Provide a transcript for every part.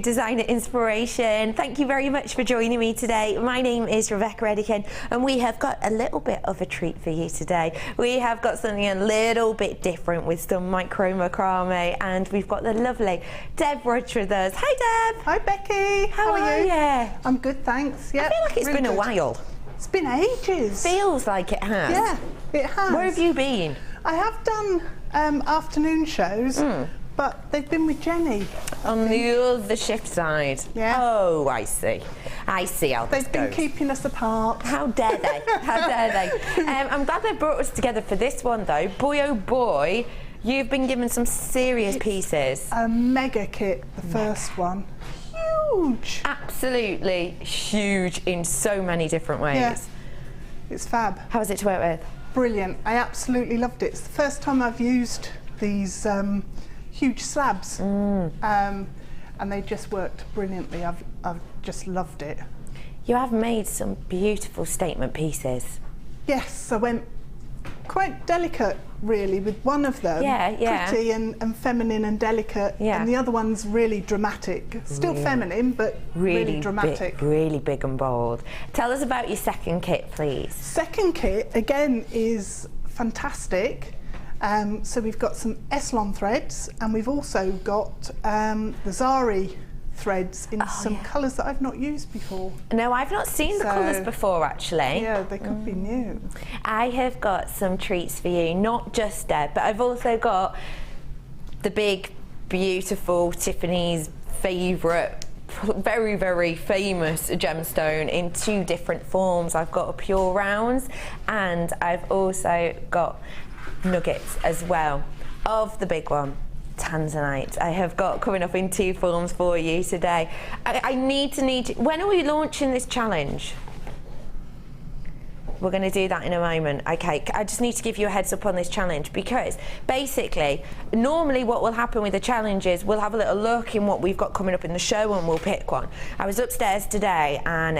Designer Inspiration. Thank you very much for joining me today. My name is Rebecca Edikin and we have got a little bit of a treat for you today. We have got something a little bit different with some macrame, and we've got the lovely Deb Rudge with us. Hi Deb! Hi Becky! How are you? I'm good, thanks. I feel like it's been a while. It's been ages. Feels like it has. Yeah, it has. Where have you been? I have done afternoon shows. But they've been with Jenny. On the other shift side. Yeah. Oh, I see. I see how this They've been keeping us apart. How dare they? How dare they? I'm glad they brought us together for this one though. Boy oh boy, you've been given some serious pieces. A mega kit, the first one. Huge. Absolutely huge in so many different ways. Yeah. It's fab. How was it to work with? Brilliant. I absolutely loved it. It's the first time I've used these huge slabs, and they just worked brilliantly. I've just loved it. You have made some beautiful statement pieces. Yes, I went quite delicate really with one of them. Yeah. Pretty and feminine and delicate, and the other one's really dramatic. Still feminine, but really dramatic. Really big and bold. Tell us about your second kit, please. Second kit, again, is fantastic. So we've got some Eslon threads, and we've also got the Zari threads in some colours that I've not used before. No, I've not seen the colours before actually. Yeah, they could be new. I have got some treats for you, not just Deb, but I've also got the big, beautiful Tiffany's favourite, very, very famous gemstone in two different forms. I've got a pure rounds, and I've also got nuggets as well of the big one, tanzanite. I have got coming up in two forms for you today. I need when are we launching this challenge? We're going to do that in a moment. Okay, I just need to give you a heads up on this challenge, because basically normally what will happen with the challenge is we'll have a little look in what we've got coming up in the show and we'll pick one. I was upstairs today and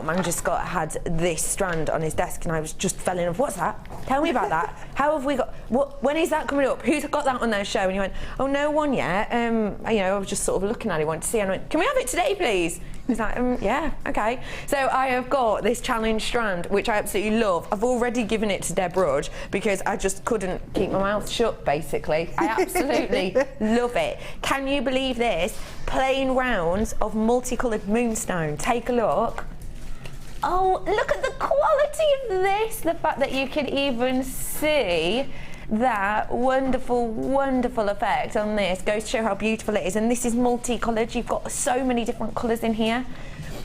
manager Scott had this strand on his desk and I was just fell in love. What's that? Tell me about that. How have we got, when is that coming up? Who's got that on their show? And he went, oh, no one yet. You know, I was just sort of looking at it, wanted to see, and I went, can we have it today please? He's like, yeah, okay. So I have got this challenge strand, which I absolutely love. I've already given it to Deb Rudge because I just couldn't keep my mouth shut, basically. I absolutely love it. Can you believe this? Plain rounds of multicoloured moonstone. Take a look. Oh, look at the quality of this. The fact that you can even see that wonderful, wonderful effect on this goes to show how beautiful it is. And this is multicoloured. You've got so many different colours in here.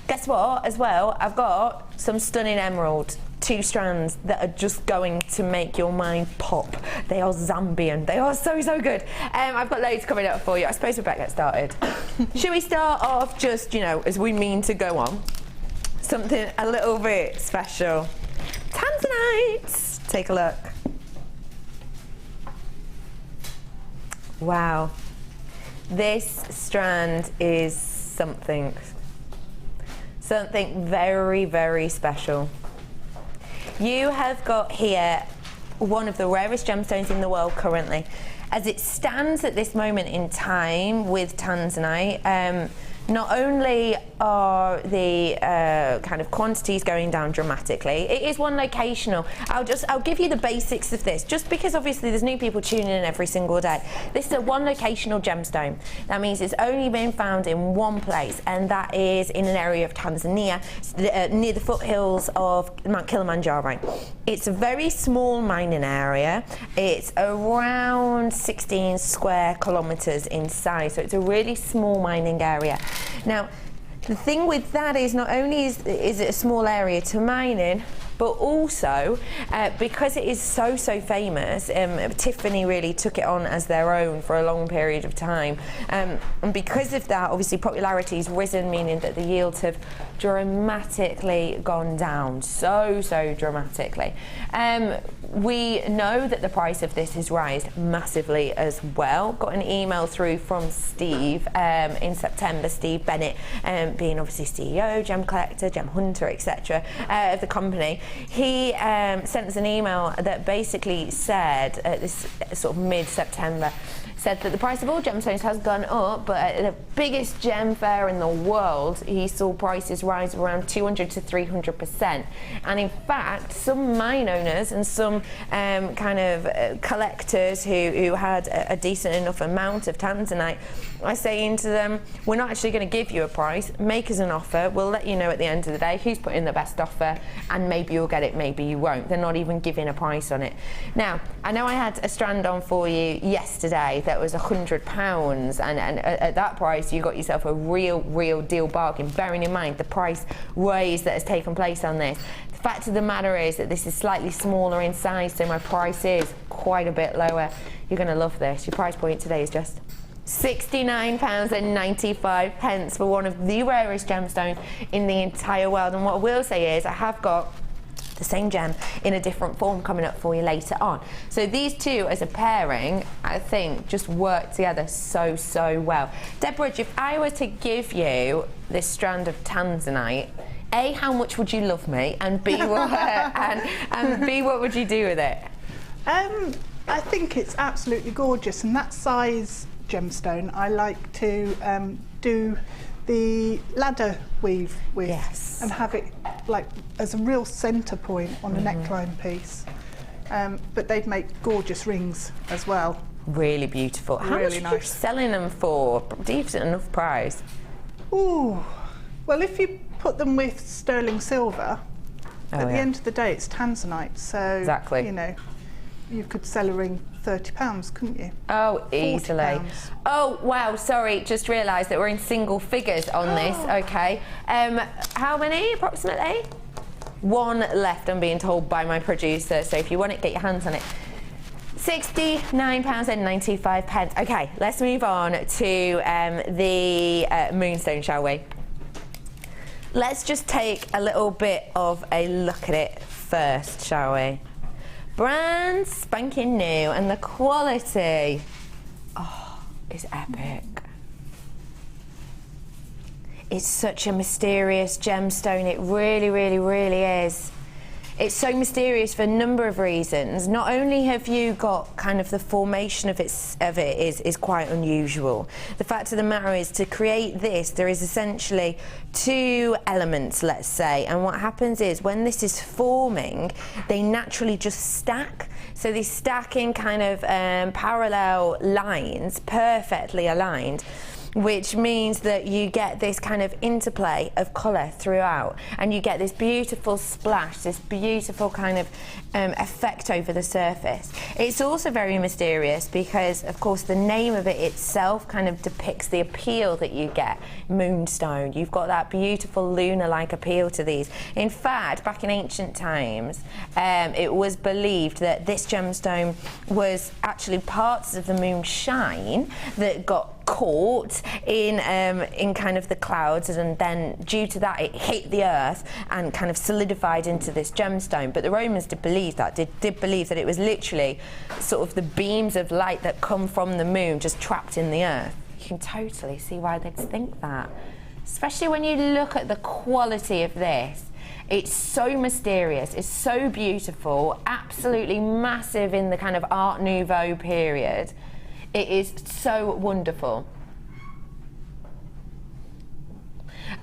Guess what, as well, I've got some stunning emerald, two strands that are just going to make your mind pop. They are Zambian. They are so, so good. I've got loads coming up for you. I suppose we better get started. Should we start off just, you know, as we mean to go on, something a little bit special? Tanzanite. Take a look. Wow, this strand is something very, very special. You have got here one of the rarest gemstones in the world currently. As it stands at this moment in time with tanzanite, not only are the kind of quantities going down dramatically, it is one locational. I'll give you the basics of this, just because obviously there's new people tuning in every single day. This is a one locational gemstone. That means it's only been found in one place, and that is in an area of Tanzania, near the foothills of Mount Kilimanjaro. It's a very small mining area. It's around 16 square kilometres in size, so it's a really small mining area. Now, the thing with that is not only is it a small area to mine in, but also because it is so, so famous, Tiffany really took it on as their own for a long period of time. And because of that, obviously popularity has risen, meaning that the yields have dramatically gone down, so, so dramatically. We know that the price of this has risen massively as well. Got an email through from Steve in September, Steve Bennett, being obviously CEO, gem collector, gem hunter, etc. Of the company. He sent us an email that basically said, this sort of mid-September, said that the price of all gemstones has gone up, but at the biggest gem fair in the world, he saw prices rise around 200 to 300%. And in fact, some mine owners and some kind of collectors who had a decent enough amount of tanzanite are saying to them, we're not actually going to give you a price, make us an offer, we'll let you know at the end of the day who's put in the best offer, and maybe you'll get it, maybe you won't. They're not even giving a price on it. Now, I know I had a strand on for you yesterday that was £100, and at that price you got yourself a real deal bargain, bearing in mind the price raise that has taken place on this. The fact of the matter is that this is slightly smaller in size, so my price is quite a bit lower. You're going to love this. Your price point today is just £69.95 for one of the rarest gemstones in the entire world. And what I will say is I have got the same gem in a different form coming up for you later on. So these two as a pairing, I think, just work together so well. Deborah, if I were to give you this strand of tanzanite, A, how much would you love me, and B, what, and B, what would you do with it? I think it's absolutely gorgeous, and that size gemstone I like to do the ladder weave with, yes, and have it like as a real centre point on a neckline piece. But they'd make gorgeous rings as well. Really beautiful. How really much are you selling them for? Decent enough price. Ooh, well, if you put them with sterling silver, at the end of the day it's tanzanite, so exactly, you know, you could sell a ring £30, couldn't you? Oh, easily. £40. Oh, wow, sorry, just realised that we're in single figures on this, okay. How many, approximately? One left, I'm being told by my producer, so if you want it, get your hands on it. £69.95. Okay, let's move on to the Moonstone, shall we? Let's just take a little bit of a look at it first, shall we? Brand spanking new, and the quality, oh, is epic. It's such a mysterious gemstone, it really is. It's so mysterious for a number of reasons. Not only have you got kind of the formation of it is quite unusual. The fact of the matter is, to create this, there is essentially two elements, let's say, and what happens is when this is forming, they naturally just stack. So they stack in kind of parallel lines, perfectly aligned, which means that you get this kind of interplay of colour throughout, and you get this beautiful splash, this beautiful kind of effect over the surface. It's also very mysterious because, of course, the name of it itself kind of depicts the appeal that you get. Moonstone, you've got that beautiful lunar-like appeal to these. In fact, back in ancient times, it was believed that this gemstone was actually parts of the moonshine that got caught in kind of the clouds, and then due to that it hit the earth and kind of solidified into this gemstone. But the Romans did believe that it was literally sort of the beams of light that come from the moon just trapped in the earth. You can totally see why they'd think that, especially when you look at the quality of this. It's so mysterious, it's so beautiful, absolutely massive in the kind of Art Nouveau period. It is so wonderful.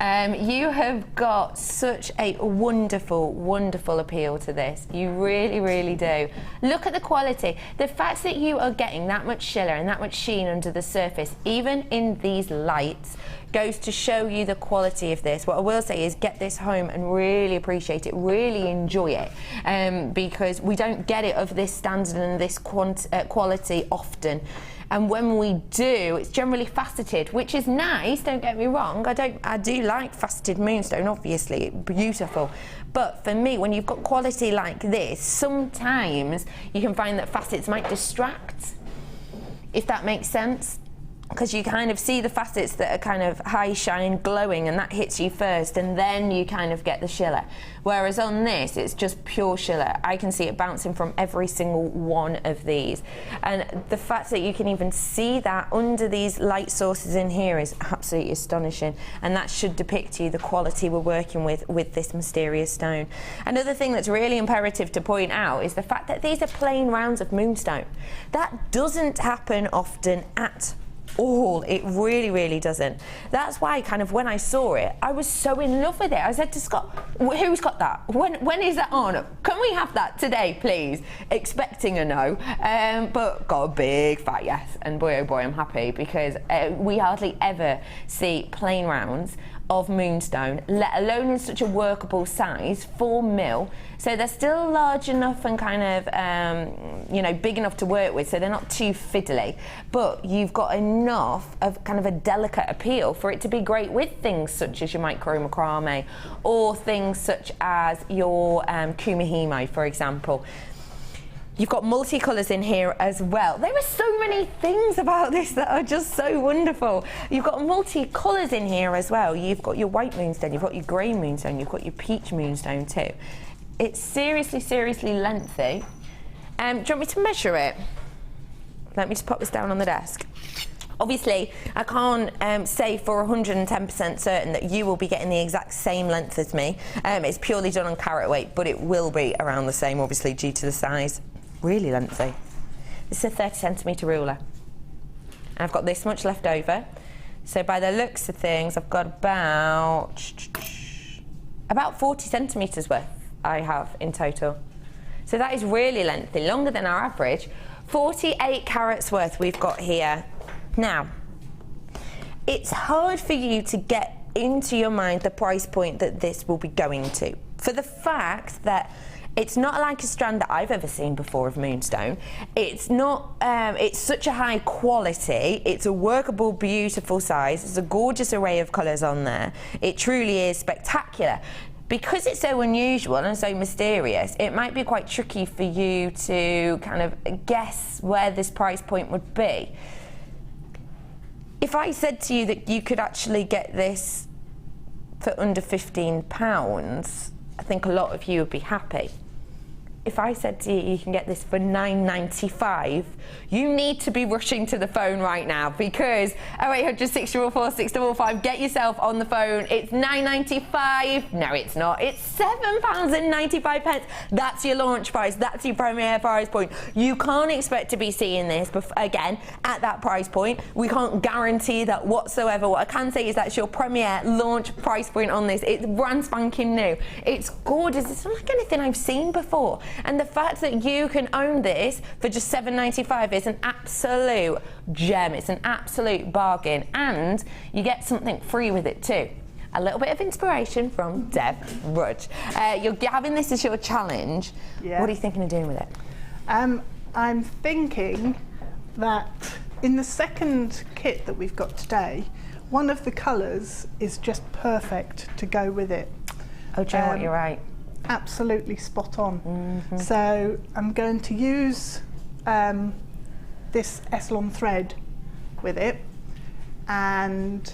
You have got such a wonderful appeal to this. You really do. Look at the quality. The fact that you are getting that much shimmer and that much sheen under the surface, even in these lights, goes to show you the quality of this. What I will say is get this home and really appreciate it, really enjoy it, because we don't get it of this standard and this quality often. And when we do, it's generally faceted, which is nice, don't get me wrong. I do like faceted moonstone, obviously, beautiful. But for me, when you've got quality like this, sometimes you can find that facets might distract, if that makes sense. because you kind of see the facets that are kind of high shine glowing, and that hits you first, and then you kind of get the shiller. Whereas on this, it's just pure shiller. I can see it bouncing from every single one of these. And the fact that you can even see that under these light sources in here is absolutely astonishing. And that should depict to you the quality we're working with this mysterious stone. Another thing that's really imperative to point out is the fact that these are plain rounds of moonstone. That doesn't happen often at all. It really, really doesn't. That's why kind of when I saw it, I was so in love with it. I said to Scott, who's got that? When is that on? Can we have that today, please? Expecting a no, but got a big fat yes. And boy, oh boy, I'm happy, because we hardly ever see plain rounds of moonstone, let alone in such a workable size, 4 mil. So they're still large enough and kind of, you know, big enough to work with, so they're not too fiddly. But you've got enough of kind of a delicate appeal for it to be great with things such as your macrame, or things such as your kumihimo, for example. You've got multicolours in here as well. There are so many things about this that are just so wonderful. You've got multicolours in here as well. You've got your white moonstone, you've got your grey moonstone, you've got your peach moonstone too. It's seriously, seriously lengthy. Do you want me to measure it? Let me just pop this down on the desk. Obviously, I can't say for 110% certain that you will be getting the exact same length as me. It's purely done on carat weight, but it will be around the same, obviously, due to the size. Really lengthy. This is a 30 centimetre ruler. And I've got this much left over. So by the looks of things, I've got about 40 centimetres worth I have in total. So that is really lengthy, longer than our average. 48 carats worth we've got here. Now, it's hard for you to get into your mind the price point that this will be going to, for the fact that it's not like a strand that I've ever seen before of moonstone. It's not, it's such a high quality. It's a workable, beautiful size. There's a gorgeous array of colours on there. It truly is spectacular. Because it's so unusual and so mysterious, it might be quite tricky for you to kind of guess where this price point would be. If I said to you that you could actually get this for under £15, I think a lot of you would be happy. If I said to you, you can get this for £9.95, you need to be rushing to the phone right now, because 0800 644 655, get yourself on the phone. It's £9.95. No, it's not. It's £7.95. That's your launch price. That's your premier price point. You can't expect to be seeing this again at that price point. We can't guarantee that whatsoever. What I can say is that's your premier launch price point on this. It's brand spanking new. It's gorgeous. It's not like anything I've seen before. And the fact that you can own this for just £7.95 is an absolute gem. It's an absolute bargain, and you get something free with it too. A little bit of inspiration from Deb Rudge. You're having this as your challenge. Yeah. What are you thinking of doing with it? I'm thinking that in the second kit that we've got today, one of the colours is just perfect to go with it. Oh, do you know what? You're right. Absolutely spot on. So I'm going to use this Eslon thread with it, and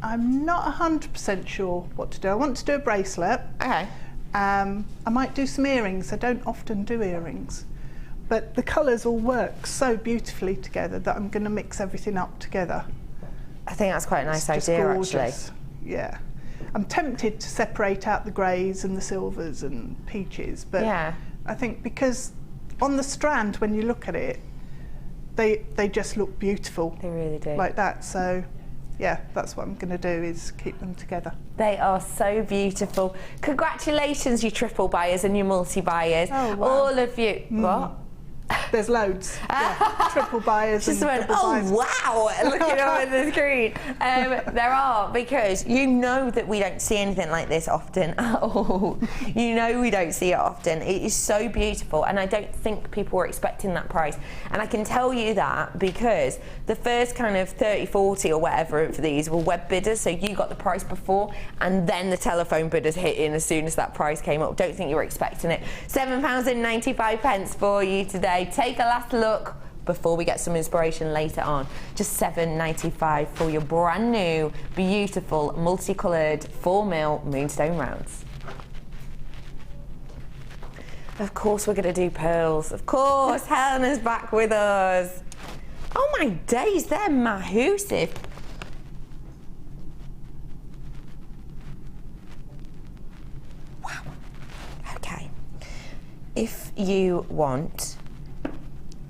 I'm not 100% sure what to do. I want to do a bracelet. Okay. I might do some earrings. I don't often do earrings, but the colours all work so beautifully together that I'm going to mix everything up together. I think that's quite a nice idea, actually. Yeah. I'm tempted to separate out the greys and the silvers and peaches, but yeah. I think because on the strand, when you look at it, they just look beautiful. They really do. Like that. So yeah, that's what I'm going to do, is keep them together. They are so beautiful. Congratulations, you triple buyers and you multi buyers. Oh, wow. All of you. What? There's loads. Yeah. Triple buyers. Just and went, oh buyers. wow, looking up at the screen. There are, because you know that we don't see anything like this often at all. You know we don't see it often. It is so beautiful, and I don't think people were expecting that price. And I can tell you that because the first kind of 30, 40 or whatever of these were web bidders, so you got the price before, and then the telephone bidders hit in as soon as that price came up. Don't think you were expecting it. £7.95 for you today. Take a last look, before we get some inspiration later on. Just $7.95 for your brand new, beautiful, multicoloured 4mm Moonstone rounds. Of course we're going to do pearls. Of course, Helena's back with us. Oh my days, they're massive. Wow. Okay. If you want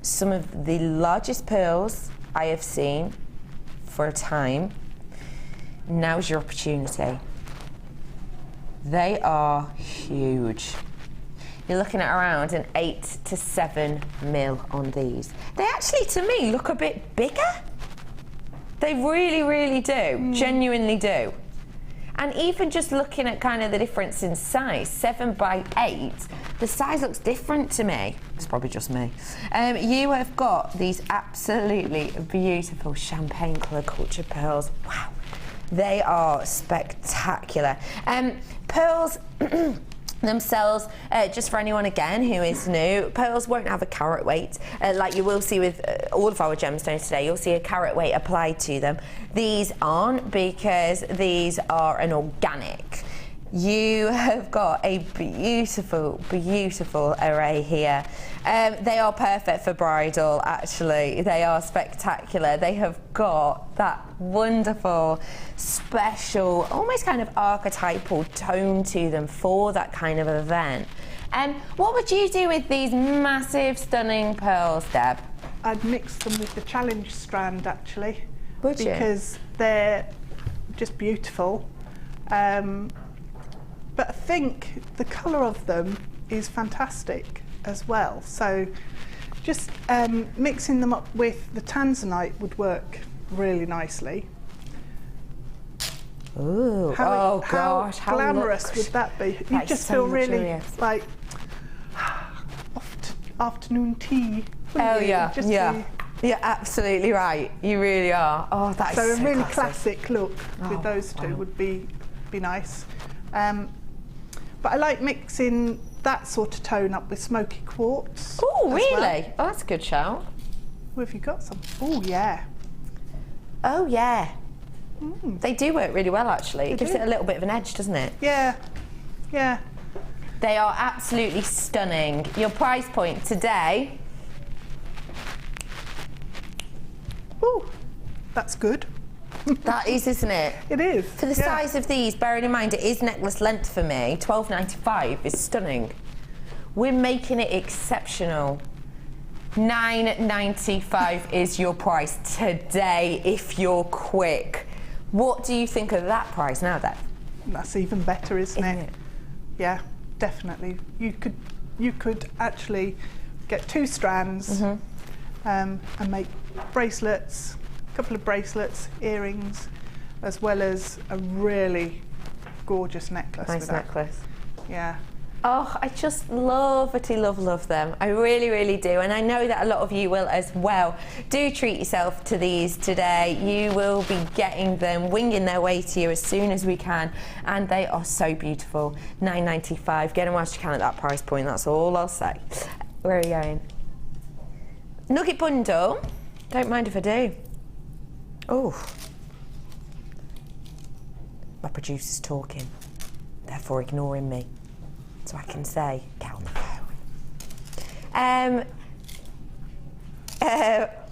some of the largest pearls I have seen for a time, now's your opportunity. They are huge. You're looking at around an 8 to 7 mil on these. They actually, to me, look a bit bigger. They really, really do, genuinely do. And even just looking at kind of the difference in size, 7 by 8, the size looks different to me. It's probably just me. You have got these absolutely beautiful champagne colour cultured pearls. Wow, they are spectacular. Pearls themselves, just for anyone again who is new, pearls won't have a carat weight like you will see with all of our gemstones today. You'll see a carat weight applied to them. These aren't, because these are an organic. You have got a beautiful, beautiful array here. They are perfect for bridal, actually. They are spectacular. They have got that wonderful, special, almost kind of archetypal tone to them for that kind of event. What would you do with these massive, stunning pearls, Deb? I'd mix them with the challenge strand, actually. Would you? Because they're just beautiful. But I think the colour of them is fantastic as well. So just mixing them up with the tanzanite would work really nicely. Ooh, How how glamorous would that be? You just feel really like afternoon tea. Oh you? yeah, Just yeah. You're absolutely right. You really are. Oh, that's so so a really classic. classic look with those two would be nice. But I like mixing that sort of tone up with smoky quartz. Oh, really? Well. Oh, that's a good shout. Where have you got some? Oh, yeah. Oh, yeah. They do work really well, actually. It gives it a little bit of an edge, doesn't it? Yeah, yeah. They are absolutely stunning. Your price point today? Oh, that's good. That is, isn't it? It is. For the size of these, bearing in mind it is necklace length for me, $12.95 is stunning. We're making it exceptional. $9.95 is your price today if you're quick. What do you think of that price now, then? That's even better, isn't it? Yeah, definitely. You could actually get 2 strands and make bracelets, a couple of bracelets, earrings, as well as a really gorgeous necklace. Nice necklace. Yeah. Oh, I just love them. I really, really do. And I know that a lot of you will as well. Do treat yourself to these today. You will be getting them, winging their way to you as soon as we can. And they are so beautiful. $9.95. Get them whilst you can at that price point. That's all I'll say. Where are you going? Nugget bundle. Don't mind if I do. Oh. My producer's talking. Therefore ignoring me. So I can say, get on the phone.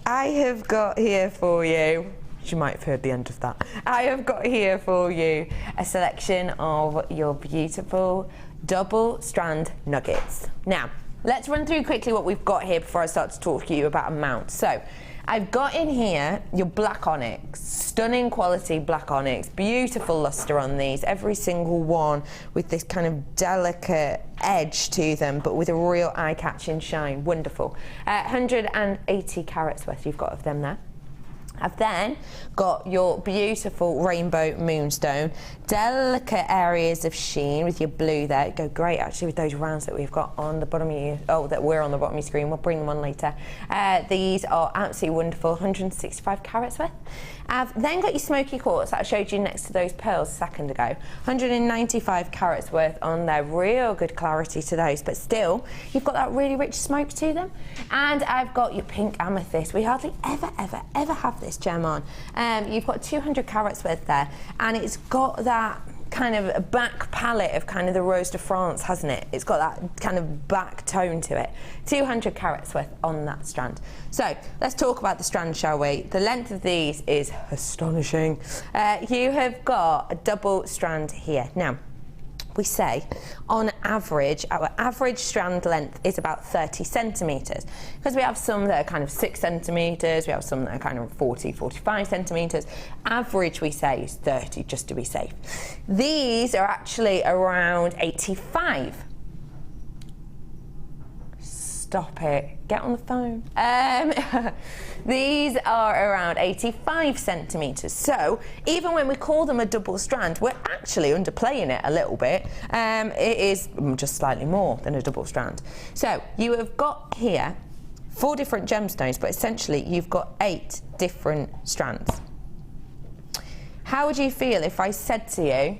I have got here for you, you might have heard the end of that. I have got here for you a selection of your beautiful double strand nuggets. Now, let's run through quickly what we've got here before I start to talk to you about amount. So, I've got in here your black onyx, stunning quality black onyx, beautiful luster on these, every single one with this kind of delicate edge to them, but with a real eye-catching shine, wonderful. 180 carats worth you've got of them there. I've then got your beautiful rainbow moonstone, delicate areas of sheen with your blue there. It'd go great actually with those rounds that we've got on the bottom of your, that we're on the bottom of your screen. We'll bring them on later. These are absolutely wonderful, 165 carats worth. I've then got your smoky quartz that I showed you next to those pearls a second ago. 195 carats worth on there. Real good clarity to those, but still, you've got that really rich smoke to them. And I've got your pink amethyst. We hardly ever have this gem on. You've got 200 carats worth there, and it's got that kind of a back palette of kind of the Rose de France, hasn't it? It's got that kind of back tone to it. 200 carats worth on that strand. So let's talk about the strand, shall we? The length of these is astonishing. You have got a double strand here. Now, we say on average, our average strand length is about 30 centimetres, because we have some that are kind of 6 centimetres, we have some that are kind of 40, 45 centimetres. Average, we say, is 30, just to be safe. These are actually around 85. Stop it, get on the phone. These are around 85 centimetres. So even when we call them a double strand, we're actually underplaying it a little bit. It is just slightly more than a double strand. So you have got here 4 different gemstones, but essentially you've got 8 different strands. How would you feel if I said to you,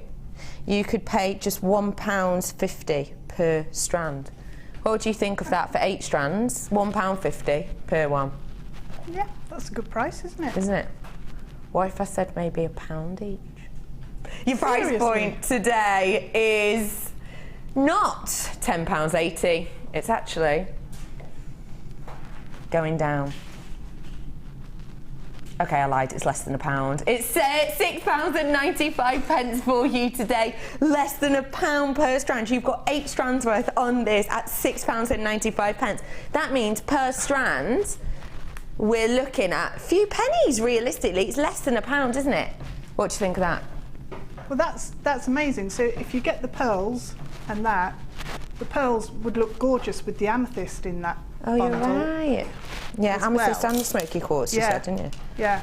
you could pay just £1.50 per strand? What would you think of that for 8 strands? £1.50 per one. Yeah, that's a good price, isn't it? Isn't it? What if I said maybe £1 each? Your price point today is not £10.80. It's actually going down. Okay, I lied, it's less than £1. It's £6.95 for you today. Less than £1 per strand. You've got 8 strands worth on this at £6.95. That means per strand, we're looking at a few pennies, realistically. It's less than £1, isn't it? What do you think of that? Well, that's amazing. So if you get the pearls and that, the pearls would look gorgeous with the amethyst in that bundle. You're right. Yeah, amethyst and the smoky quartz, you said, didn't you? Yeah.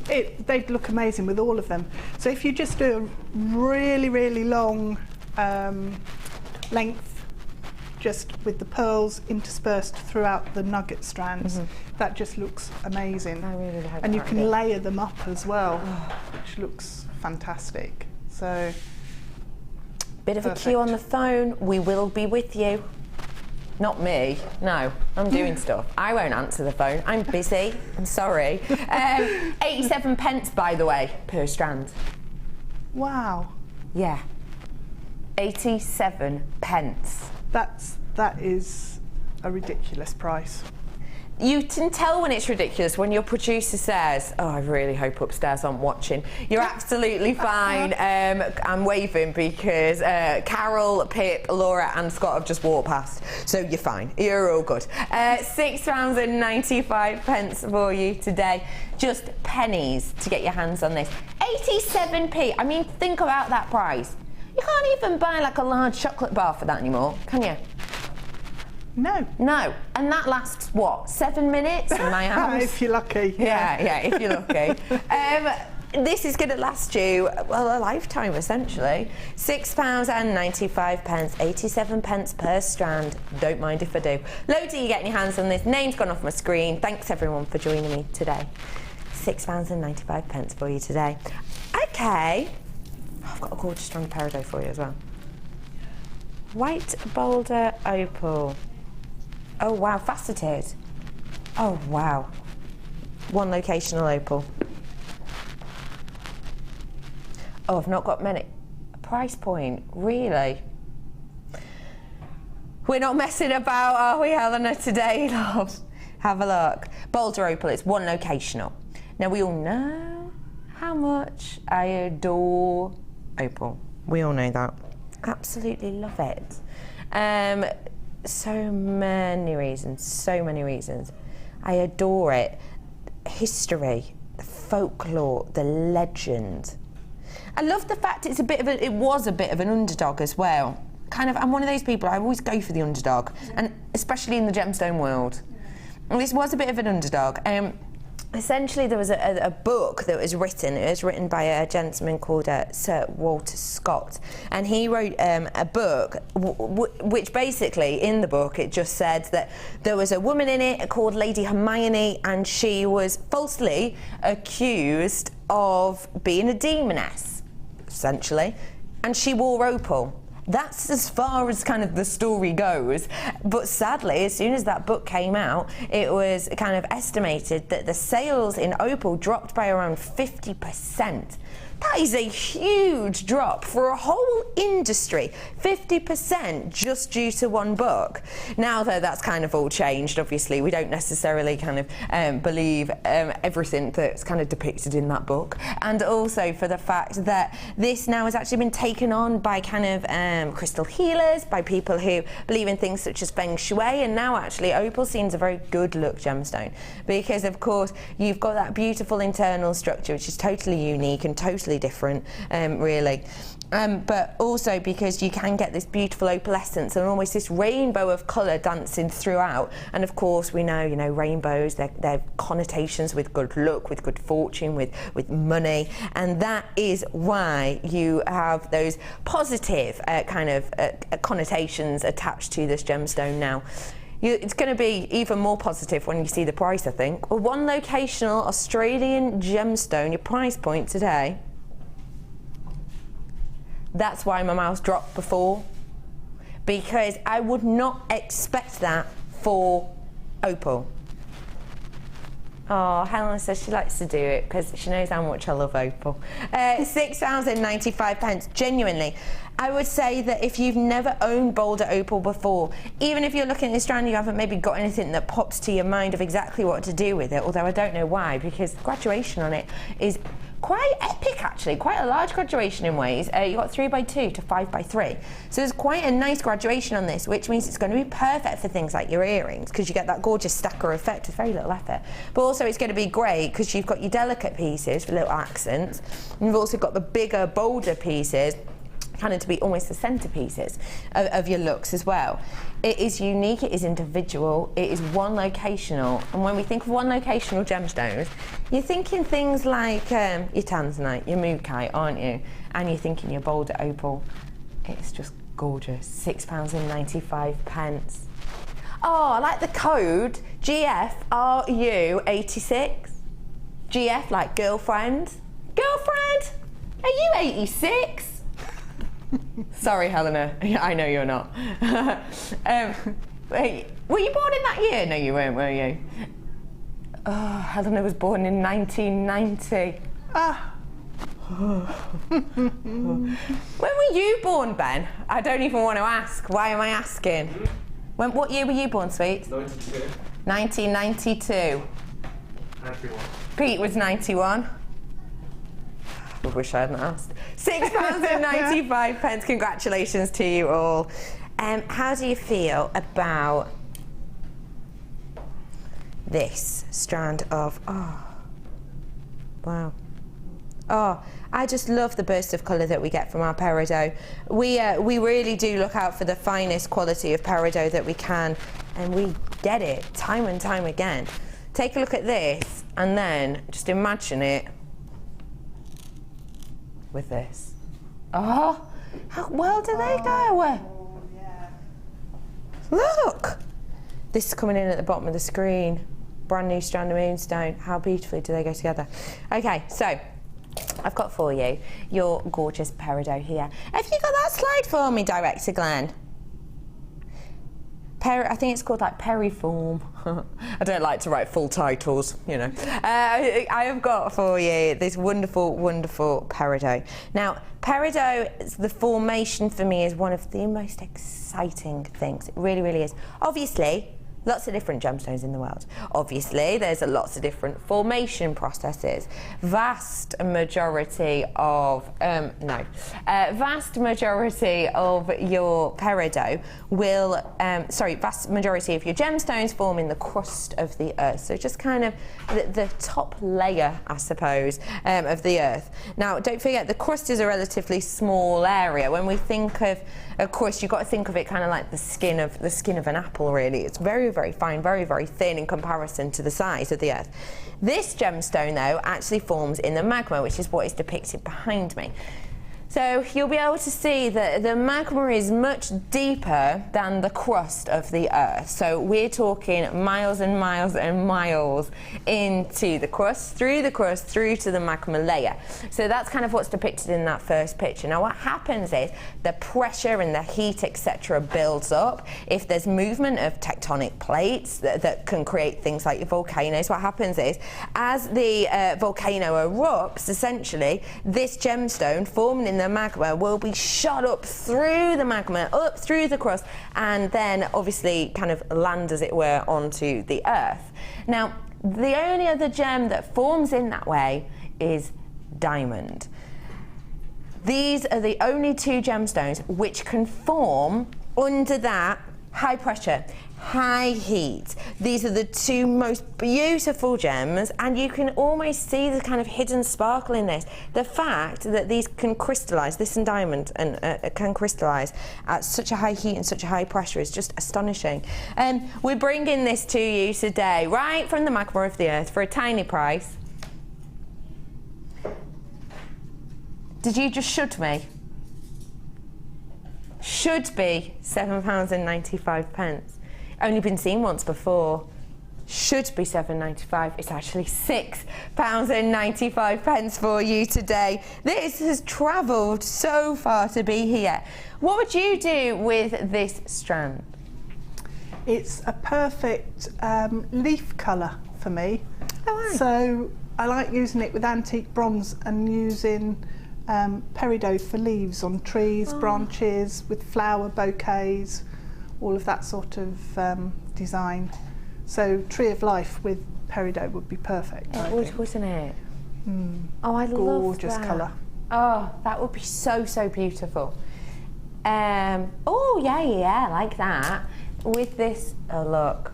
They'd look amazing with all of them. So if you just do a really, really long length, just with the pearls interspersed throughout the nugget strands, that just looks amazing. I really like that. And you can layer them up as well, which looks fantastic. So, bit of a queue on the phone. We will be with you. Not me. No, I'm doing stuff. I won't answer the phone. I'm busy. I'm sorry. 87 pence, by the way, per strand. Wow. Yeah. 87 pence. That is a ridiculous price. You can tell when it's ridiculous when your producer says, "Oh, I really hope upstairs aren't watching." You're absolutely fine. I'm waving because Carol, Pip, Laura and Scott have just walked past. So you're fine. You're all good. £6.95 for you today. Just pennies to get your hands on this. 87p. I mean, think about that price. You can't even buy like a large chocolate bar for that anymore, can you? No, and that lasts what, 7 minutes in my house? If you're lucky. Yeah, if you're lucky. This is going to last you, well, a lifetime essentially. £6.95, 87 pence per strand. Don't mind if I do. Loads of you getting your hands on this. Name's gone off my screen. Thanks everyone for joining me today. £6.95 for you today. Okay, I've got a gorgeous strand peridot for you as well. White boulder opal. Oh wow, faceted. Oh wow. One locational opal. Oh, I've not got many. Price point, really? We're not messing about, are we, Helena, today, love? Have a look. Boulder opal, it's one locational. Now we all know how much I adore opal. We all know that. Absolutely love it. So many reasons. I adore it. History, the folklore, the legend. I love the fact it was a bit of an underdog as well. Kind of, I'm one of those people, I always go for the underdog, and especially in the gemstone world. This was a bit of an underdog. essentially there was a book that was written. It was written by a gentleman called Sir Walter Scott, and he wrote a book which basically, in the book, it just said that there was a woman in it called Lady Hermione, and she was falsely accused of being a demoness, essentially, and she wore opal. That's as far as kind of the story goes. But sadly, as soon as that book came out, it was kind of estimated that the sales in opal dropped by around 50%. That is a huge drop for a whole industry, 50% just due to one book. Now, though, that's kind of all changed, obviously. We don't necessarily kind of believe everything that's kind of depicted in that book. And also for the fact that this now has actually been taken on by kind of crystal healers, by people who believe in things such as feng shui, and now actually opal seems a very good look gemstone because, of course, you've got that beautiful internal structure which is totally unique and totally different, really. But also because you can get this beautiful opalescence and almost this rainbow of colour dancing throughout. And of course, we know, rainbows, they're connotations with good luck, with good fortune, with money. And that is why you have those positive kind of connotations attached to this gemstone now. It's going to be even more positive when you see the price, I think. Well, one locational Australian gemstone, your price point today. That's why my mouse dropped before, because I would not expect that for opal. Oh, Helen says she likes to do it because she knows how much I love opal. £6.95, genuinely. I would say that if you've never owned Boulder Opal before, even if you're looking at this strand, you haven't maybe got anything that pops to your mind of exactly what to do with it, although I don't know why, because the graduation on it is quite epic, actually, quite a large graduation in ways. You got 3x2 to 5x3, so there's quite a nice graduation on this, which means it's going to be perfect for things like your earrings, because you get that gorgeous stacker effect with very little effort. But also it's going to be great because you've got your delicate pieces for little accents, and you've also got the bigger, bolder pieces kind of to be almost the centerpieces of your looks as well. It is unique, it is individual, it is one locational, and when we think of one locational gemstones, you're thinking things like your tanzanite, your mookaite, aren't you? And you're thinking your Boulder Opal. It's just gorgeous. £6.95. Oh, I like the code GFRU86. GF like girlfriend. Girlfriend? Are you 86? Sorry, Helena. I know you're not. Wait, were you born in that year? No, you weren't, were you? Oh, Helena was born in 1990. When were you born, Ben? I don't even want to ask. Why am I asking? What year were you born, sweet? 92. 1992. 91. Pete was 91. I wish I hadn't asked. £6.95. Congratulations to you all. How do you feel about this strand of, oh, wow. Oh, I just love the burst of colour that we get from our peridot. We really do look out for the finest quality of peridot that we can, and we get it time and time again. Take a look at this, and then just imagine it with this. Oh, how well do they go? Oh, yeah. Look! This is coming in at the bottom of the screen. Brand new strand of Moonstone. How beautifully do they go together? Okay, so I've got for you your gorgeous peridot here. Have you got that slide for me, Director Glenn? I think it's called like Periform. I don't like to write full titles, you know. I have got for you this wonderful, wonderful peridot. Now, peridot, the formation for me is one of the most exciting things. It really, really is. Obviously, lots of different gemstones in the world. Obviously, there's lots of different formation processes. Vast majority of your peridot will, vast majority of your gemstones form in the crust of the earth. So just kind of the top layer, I suppose, of the earth. Now, don't forget, the crust is a relatively small area. When we think of crust, you've got to think of it kind of like the skin of an apple, really. It's very, very fine, very, very thin in comparison to the size of the Earth. This gemstone, though, actually forms in the magma, which is what is depicted behind me. So you'll be able to see that the magma is much deeper than the crust of the Earth. So we're talking miles and miles and miles into the crust, through to the magma layer. So that's kind of what's depicted in that first picture. Now what happens is the pressure and the heat, etc., builds up. If there's movement of tectonic plates that can create things like your volcanoes, what happens is as the volcano erupts, essentially, this gemstone forming in the magma will be shot up through the magma, up through the crust, and then obviously kind of land, as it were, onto the Earth. Now, the only other gem that forms in that way is diamond. These are the only two gemstones which can form under that high pressure, high heat. These are the two most beautiful gems, and you can almost see the kind of hidden sparkle in this. The fact that these can crystallize, this and diamond, and can crystallize at such a high heat and such a high pressure is just astonishing. We're bringing this to you today, right from the magma of the Earth, for a tiny price. Did you just should me? Should be £7.95. Only been seen once before. Should be £7.95. It's actually £6.95 for you today. This has travelled so far to be here. What would you do with this strand? It's a perfect leaf colour for me. Oh, right. So I like using it with antique bronze and using peridot for leaves on trees, branches, with flower bouquets, all of that sort of design. So tree of life with peridot would be perfect. It would, wouldn't it? Oh, I love that. Gorgeous colour. Oh, that would be so, so beautiful. Oh, yeah, like that. With this, oh, look.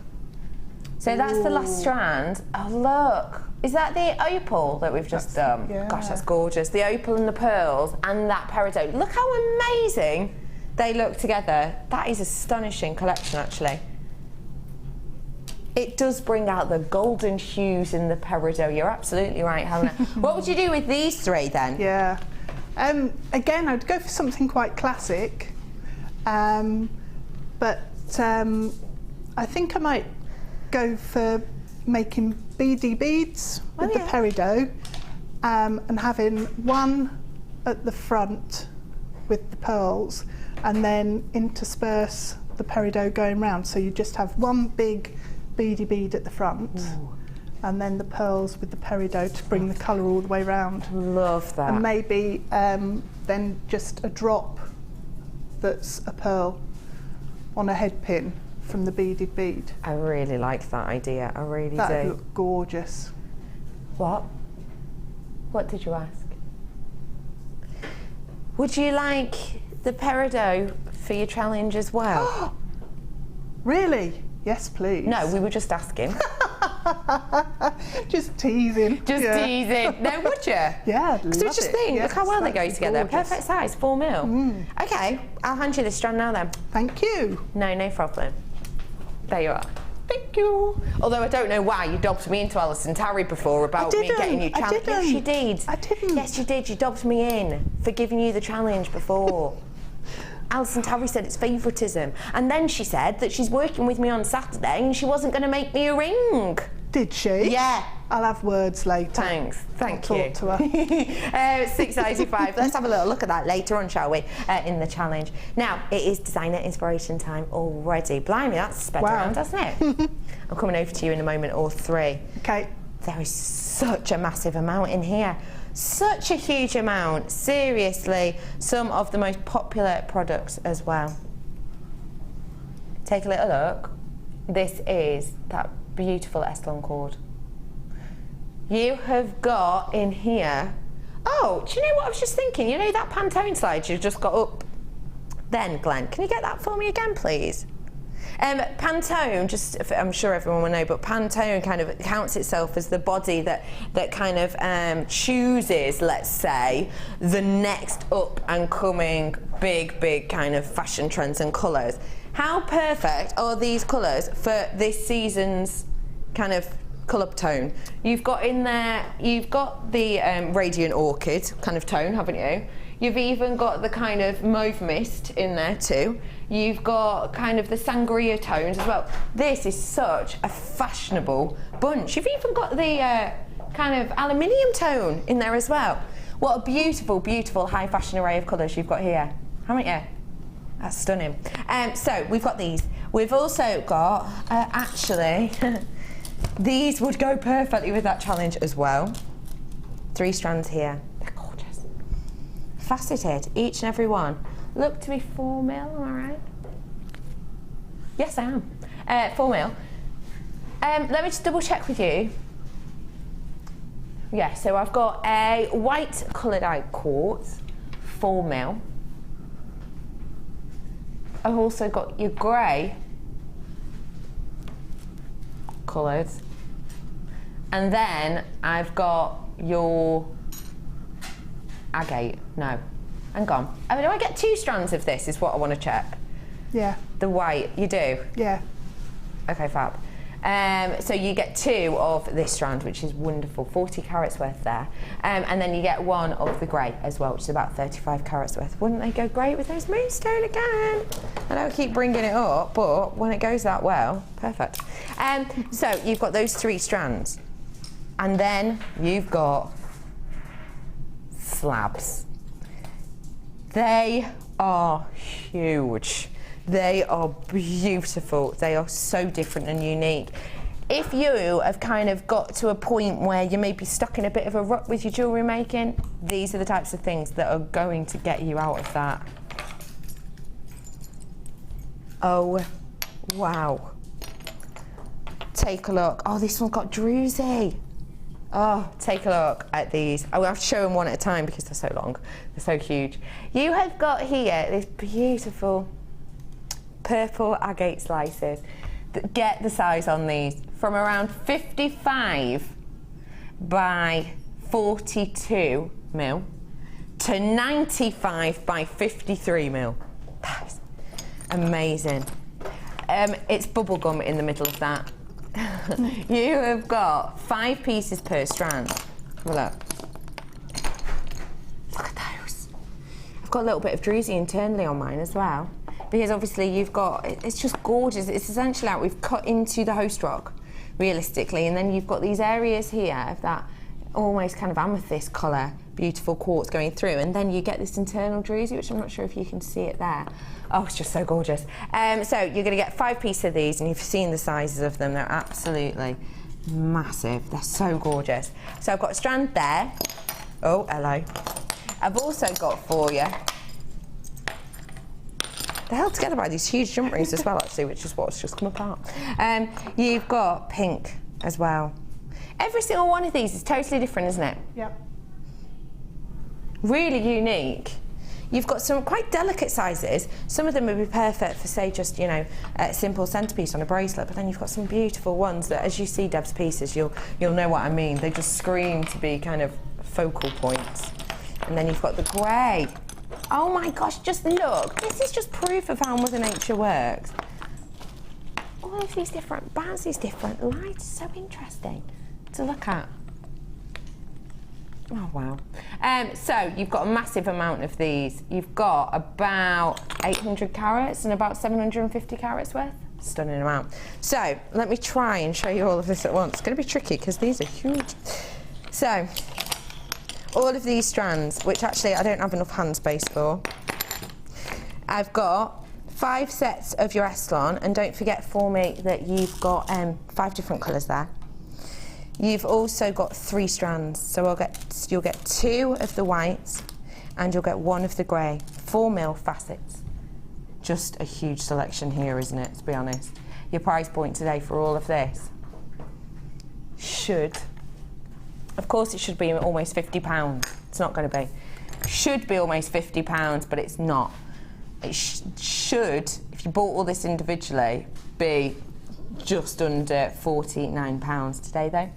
So that's the last strand. Oh, look. Is that the opal that we've just done? Yeah. Gosh, that's gorgeous. The opal and the pearls and that peridot. Look how amazing they look together. That is an astonishing collection, actually. It does bring out the golden hues in the peridot. You're absolutely right, Helena. What would you do with these three, then? Yeah. Again, I'd go for something quite classic. But I think I might go for making beady beads with the peridot, and having one at the front with the pearls, and then intersperse the peridot going round. So you just have one big beady bead at the front. Ooh. And then the pearls with the peridot to bring the colour all the way round. Love that. And maybe then just a drop that's a pearl on a head pin from the beaded bead. I really like that idea. I really do. That would look gorgeous. What? What did you ask? Would you like the peridot for your challenge as well? Really? Yes, please. No, we were just asking. Just teasing. Just teasing. No, would you? Yeah, because we just think, yes, look how well they go together. Gorgeous. Perfect size, 4 mil. Okay, I'll hand you this strand now then. Thank you. No problem. There you are. Thank you. Although I don't know why you dobbed me into Alison Tarry before about me getting you challenge. Yes, you did. I didn't. Yes, you did. You dobbed me in for giving you the challenge before. Alison Tarry said it's favouritism. And then she said that she's working with me on Saturday and she wasn't going to make me a ring. Did she? Yeah. I'll have words later. Thanks. Thank you. Talk to her. £6.95. Let's have a little look at that later on, shall we, in the challenge. Now, it is designer inspiration time already. Blimey, that's sped around, hasn't it? I'm coming over to you in a moment, all three. Okay. There is such a massive amount in here. Such a huge amount. Seriously, some of the most popular products as well. Take a little look. This is that beautiful Estlon cord. You have got in here, oh, do you know what I was just thinking? You know that Pantone slide you've just got up then, Glenn? Can you get that for me again, please? Pantone, just I'm sure everyone will know, but Pantone kind of counts itself as the body that kind of chooses, let's say, the next up and coming big kind of fashion trends and colours. How perfect are these colours for this season's kind of colour tone? You've got in there, you've got the Radiant Orchid kind of tone, haven't you? You've even got the kind of Mauve Mist in there too. You've got kind of the Sangria tones as well. This is such a fashionable bunch. You've even got the kind of aluminium tone in there as well. What a beautiful, beautiful high fashion array of colours you've got here, haven't you? That's stunning. So we've got these. We've also got, actually, these would go perfectly with that challenge as well. 3 strands here. They're gorgeous. Faceted, each and every one. Look to be 4 mil, am I right? Yes, I am. 4 mil. Let me just double check with you. Yeah, so I've got a white coloured out quartz, 4 mil. I've also got your grey coloured, and then I've got your agate. No, hang on. I mean, do I get 2 strands of this? Is what I want to check. Yeah. The white, you do? Yeah. Okay, fab. So you get 2 of this strand, which is wonderful, 40 carats worth there. And then you get 1 of the grey as well, which is about 35 carats worth. Wouldn't they go great with those Moonstone again? I know I keep bringing it up, but when it goes that well, perfect. So you've got those 3 strands. And then you've got slabs. They are huge. They are beautiful. They are so different and unique. If you have kind of got to a point where you may be stuck in a bit of a rut with your jewellery making, these are the types of things that are going to get you out of that. Oh, wow. Take a look. Oh, this one's got druzy. Oh, take a look at these. I will have to show them one at a time because they're so long. They're so huge. You have got here this beautiful purple agate slices. Get the size on these from around 55 by 42 mil to 95 by 53 mil. That's amazing. It's bubblegum in the middle of that. You have got 5 pieces per strand. Have a look. Look at those. I've got a little bit of druzy internally on mine as well. Because obviously you've got, it's just gorgeous. It's essentially like we've cut into the host rock, realistically, and then you've got these areas here of that almost kind of amethyst colour, beautiful quartz going through, and then you get this internal druzy, which I'm not sure if you can see it there. Oh, it's just so gorgeous. So you're going to get 5 pieces of these, and you've seen the sizes of them. They're absolutely massive. They're so gorgeous. So I've got a strand there. Oh, hello. I've also got for you, they're held together by these huge jump rings as well, actually, which is what's just come apart. You've got pink as well. Every single one of these is totally different, isn't it? Yep. Really unique. You've got some quite delicate sizes. Some of them would be perfect for, say, just, you know, a simple centrepiece on a bracelet, but then you've got some beautiful ones that, as you see Deb's pieces, you'll know what I mean. They just scream to be kind of focal points. And then you've got the grey. Oh my gosh, just look. This is just proof of how Mother Nature works. All of these different bands, these different lights, so interesting to look at. Oh wow. So you've got a massive amount of these. You've got about 800 carats and about 750 carats worth. Stunning amount. So let me try and show you all of this at once. It's going to be tricky because these are huge. So all of these strands, which actually I don't have enough hand space for. I've got 5 sets of your Estlon, and don't forget for me that you've got 5 different colours there. You've also got 3 strands, so you'll get 2 of the whites, and you'll get 1 of the grey. 4 mil facets. Just a huge selection here, isn't it, to be honest? Your price point today for all of this should, of course it should be almost £50. It's not going to be. Should be almost £50, but it's not. It should, if you bought all this individually, be just under £49 today though.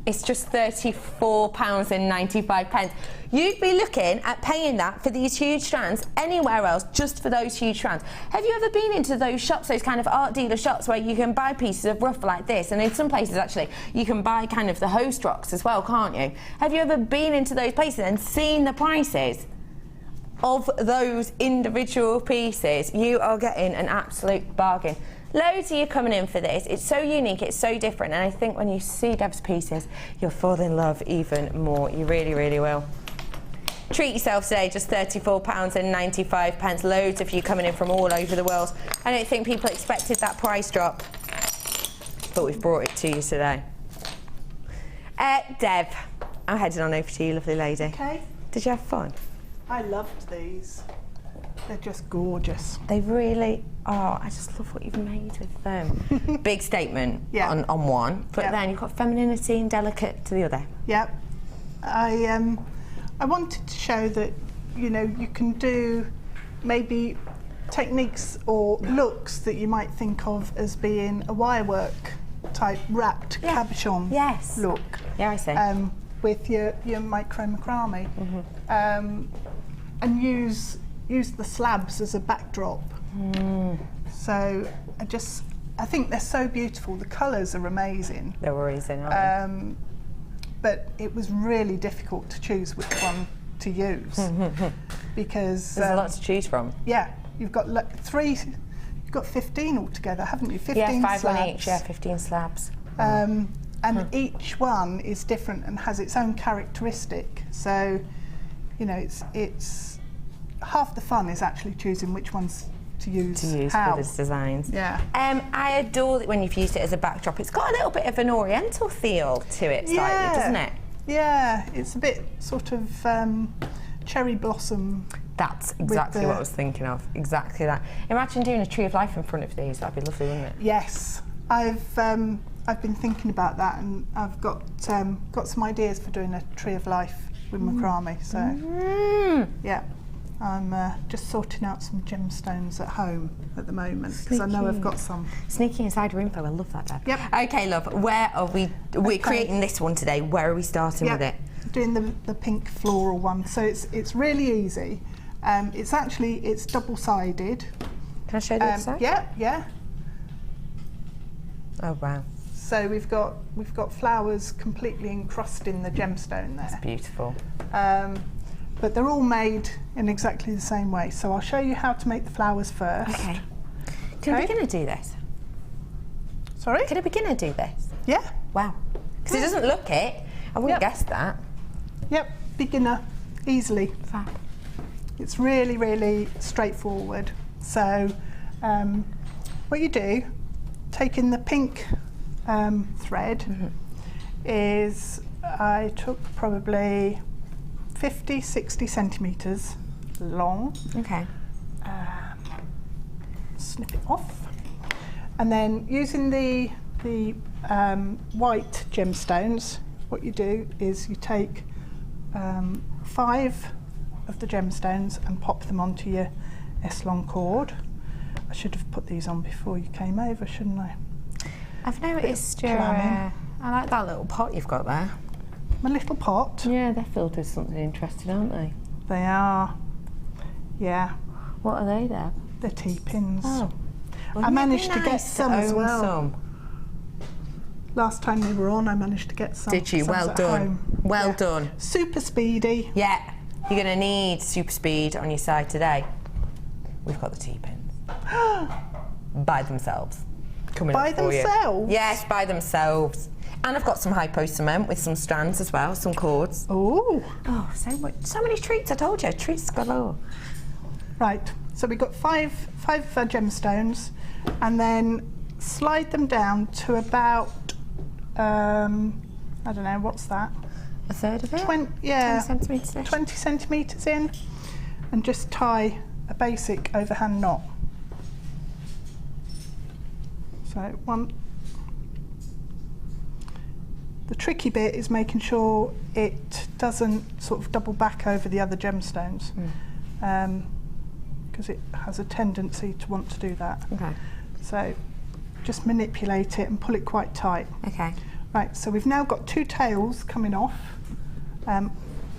It's just £34.95. You'd be looking at paying that for these huge strands anywhere else, just for those huge strands. Have you ever been into those shops, those kind of art dealer shops where you can buy pieces of rough like this? And in some places, actually, you can buy kind of the host rocks as well, can't you? Have you ever been into those places and seen the prices of those individual pieces? You are getting an absolute bargain. Loads of you coming in for this. It's so unique, it's so different, and I think when you see Deb's pieces, you'll fall in love even more. You really, really will. Treat yourself today, just £34.95. Loads of you coming in from all over the world. I don't think people expected that price drop, but we've brought it to you today. Deb, I'm heading on over to you, lovely lady. Okay. Did you have fun? I loved these. They're just gorgeous. They really are. I just love what you've made with them. Big statement on one, but then you've got femininity and delicate to the other. Yep. I wanted to show that, you know, you can do maybe techniques or looks that you might think of as being a wirework type wrapped cabochon look. Yeah, I see. With your Macrame. And use the slabs as a backdrop. So I think they're so beautiful. The colours are amazing. They're amazing, aren't they? But it was really difficult to choose which one to use because there's a lot to choose from. Yeah, you've got 15 altogether, haven't you? 15 5 slabs. on each. Yeah, 15 slabs. And each one is different and has its own characteristic. So, you know, it's half the fun is actually choosing which ones to use for these designs. Yeah. I adore it when you've used it as a backdrop. It's got a little bit of an oriental feel to it, slightly, doesn't it? Yeah, it's a bit sort of cherry blossom. That's exactly what I was thinking of. Exactly that. Imagine doing a tree of life in front of these. That'd be lovely, wouldn't it? Yes, I've been thinking about that, and I've got some ideas for doing a tree of life with macrame. So yeah. I'm just sorting out some gemstones at home at the moment because I know I've got some. Sneaky insider info, I love that, Deb. Yep. Okay, love, where are we? We're creating this one today. Where are we starting with it? Doing the pink floral one. So it's really easy. It's double-sided. Can I show the other side? Yeah. Oh wow. So we've got flowers completely encrusting the gemstone there. That's beautiful. But they're all made in exactly the same way. So I'll show you how to make the flowers first. Okay. Can a beginner do this? Sorry? Can a beginner do this? Yeah. Wow. Because it doesn't look it. I wouldn't guess that. Yep, beginner, easily. Fab. It's really, really straightforward. So what you do, taking the pink thread, is I took probably 50, 60 centimetres long. Okay. Snip it off. And then using the white gemstones, what you do is you take 5 of the gemstones and pop them onto your S-long cord. I should have put these on before you came over, shouldn't I? I've noticed your, I like that little pot you've got there. My little pot. Yeah, they're filled with something interesting, aren't they? They are. Yeah. What are they, Deb? They're T-pins. Oh. I managed to get some as well. Some. Last time we were on, I managed to get some. Did you? Well done. Well done. Super speedy. Yeah. You're going to need super speed on your side today. We've got the T-pins. By themselves. Coming By up for themselves? You. Yes, by themselves. And I've got some hypo cement with some strands as well, some cords. Ooh. Oh, so many treats, I told you. Treats galore. Right, so we've got five gemstones, and then slide them down to about, I don't know, what's that? A third of it? 20 centimetres. 20 centimetres in, and just tie a basic overhand knot. So one. The tricky bit is making sure it doesn't sort of double back over the other gemstones, because it has a tendency to want to do that. Okay. So just manipulate it and pull it quite tight. Okay. Right, so we've now got 2 tails coming off. I'm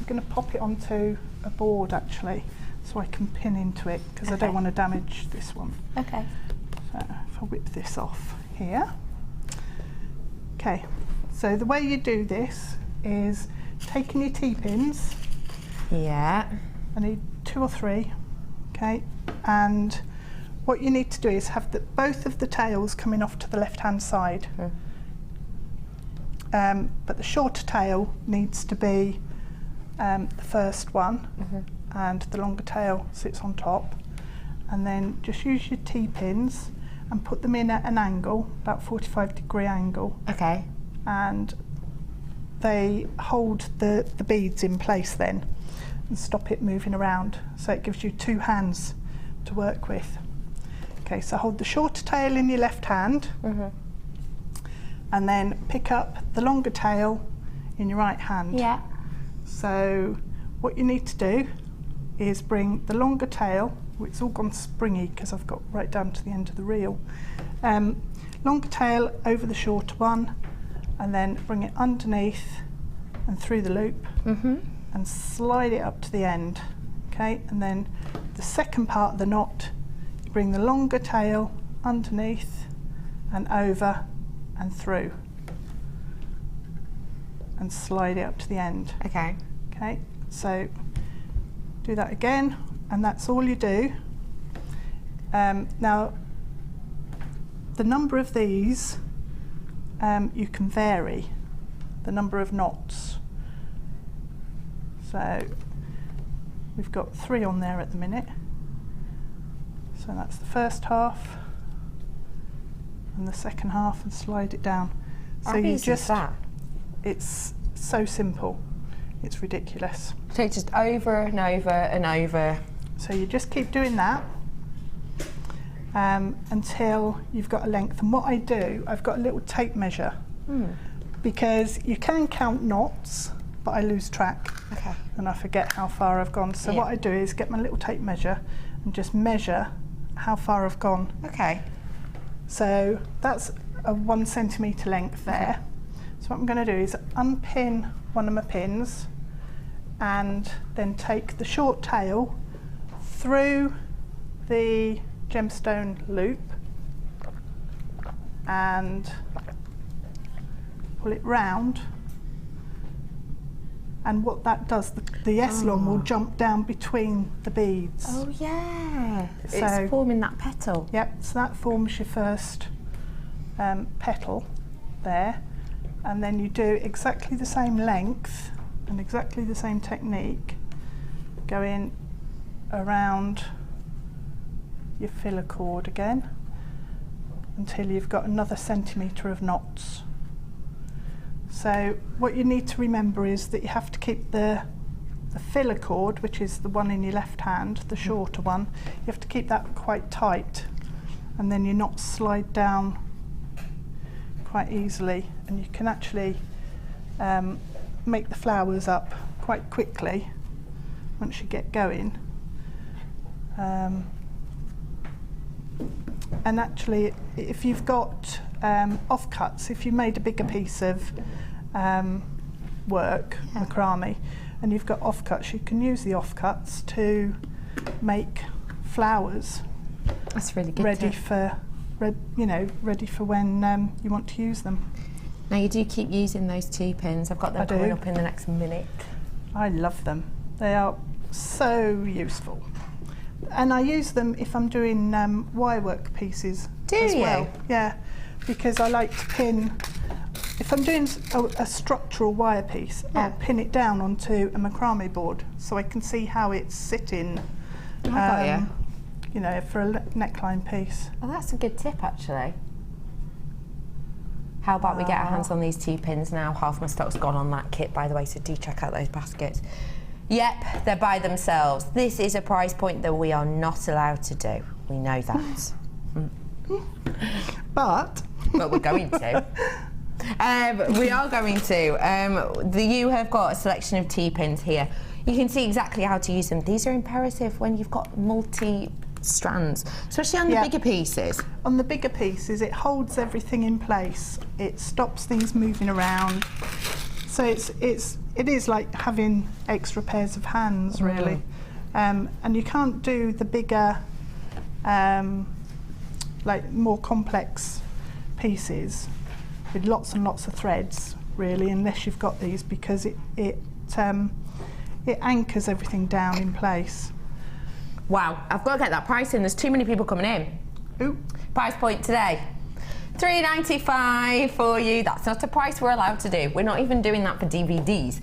going to pop it onto a board actually, so I can pin into it, because I don't want to damage this one. Okay. So if I whip this off here. Okay, so the way you do this is taking your T-pins. Yeah. I need 2 or 3, okay, and what you need to do is have both of the tails coming off to the left-hand side. But the shorter tail needs to be the first one, and the longer tail sits on top. And then just use your T-pins and put them in at an angle, about 45-degree angle. Okay. And they hold the beads in place then and stop it moving around. So it gives you 2 hands to work with. Okay, so hold the shorter tail in your left hand. And then pick up the longer tail in your right hand. Yeah. So what you need to do is bring the longer tail, it's all gone springy because I've got right down to the end of the reel. Longer tail over the shorter one, and then bring it underneath and through the loop, and slide it up to the end. Okay, and then the second part of the knot, you bring the longer tail underneath and over and through, and slide it up to the end. Okay. Okay, so do that again, and that's all you do. Now, the number of these, you can vary the number of knots. So we've got 3 on there at the minute. So that's the first half and the second half, and slide it down. So you just, it's so simple, it's ridiculous. So it's just over and over and over. So you just keep doing that until you've got a length. And what I do, I've got a little tape measure, because you can count knots, but I lose track, and I forget how far I've gone. So what I do is get my little tape measure and just measure how far I've gone. Okay. So that's a 1 centimetre length there. So what I'm going to do is unpin one of my pins, and then take the short tail through the gemstone loop and pull it round. And what that does, the S-long will jump down between the beads. Oh yeah, So, it's forming that petal. Yep, so that forms your first petal there, and then you do exactly the same length and exactly the same technique, going around your filler cord again until you've got another centimetre of knots. So what you need to remember is that you have to keep the filler cord, which is the one in your left hand, the shorter one, you have to keep that quite tight, and then your knots slide down quite easily, and you can actually make the flowers up quite quickly once you get going. And actually, if you've got offcuts, if you made a bigger piece of work, macrame, and you've got offcuts, you can use the offcuts to make flowers. That's really good. Ready for when you want to use them. Now you do keep using those T-pins. I've got them coming up in the next minute. I love them. They are so useful. And I use them if I'm doing wire work pieces as well. Yeah, because I like to pin. If I'm doing a structural wire piece, I'll pin it down onto a macrame board so I can see how it's sitting. You know, for a neckline piece. Oh, that's a good tip actually. How about we get our hands on these T-pins now? Half my stock's gone on that kit, by the way, so do check out those baskets. Yep, they're by themselves. This is a price point that we are not allowed to do. We know that. But we're going to. We are going to. You have got a selection of T-pins here. You can see exactly how to use them. These are imperative when you've got multi strands, especially on the bigger pieces. On the bigger pieces, it holds everything in place. It stops things moving around. So it is like having extra pairs of hands, really. And you can't do the bigger, like more complex pieces with lots and lots of threads, really, unless you've got these, because it anchors everything down in place. Wow, I've got to get that price in. There's too many people coming in. Ooh. Price point today. $3.95 for you. That's not a price we're allowed to do. We're not even doing that for DVDs.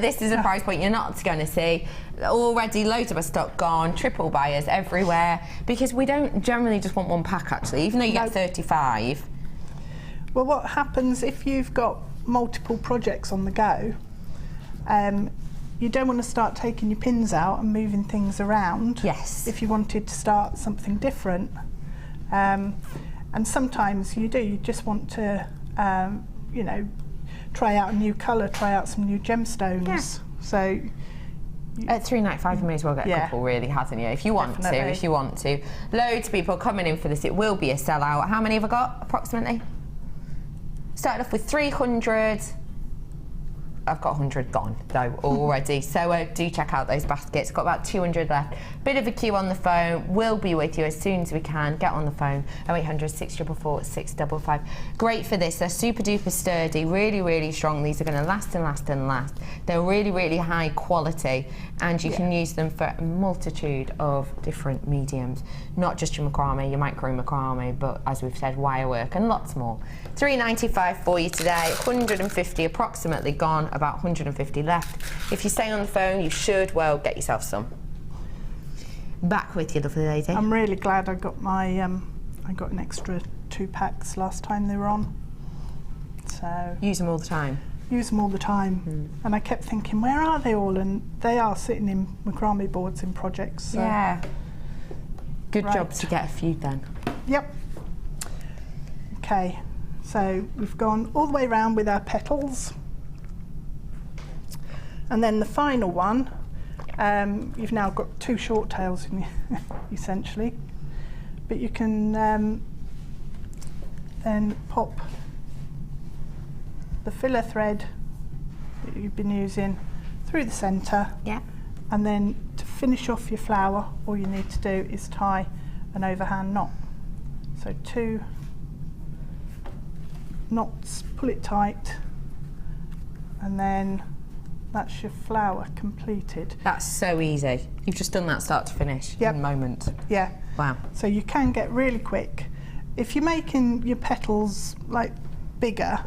This is a price point you're not going to see. Already loads of our stock gone, triple buyers everywhere, because we don't generally just want one pack, actually, even though you get 35. Well, what happens if you've got multiple projects on the go, you don't want to start taking your pins out and moving things around. Yes. If you wanted to start something different. And sometimes you do, you just want to, you know, try out a new colour, try out some new gemstones. Yeah. So at $3.95 you may as well get a couple, really, hasn't you? If you want to, if you want to. Loads of people coming in for this. It will be a sellout. How many have I got, approximately? Started off with 300. I've got 100 gone though already, so do check out those baskets. Got about 200 left. Bit of a queue on the phone. We'll be with you as soon as we can. Get on the phone. 0800 644 655. Great for this. They're super duper sturdy, really, really strong. These are going to last and last and last. They're really, really high quality, and you can use them for a multitude of different mediums. Not just your macrame, your micro macrame, but as we've said, wire work and lots more. $3.95 for you today. 150 approximately gone. About 150 left. If you stay on the phone, you should, well, get yourself some. Back with you, lovely lady. I'm really glad I got my, I got an extra 2 packs last time they were on. So use them all the time. Use them all the time. And I kept thinking, where are they all? And they are sitting in Macrame boards in projects. So. Yeah. Good job to get a few then. Yep. Okay, so we've gone all the way around with our petals. And then the final one, you've now got 2 short tails in essentially, but you can then pop the filler thread that you've been using through the centre. Yeah. And then to finish off your flower, all you need to do is tie an overhand knot. So 2 knots, pull it tight, and then that's your flower completed. That's so easy. You've just done that start to finish in a moment. Yeah. Wow. So you can get really quick. If you're making your petals like bigger,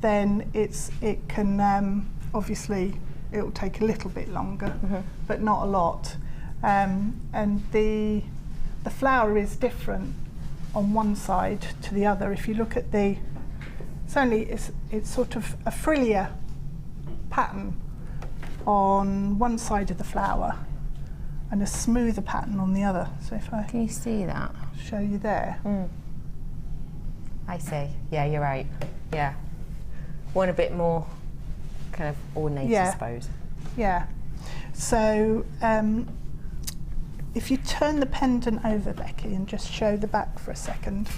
then it can obviously it'll take a little bit longer, but not a lot. And the flower is different on one side to the other. If you look at it's sort of a frillier pattern on one side of the flower and a smoother pattern on the other. So if I can you see that? Show you there. I see. Yeah, you're right. Yeah. One a bit more kind of ornate, I suppose. Yeah. So if you turn the pendant over, Becky, and just show the back for a second,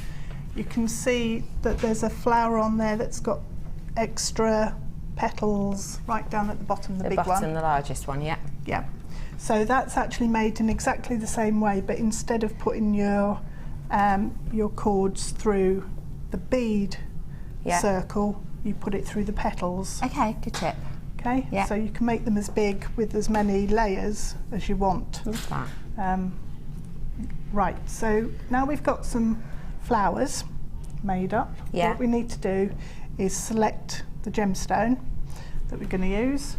you can see that there's a flower on there that's got extra petals right down at the bottom, the big one. The bottom, the largest one, yeah. Yeah. So that's actually made in exactly the same way, but instead of putting your cords through the bead circle, you put it through the petals. Okay, good tip. Okay, so you can make them as big with as many layers as you want. Love that. Right, so now we've got some flowers made up. Yeah. What we need to do is select the gemstone that we're going to use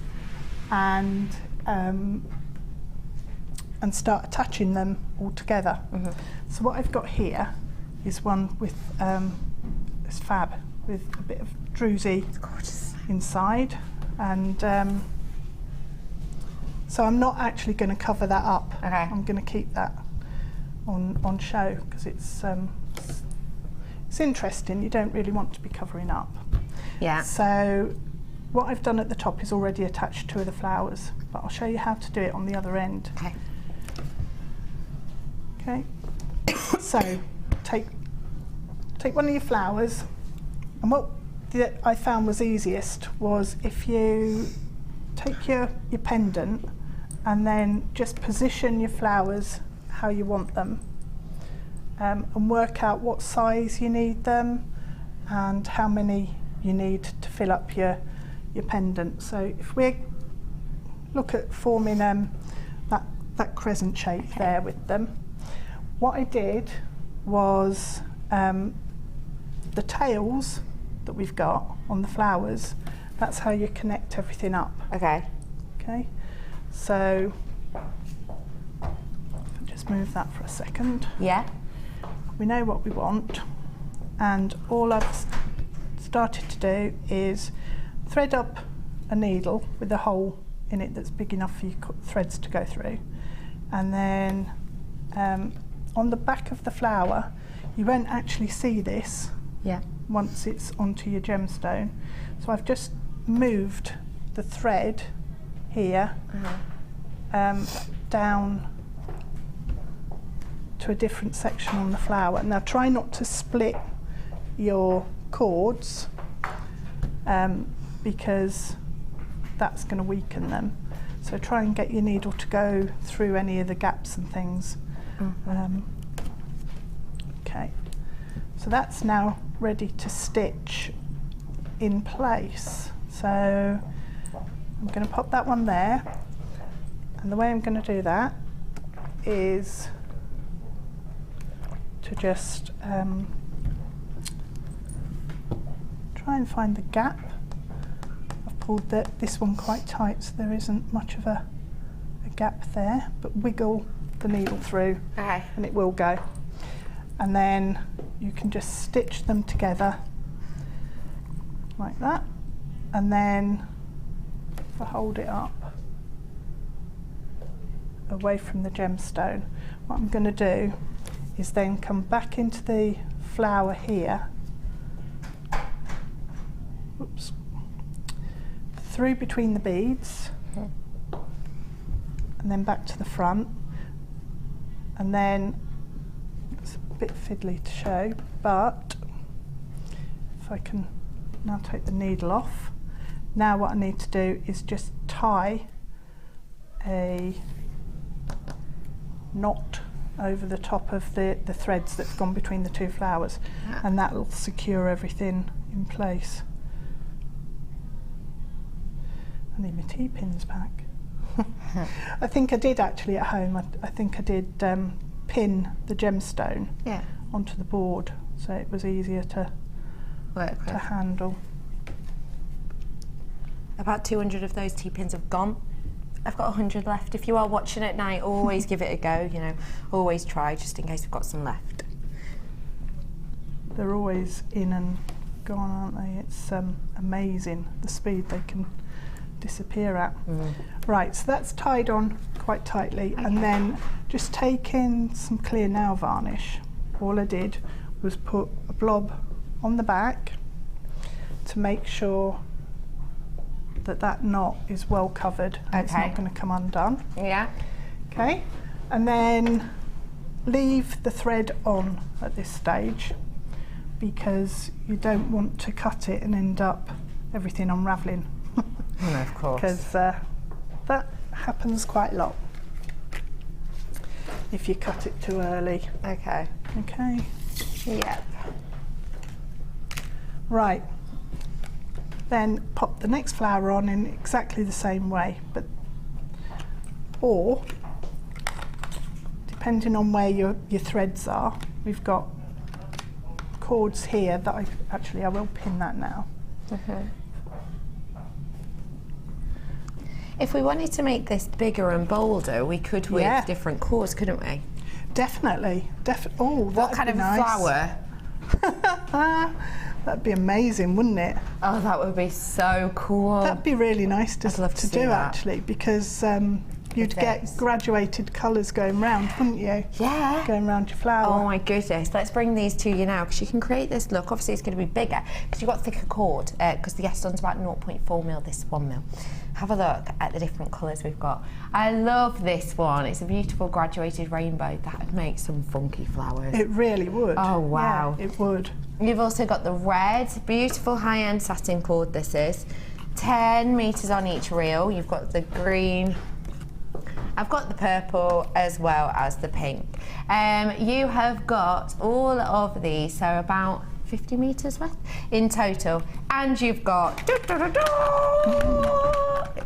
and start attaching them all together. So what I've got here is one with this fab with a bit of druzy inside, and so I'm not actually going to cover that up. Okay. I'm going to keep that on show because it's interesting. You don't really want to be covering up. Yeah. So what I've done at the top is already attached 2 of the flowers, but I'll show you how to do it on the other end. Okay. Okay, so take one of your flowers, and what I found was easiest was if you take your pendant and then just position your flowers how you want them, and work out what size you need them and how many you need to fill up your pendant. So if we look at forming that crescent shape there with them, what I did was the tails that we've got on the flowers, that's how you connect everything up. Okay. Okay, so I'll just move that for a second. Yeah. We know what we want, and all I've started to do is thread up a needle with a hole in it that's big enough for your threads to go through, and then on the back of the flower, you won't actually see this once it's onto your gemstone. So I've just moved the thread here down to a different section on the flower. Now try not to split your cords because that's going to weaken them. So try and get your needle to go through any of the gaps and things. Okay, so that's now ready to stitch in place. So I'm going to pop that one there, and the way I'm going to do that is to just try and find the gap. I've pulled this one quite tight, so there isn't much of a gap there, but wiggle the needle through and it will go. And then you can just stitch them together like that, and then if I hold it up away from the gemstone, what I'm going to do is then come back into the flower here, oops, through between the beads, and then back to the front, and then it's a bit fiddly to show, but if I can now take the needle off. Now what I need to do is just tie a knot over the top of the threads that have gone between the two flowers, and that will secure everything in place. I need my T-pins back. I think I did actually at home. I think I did pin the gemstone onto the board, so it was easier to handle. About 200 of those T-pins have gone. I've got 100 left. If you are watching at night, always give it a go, you know, always try, just in case we've got some left. They're always in and gone, aren't they? It's amazing the speed they can disappear at. Right, so that's tied on quite tightly, and then just taking some clear nail varnish, all I did was put a blob on the back to make sure that knot is well covered and it's not going to come undone. Okay, and then leave the thread on at this stage, because you don't want to cut it and end up everything unravelling. No, of course. Because that happens quite a lot if you cut it too early. Okay. Yep. Right. Then pop the next flower on in exactly the same way, or depending on where your threads are, we've got cords here that I will pin that now. If we wanted to make this bigger and bolder, we could with different cords, couldn't we? Definitely. Oh, what kind of flower? That'd be amazing, wouldn't it? Oh, that would be so cool. That'd be really nice to do actually, because you'd get graduated colours going round, wouldn't you? Yeah. Going round your flower. Oh my goodness. Let's bring these to you now, because you can create this look. Obviously it's going to be bigger because you've got thicker cord, because the Eston's about 0.4 mil, this 1 mil. Have a look at the different colours we've got. I love this one. It's a beautiful graduated rainbow. That would make some funky flowers. It really would. Oh, wow. Yeah, it would. You've also got the red, beautiful high-end satin cord this is. 10 metres on each reel. You've got the green. I've got the purple as well as the pink. You have got all of these, so about 50 metres worth in total. And you've got,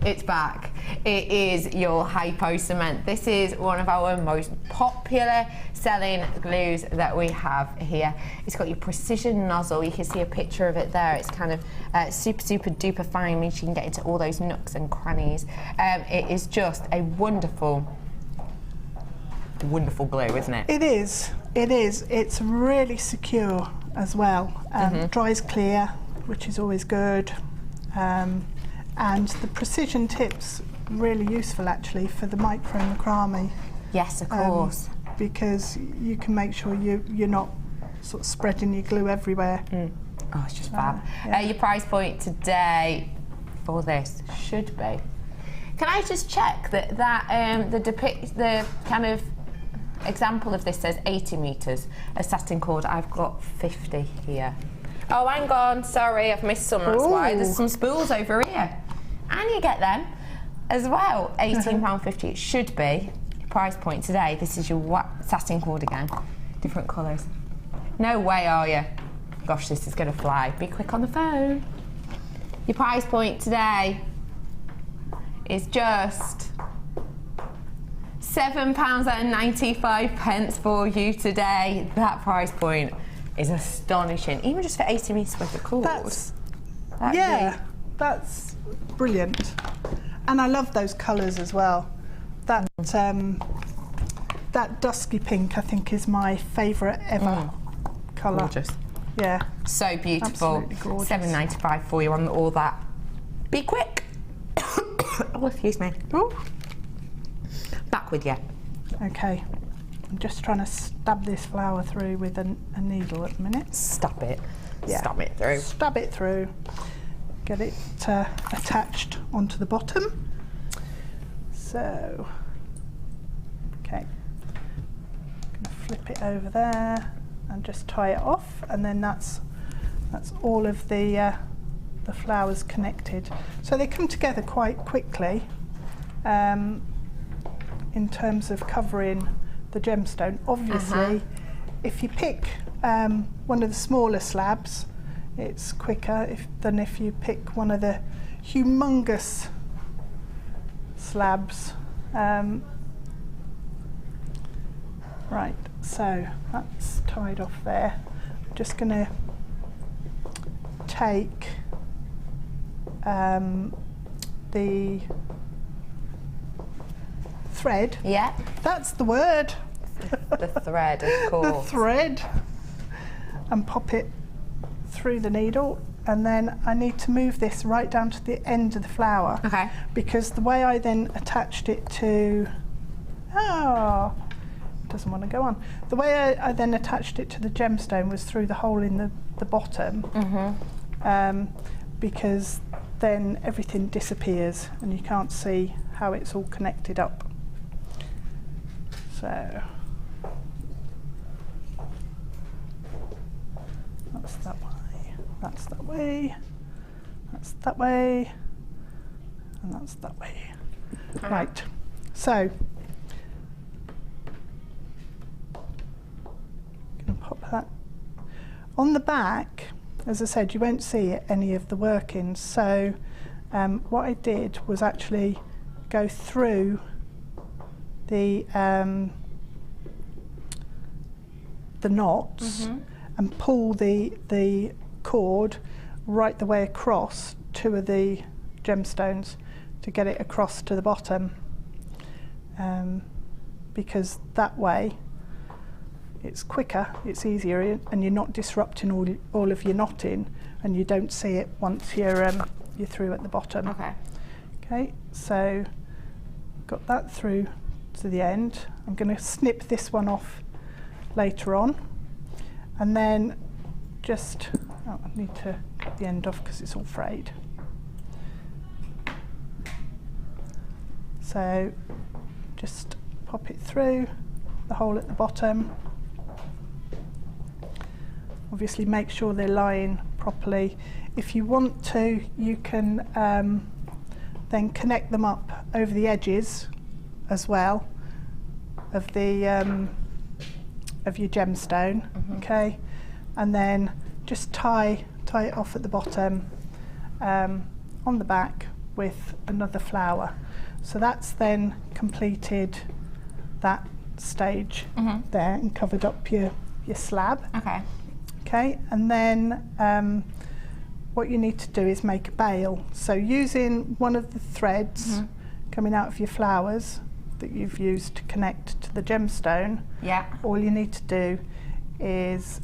it's back. It is your hypo cement. This is one of our most popular selling glues that we have here. It's got your precision nozzle. You can see a picture of it there. It's kind of super duper fine, means you can get into all those nooks and crannies. It is just a wonderful glue, isn't it? It is. It is. It's really secure as well. Dries clear, which is always good. And the precision tips, really useful actually for the micro macrame. Yes, of course. Because you can make sure you're not sort of spreading your glue everywhere. Oh, it's just fab. Yeah. Your price point today for this should be. Can I just check that the kind of example of this says 80 metres, a satin cord. I've got 50 here. Oh, hang on, sorry, I've missed some, that's why. There's some spools over here. And you get them as well. £18.50 it should be. Price point today. This is your satin cord again. Different colours. No way, are you? Gosh, this is going to fly. Be quick on the phone. Your price point today is just £7.95 for you today. That price point is astonishing. Even just for 80 metres worth of cord. That's brilliant. And I love those colours as well. That dusky pink, I think, is my favourite ever colour. Gorgeous. Yeah. So beautiful. Absolutely gorgeous. £7.95 for you on all that. Be quick. Oh, excuse me. Ooh. Back with you. Okay. I'm just trying to stab this flower through with a needle at the minute. Stab it. Yeah. Stab it through. Stab it through. Get it attached onto the bottom. So, okay. I'm going to flip it over there and just tie it off, and then that's all of the flowers connected. So they come together quite quickly in terms of covering the gemstone. Obviously, if you pick one of the smaller slabs, it's quicker than if you pick one of the humongous slabs. Right, so that's tied off there. I'm just going to take the thread. Yeah. That's the word. The thread, of course. The thread. And pop it through the needle, and then I need to move this right down to the end of the flower. Okay. Because the way I then attached it to, it doesn't want to go on. The way I then attached it to the gemstone was through the hole in the bottom, because then everything disappears and you can't see how it's all connected up. So that's that way, that's that way, that's that way, and that's that way. Right, so I'm going to pop that on the back. As I said, you won't see any of the workings, so what I did was actually go through the knots and pull the cord right the way across two of the gemstones to get it across to the bottom, because that way it's quicker, it's easier, and you're not disrupting all of your knotting, and you don't see it once you're through at the bottom. Okay. Okay, so got that through to the end. I'm going to snip this one off later on, and then just, I need to cut the end off because it's all frayed. So just pop it through the hole at the bottom. Obviously make sure they're lying properly. If you want to, you can then connect them up over the edges as well of the of your gemstone, okay, and then just tie it off at the bottom on the back with another flower. So that's then completed that stage there and covered up your slab. Okay, and then what you need to do is make a bail. So using one of the threads coming out of your flowers that you've used to connect to the gemstone, all you need to do is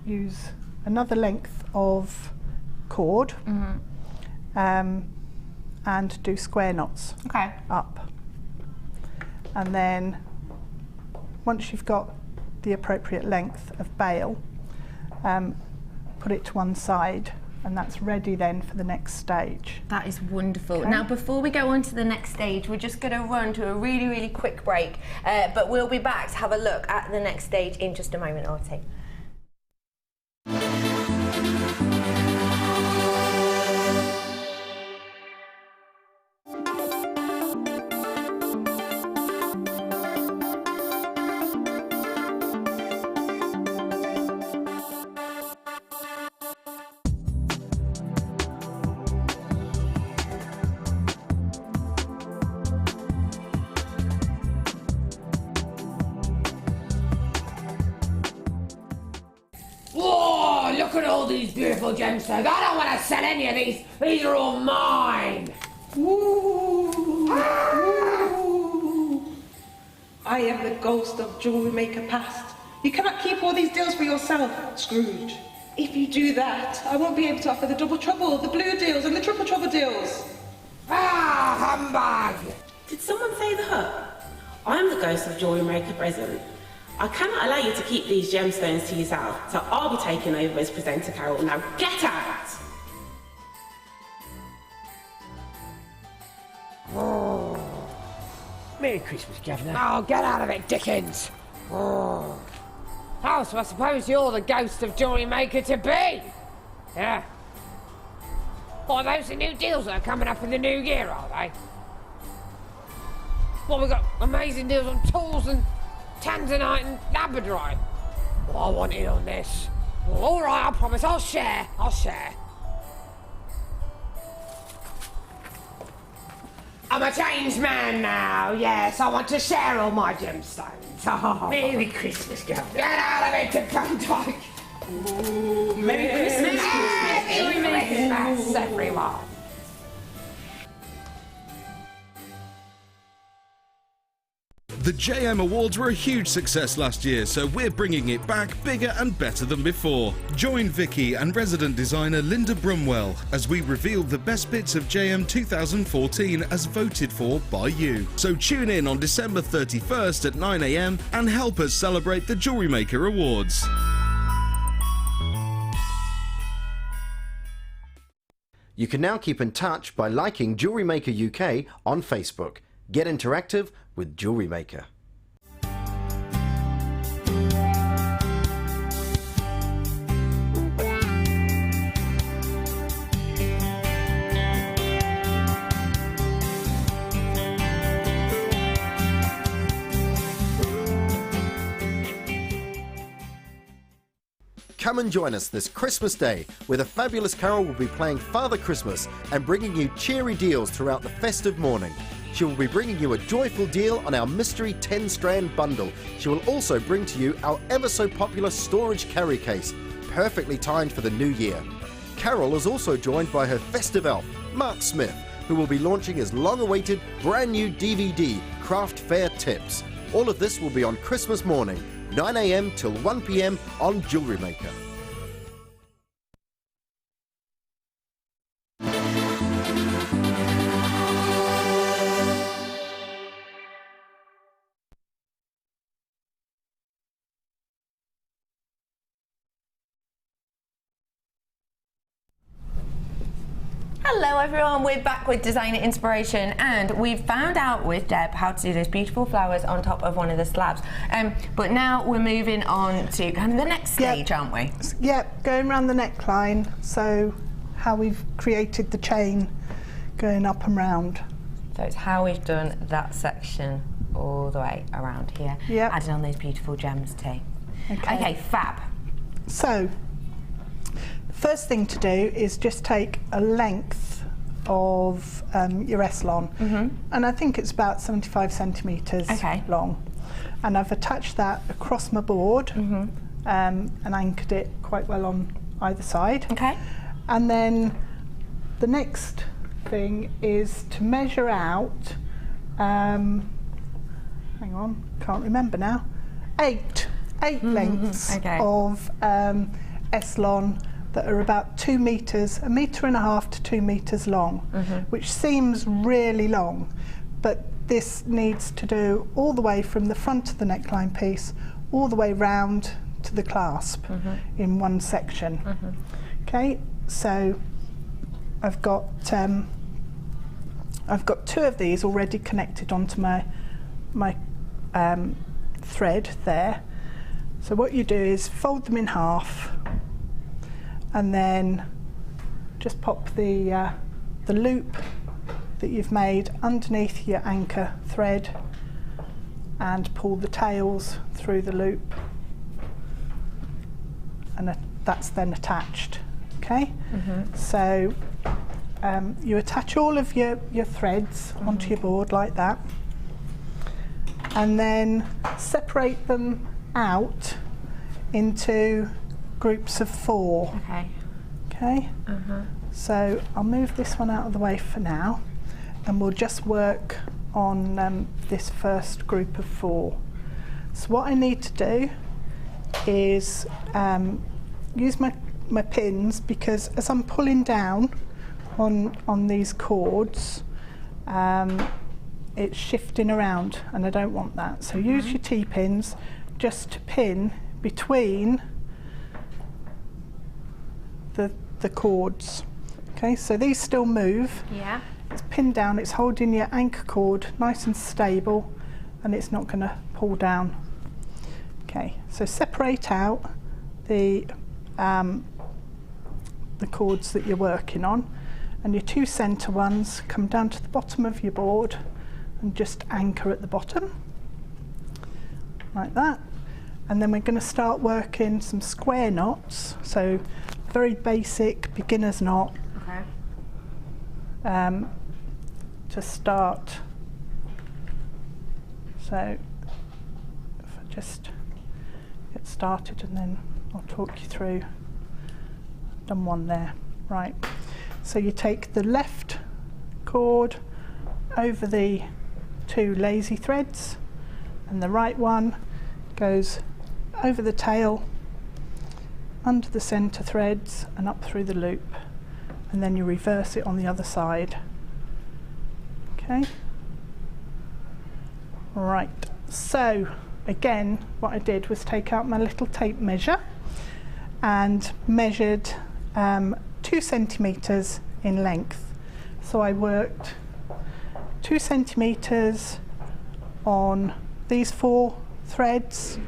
use another length of cord and do square knots up. And then once you've got the appropriate length of bail, put it to one side, and that's ready then for the next stage. That is wonderful. Okay. Now, before we go on to the next stage, we're just going to run to a really, really quick break, but we'll be back to have a look at the next stage in just a moment or two. Look at all these beautiful gemstones. I don't want to sell any of these. These are all mine. Ooh. I am the ghost of Jewellery Maker past. You cannot keep all these deals for yourself, Scrooge. If you do that, I won't be able to offer the double trouble, the blue deals and the triple trouble deals. Ah, humbug. Did someone say that? I'm the ghost of Jewellery Maker present. I cannot allow you to keep these gemstones to yourself, so I'll be taking over as presenter, Carol. Now get out! Oh. Merry Christmas, Governor. Oh, get out of it, Dickens. Oh, so I suppose you're the ghost of Jewellery Maker to be? Yeah. Are those the new deals that are coming up in the new year, are they? Well, we've got amazing deals on tools and tanzanite and labradorite. Well, I want in on this. Well, all right, I promise. I'll share. I'm a changed man now. Yes, I want to share all my gemstones. Oh. Merry Christmas, Governor. Get out of it, Dyke. Ooh, Merry Christmas. Merry Christmas, everyone. The JM Awards were a huge success last year, so we're bringing it back bigger and better than before. Join Vicky and resident designer Linda Brumwell as we reveal the best bits of JM 2014 as voted for by you. So tune in on December 31st at 9 AM and help us celebrate the Jewellery Maker Awards. You can now keep in touch by liking Jewellery Maker UK on Facebook. Get interactive with Jewellery Maker. Come and join us this Christmas Day, where the fabulous Carol will be playing Father Christmas and bringing you cheery deals throughout the festive morning. She will be bringing you a joyful deal on our mystery 10-strand bundle. She will also bring to you our ever so popular storage carry case, perfectly timed for the new year. Carol is also joined by her festive elf, Mark Smith, who will be launching his long-awaited brand new DVD, Craft Fair Tips. All of this will be on Christmas morning, 9 AM till 1 PM on Jewellery Maker. Hello everyone, we're back with Designer Inspiration, and we've found out with Deb how to do those beautiful flowers on top of one of the slabs. But now we're moving on to kind of the next stage, aren't we? Yep, going around the neckline, so how we've created the chain going up and round. So it's how we've done that section all the way around here, adding on those beautiful gems too. Okay, fab. So, the first thing to do is just take a length of your Eslon, and I think it's about 75 centimetres long. And I've attached that across my board and anchored it quite well on either side. Okay. And then the next thing is to measure out, hang on, can't remember now, eight lengths of Eslon that are about 2 metres, 1.5 metres to 2 metres long, which seems really long, but this needs to do all the way from the front of the neckline piece all the way round to the clasp in one section. Okay, so I've got 2 of these already connected onto my thread there. So what you do is fold them in half, and then just pop the loop that you've made underneath your anchor thread and pull the tails through the loop, and that's then attached. Okay, so you attach all of your threads onto your board like that, and then separate them out into groups of 4. Okay. So I'll move this one out of the way for now, and we'll just work on this first group of 4. So what I need to do is use my pins, because as I'm pulling down on these cords, it's shifting around, and I don't want that. So use your T-pins just to pin between the cords. Okay, so these still move. Yeah. It's pinned down, it's holding your anchor cord nice and stable, and it's not going to pull down. Okay, so separate out the cords that you're working on, and your 2 centre ones come down to the bottom of your board and just anchor at the bottom like that. And then we're going to start working some square knots, so very basic beginner's knot to start. So if I just get started, and then I'll talk you through. Done one there. Right, so you take the left cord over the 2 lazy threads, and the right one goes over the tail, under the centre threads, and up through the loop, and then you reverse it on the other side. Okay. Right, so again what I did was take out my little tape measure and measured 2 centimetres in length. So I worked 2 centimetres on these 4 threads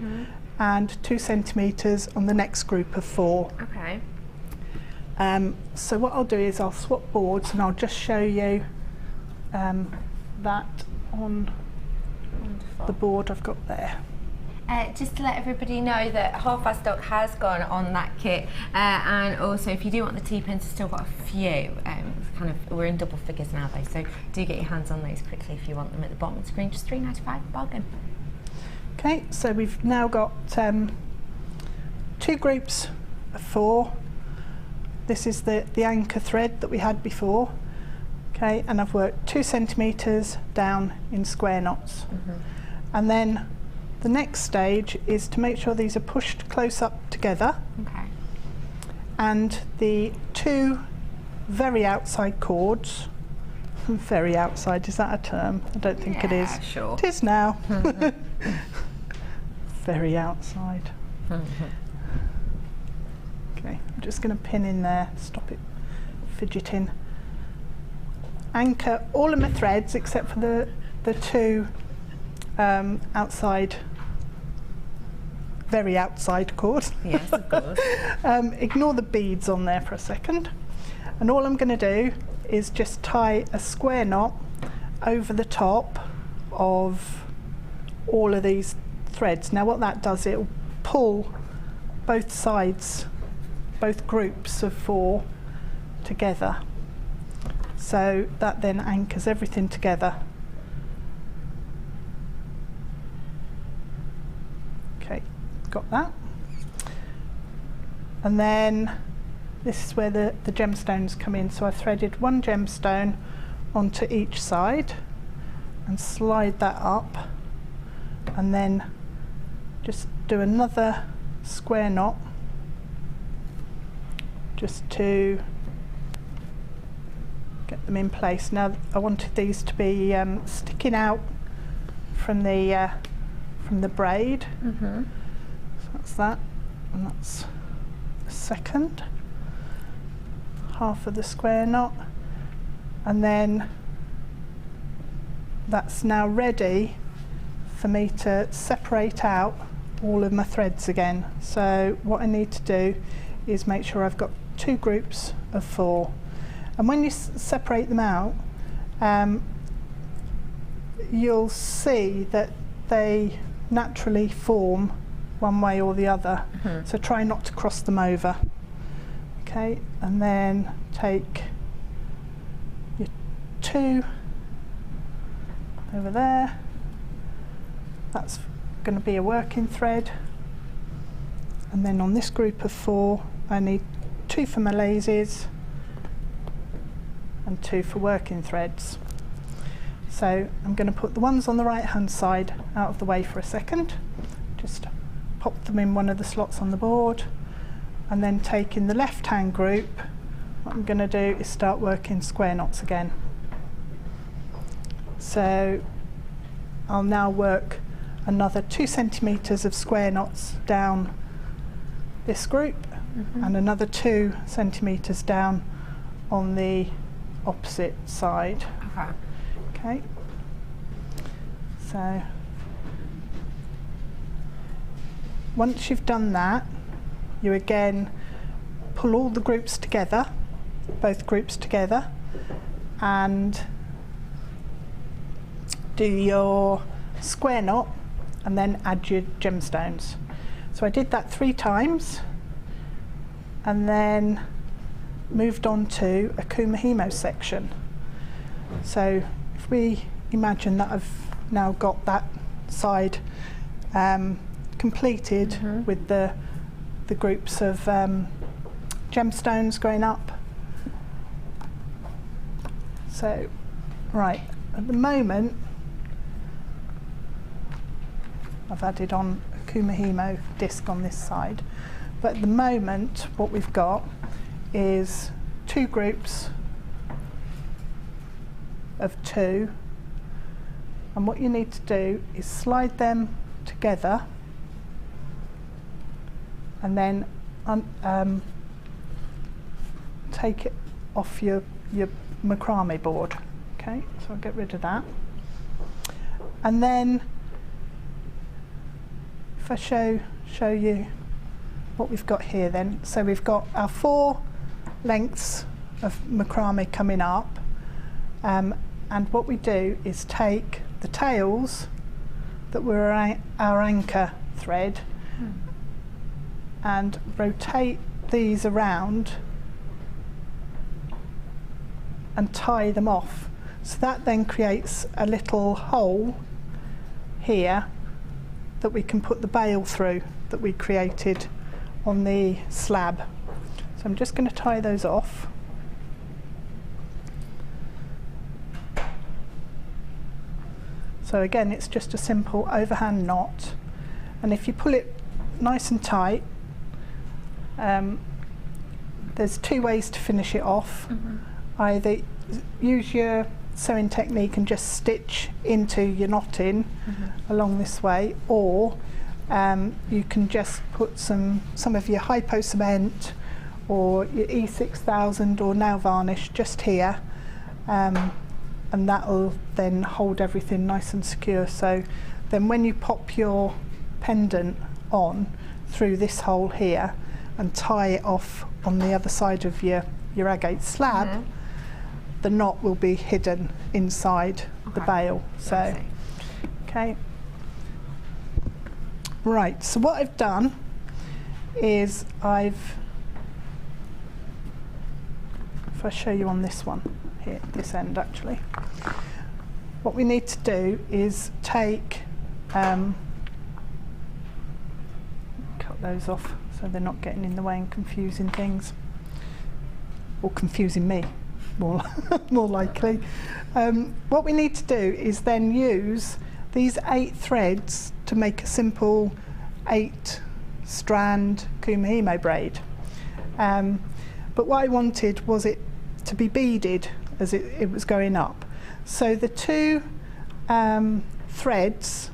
and 2 centimetres on the next group of 4. Okay. So what I'll do is I'll swap boards, and I'll just show you that on the board I've got there. Just to let everybody know that half our stock has gone on that kit, and also if you do want the T-pins, we've still got a few. We're in double figures now though, so do get your hands on those quickly if you want them at the bottom of the screen. Just $3.95, bargain. Okay, so we've now got 2 groups of 4. This is the anchor thread that we had before. Okay, and I've worked 2 centimetres down in square knots. And then the next stage is to make sure these are pushed close up together. Okay. And the 2 very outside cords, very outside, is that a term? I don't think it is. Sure. It is now. Very outside. Okay, I'm just going to pin in there, stop it fidgeting. anchor all of my threads except for the two outside, very outside cord. Yes, of course. Ignore the beads on there for a second. And all I'm going to do is just tie a square knot over the top of all of these threads. Now what that does, it'll pull both sides, both groups of 4 together. So that then anchors everything together. Okay, got that. And then this is where the gemstones come in. So I threaded 1 gemstone onto each side and slide that up, and then just do another square knot just to get them in place. Now I wanted these to be sticking out from the braid. So that's that, and that's the second half of the square knot, and then that's now ready for me to separate out all of my threads again. So what I need to do is make sure I've got 2 groups of 4, and when you separate them out, you'll see that they naturally form one way or the other. So try not to cross them over. Okay, and then take your 2 over there. That's going to be a working thread, and then on this group of 4 I need 2 for my laces and 2 for working threads. So I'm going to put the ones on the right hand side out of the way for a second, just pop them in one of the slots on the board, and then taking the left hand group, what I'm going to do is start working square knots again. So I'll now work another 2 centimetres of square knots down this group, and another 2 centimetres down on the opposite side. Okay. So once you've done that, you again pull all the groups together, both groups together, and do your square knot and then add your gemstones. So I did that 3 times and then moved on to a kumihimo section. So if we imagine that I've now got that side completed with the groups of gemstones going up. So right, at the moment I've added on a kumihimo disc on this side, but at the moment what we've got is 2 groups of 2, and what you need to do is slide them together and then take it off your macrame board. Okay, so I'll get rid of that, and then if I show you what we've got here then. So we've got our 4 lengths of macrame coming up, and what we do is take the tails that were our anchor thread and rotate these around and tie them off. So that then creates a little hole here that we can put the bail through that we created on the slab. So I'm just going to tie those off. So again, it's just a simple overhand knot, and if you pull it nice and tight, there's 2 ways to finish it off. Either use your sewing technique and just stitch into your knotting along this way, or you can just put some of your hypo cement or your E6000 or nail varnish just here, and that'll then hold everything nice and secure. So then when you pop your pendant on through this hole here and tie it off on the other side of your agate slab, the knot will be hidden inside the bail. So, okay. Right, so what I've done is if I show you on this one, here, this end actually, what we need to do is take, cut those off so they're not getting in the way and confusing things, or confusing me, more likely. What we need to do is then use these 8 threads to make a simple 8-strand kumihimo braid. But what I wanted was it to be beaded as it was going up. So the 2 threads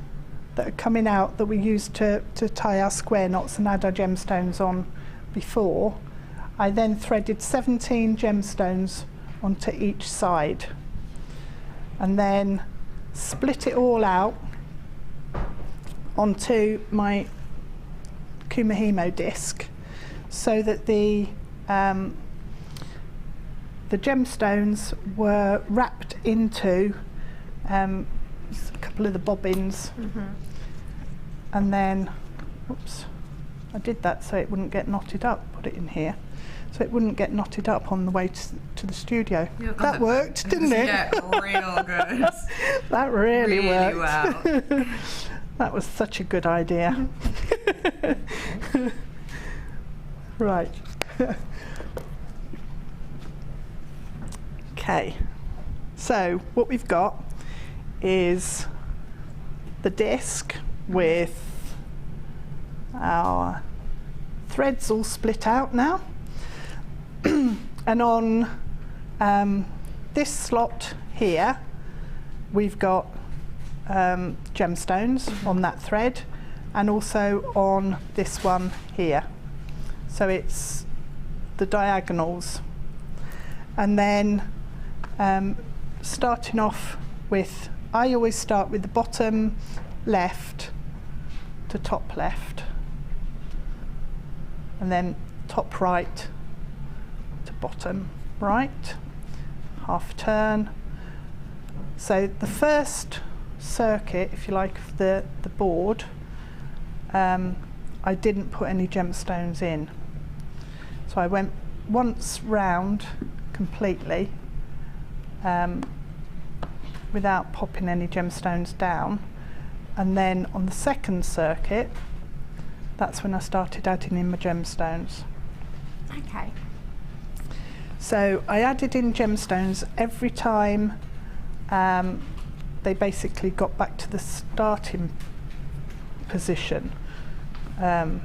that are coming out that we used to tie our square knots and add our gemstones on before, I then threaded 17 gemstones onto each side, and then split it all out onto my kumihimo disc, so that the gemstones were wrapped into a couple of the bobbins, and then, oops, I did that so it wouldn't get knotted up. Put it in here so it wouldn't get knotted up on the way to the studio. That worked, didn't it? Yeah, real good. That really worked. Well. That was such a good idea. Right. Okay, so what we've got is the disc with our threads all split out now. And on this slot here, we've got gemstones on that thread, and also on this one here. So it's the diagonals. And then starting off with, I always start with the bottom left to top left, and then top right to bottom right, half turn. So the first circuit, if you like, of the board, I didn't put any gemstones in. So I went once round completely without popping any gemstones down, and then on the second circuit, that's when I started adding in my gemstones. Okay. So I added in gemstones every time they basically got back to the starting position. So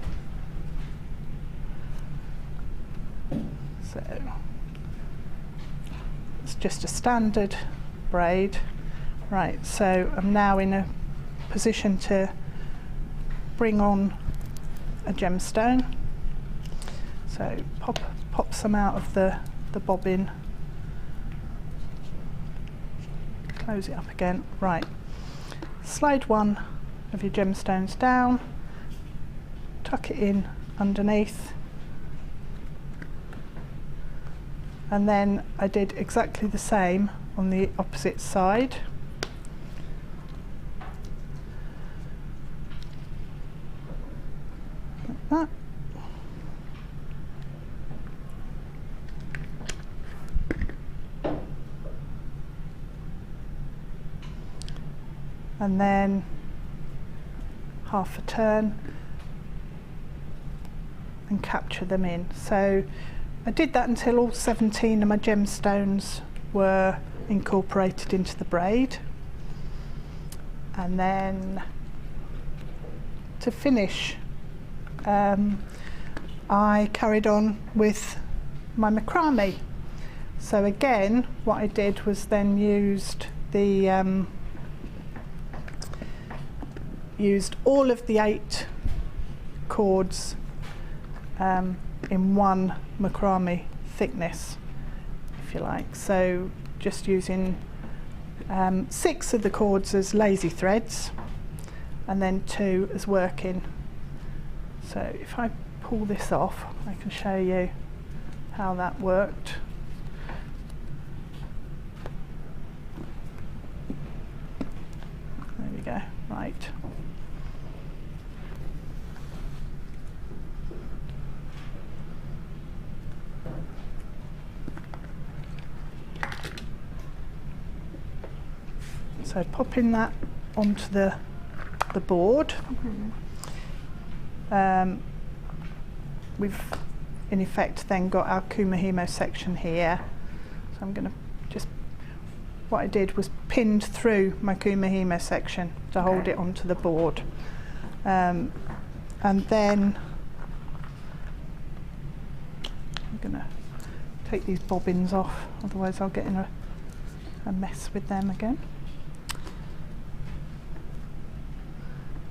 it's just a standard braid. Right, so I'm now in a position to bring on a gemstone. So pop some out of the bobbin, close it up again. Right, slide one of your gemstones down, tuck it in underneath, and then I did exactly the same on the opposite side. Like that. And then half a turn and capture them in. So I did that until all 17 of my gemstones were incorporated into the braid. And then to finish, I carried on with my macrame. So again, what I did was then used all of the 8 cords in one macrame thickness, if you like. So just using 6 of the cords as lazy threads, and then 2 as working. So if I pull this off, I can show you how that worked. There we go, right. So popping that onto the board. We've in effect then got our Kumihimo section here. So I'm going to just, what I did was pinned through my Kumihimo section to hold it onto the board. And then I'm going to take these bobbins off, otherwise I'll get in a mess with them again.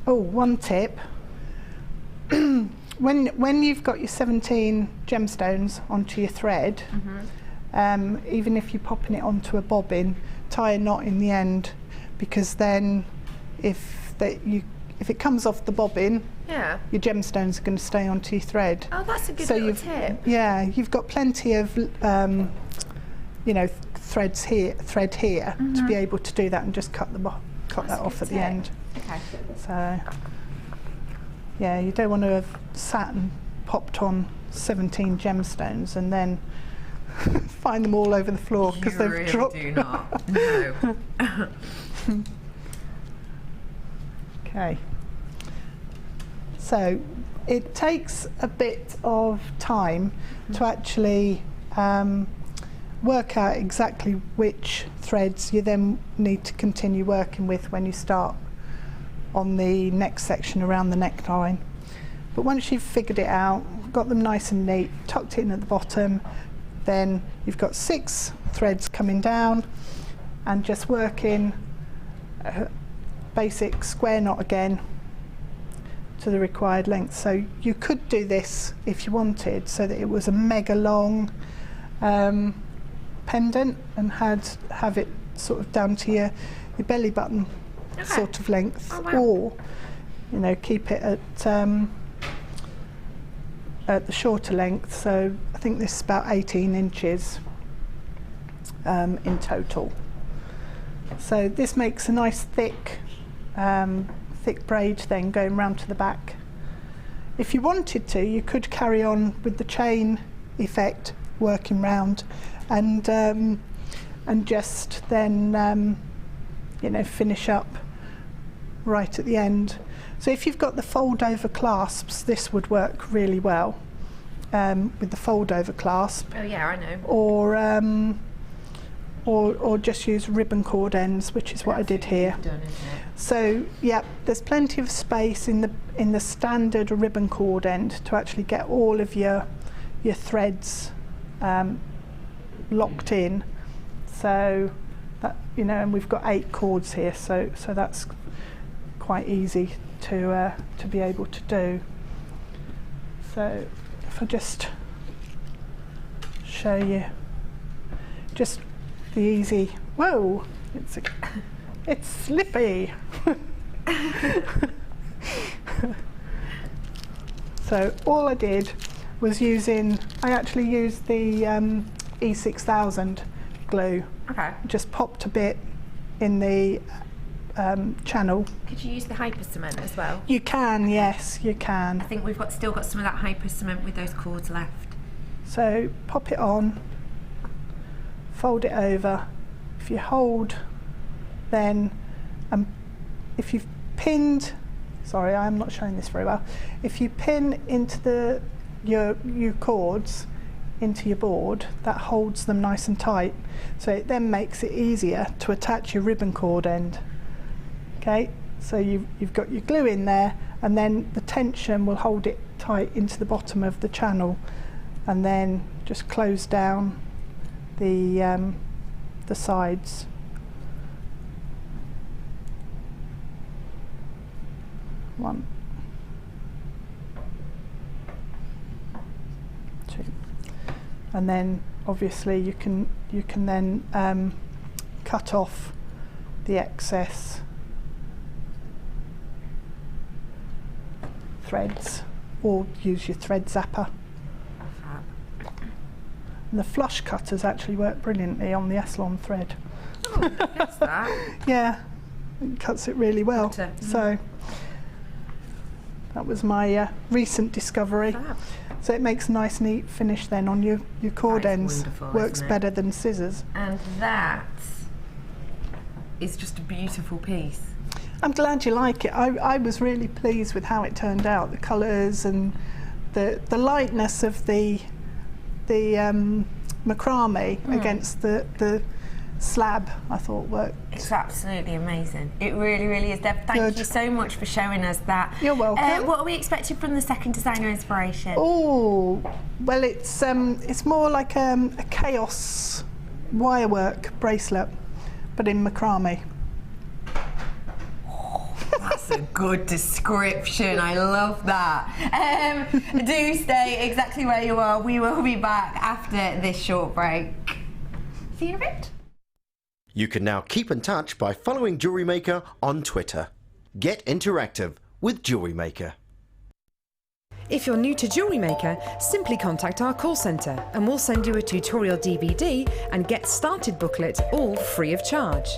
Oh, one tip. When you've got your 17 gemstones onto your thread, even if you're popping it onto a bobbin, tie a knot in the end, because then if it comes off the bobbin, your gemstones are going to stay onto your thread. Oh, that's a good little tip. Yeah, you've got plenty of thread here to be able to do that, and just cut that off at the end. Okay. So, yeah, you don't want to have sat and popped on 17 gemstones and then find them all over the floor because they've really dropped. Do not. No. Okay. So it takes a bit of time to actually work out exactly which threads you then need to continue working with when you start on the next section around the neckline. But once you've figured it out, got them nice and neat, tucked it in at the bottom, then you've got 6 threads coming down and just working a basic square knot again to the required length. So you could do this if you wanted, so that it was a mega long pendant and have it sort of down to your belly button sort of length, or keep it at the shorter length. So I think this is about 18 inches in total. So this makes a nice thick braid then going round to the back. If you wanted to, you could carry on with the chain effect working round and just then finish up right at the end. So if you've got the fold over clasps, this would work really well with the fold over clasp. Oh yeah, I know. Or just use ribbon cord ends, which is what I did here. Done, isn't it? So yeah, there's plenty of space in the standard ribbon cord end to actually get all of your threads locked in. So that and we've got 8 cords here, so that's quite easy to be able to do. So if I just show you just the easy. Whoa, it's slippy. So all I did was I actually used the E6000 glue. Okay. Just popped a bit in the channel. Could you use the hyper cement as well? You can, yes, you can. I think we've still got some of that hyper cement with those cords left. So pop it on, fold it over. If you hold, then if you've pinned, sorry, I'm not showing this very well. If you pin into your cords into your board, that holds them nice and tight. So it then makes it easier to attach your ribbon cord end. Okay, so you've got your glue in there, and then the tension will hold it tight into the bottom of the channel, and then just close down the sides. One, two, and then obviously you can then cut off the excess threads, or use your thread zapper. And the flush cutters actually work brilliantly on the Eslon thread. Oh, that's that. Yeah, it cuts it really well. So that was my recent discovery. Fab. So it makes a nice neat finish then on your cord ends. Wonderful, works isn't it? better than scissors. And that is just a beautiful piece. I'm glad you like it. I was really pleased with how it turned out. The colours and the lightness of the macrame against the slab, I thought worked. It's absolutely amazing. It really, really is. Deb, thank you so much for showing us that. You're welcome. What are we expecting from the second designer inspiration? Oh, well, it's more like a chaos wirework bracelet, but in macrame. That's a good description. I love that. Do stay exactly where you are. We will be back after this short break. See you in a bit. You can now keep in touch by following Jewellery Maker on Twitter. Get interactive with Jewellery Maker. If you're new to Jewellery Maker, simply contact our call centre and we'll send you a tutorial DVD and Get Started booklet, all free of charge.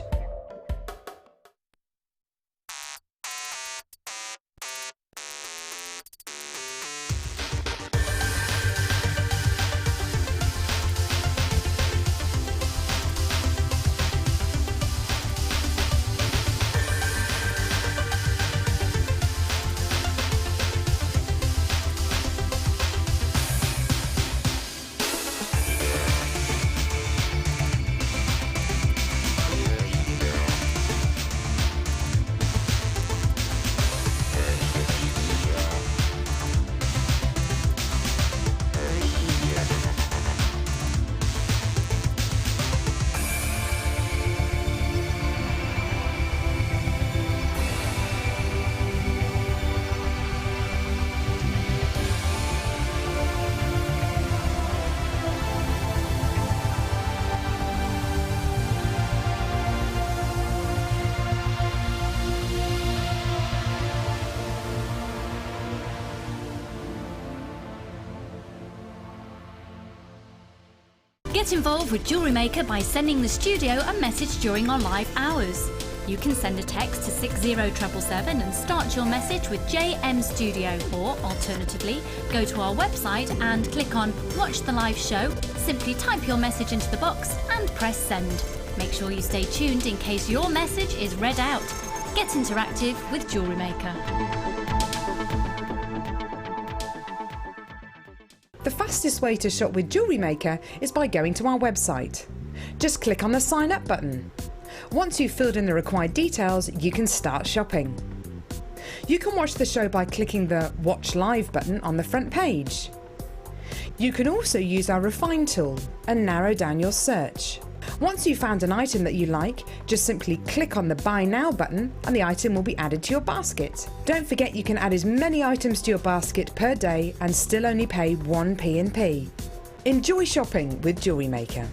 Get involved with Jewellery Maker by sending the studio a message during our live hours. You can send a text to 60777 and start your message with JM Studio, or alternatively, go to our website and click on Watch the Live Show, simply type your message into the box and press send. Make sure you stay tuned in case your message is read out. Get interactive with Jewellery Maker. The fastest way to shop with Jewellery Maker is by going to our website. Just click on the Sign Up button. Once you've filled in the required details, you can start shopping. You can watch the show by clicking the Watch Live button on the front page. You can also use our Refine tool and narrow down your search. Once you've found an item that you like, just simply click on the Buy Now button and the item will be added to your basket. Don't forget you can add as many items to your basket per day and still only pay 1 P&P. Enjoy shopping with Jewellery Maker.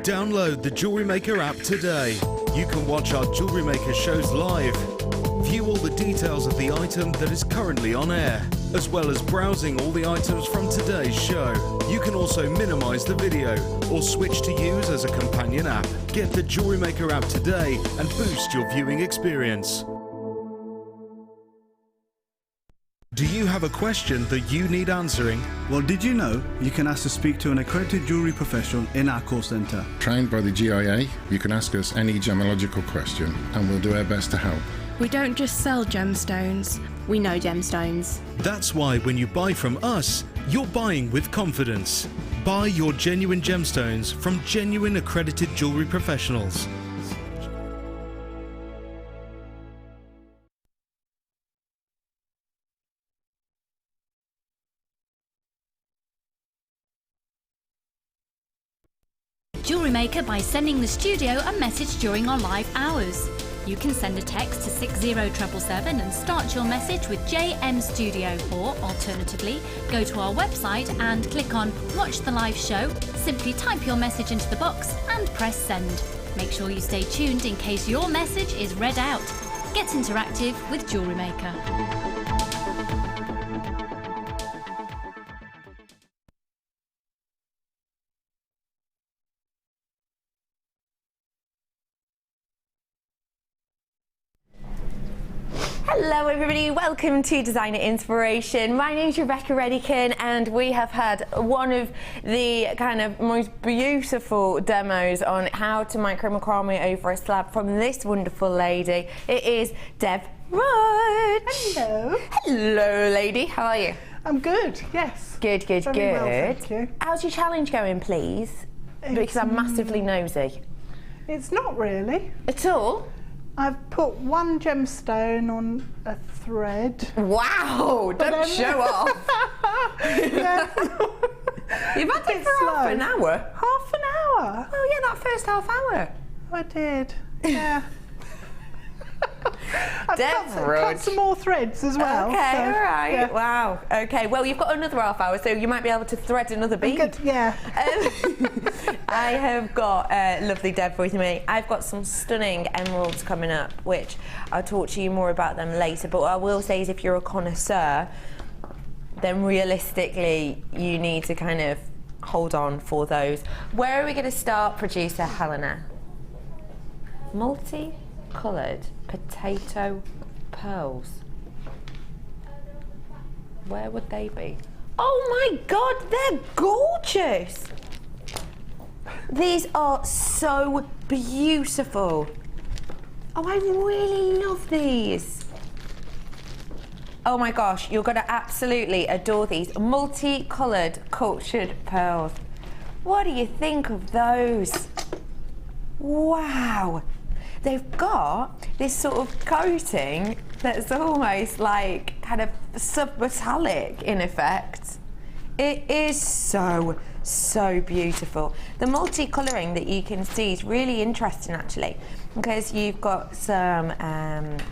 Download the Jewellery Maker app today. You can watch our Jewellery Maker shows live, View all the details of the item that is currently on air, as well as browsing all the items from today's show. You can also minimize the video or switch to use as a companion app. Get the Jewellery Maker app today and boost your viewing experience. Do you have a question that you need answering? Well, did you know you can ask to speak to an accredited jewellery professional in our call centre? Trained by the GIA, you can ask us any gemological question and we'll do our best to help. We don't just sell gemstones, we know gemstones. That's why when you buy from us, you're buying with confidence. Buy your genuine gemstones from genuine accredited jewellery professionals. Jewellery Maker by sending the studio a message during our live hours. You can send a text to 60777 and start your message with JM Studio, or alternatively, go to our website and click on Watch the Live Show, simply type your message into the box and press send. Make sure you stay tuned in case your message is read out. Get interactive with Jewellery Maker. Hello everybody, welcome to Designer Inspiration. My name's Rebecca Redican and we have had one of the kind of most beautiful demos on how to macrame over a slab from this wonderful lady. It is Deb Roach. Hello. Hello lady, how are you? I'm good, yes. Good, good, Very good. well, thank you. How's your challenge going, please? Because I'm massively nosy. It's not really. At all? I've put one gemstone on a thread. Wow, don't show off. You've had it for half an hour. Half an hour? Oh yeah, that first half hour. I did, yeah. I've cut some more threads as well. Okay, so, all right. yeah. Wow. Okay, well, you've got another half hour, so you might be able to thread another bead. Good, yeah. I have got lovely Deb with me. I've got some stunning emeralds coming up, which I'll talk to you more about them later. But what I will say is if you're a connoisseur, then realistically, you need to kind of hold on for those. Where are we going to start, producer Helena? Multi-coloured potato pearls. Where would they be? Oh my god, they're gorgeous! These are so beautiful. Oh, I really love these. Oh my gosh, you're gonna absolutely adore these. Multi-coloured cultured pearls. What do you think of those? Wow. They've got this sort of coating that's almost like kind of submetallic in effect. It is so beautiful. The multi-colouring that you can see is really interesting actually, because you've got some kind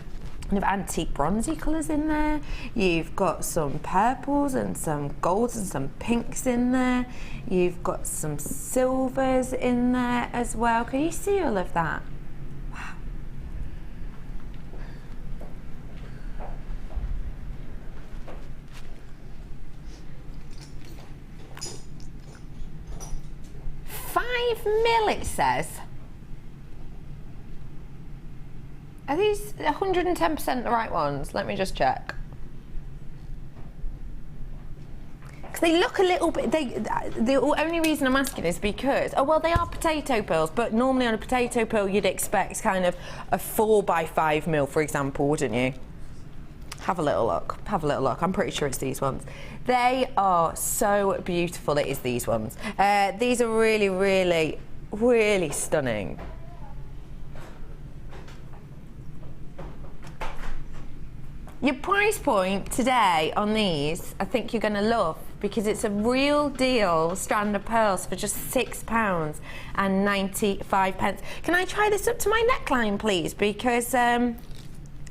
of antique bronzy colours in there, you've got some purples and some golds and some pinks in there, you've got some silvers in there as well. Can you see all of that? $5 mil, it says. Are these 110% the right ones? Let me just check. Because they look a little bit. The only reason I'm asking is because, oh well, they are potato pearls, but normally on a potato pearl you'd expect kind of a 4 by 5 mil, for example, wouldn't you? Have a little look. Have a little look. I'm pretty sure it's these ones. They are so beautiful. It is these ones. These are really, really, really stunning. Your price point today on these, I think you're going to love, because it's a real deal strand of pearls for just £6.95. Can I try this up to my neckline, please? Because I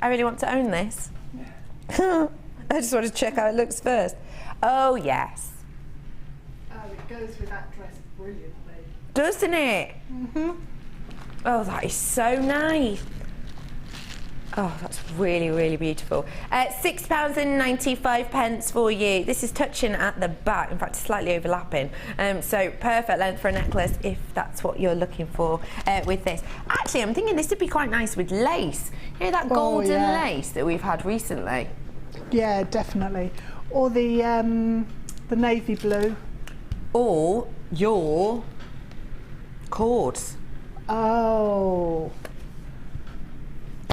really want to own this. I just want to check how it looks first. Oh, yes. Oh, it goes with that dress brilliantly. Doesn't it? Mm-hmm. Oh, that is so nice. Oh, that's really, really beautiful. £6.95 for you. This is touching at the back, in fact, slightly overlapping. So perfect length for a necklace if that's what you're looking for with this. Actually, I'm thinking this would be quite nice with lace. You know that golden lace that we've had recently? Yeah, definitely. Or the navy blue. Or your cords. Oh.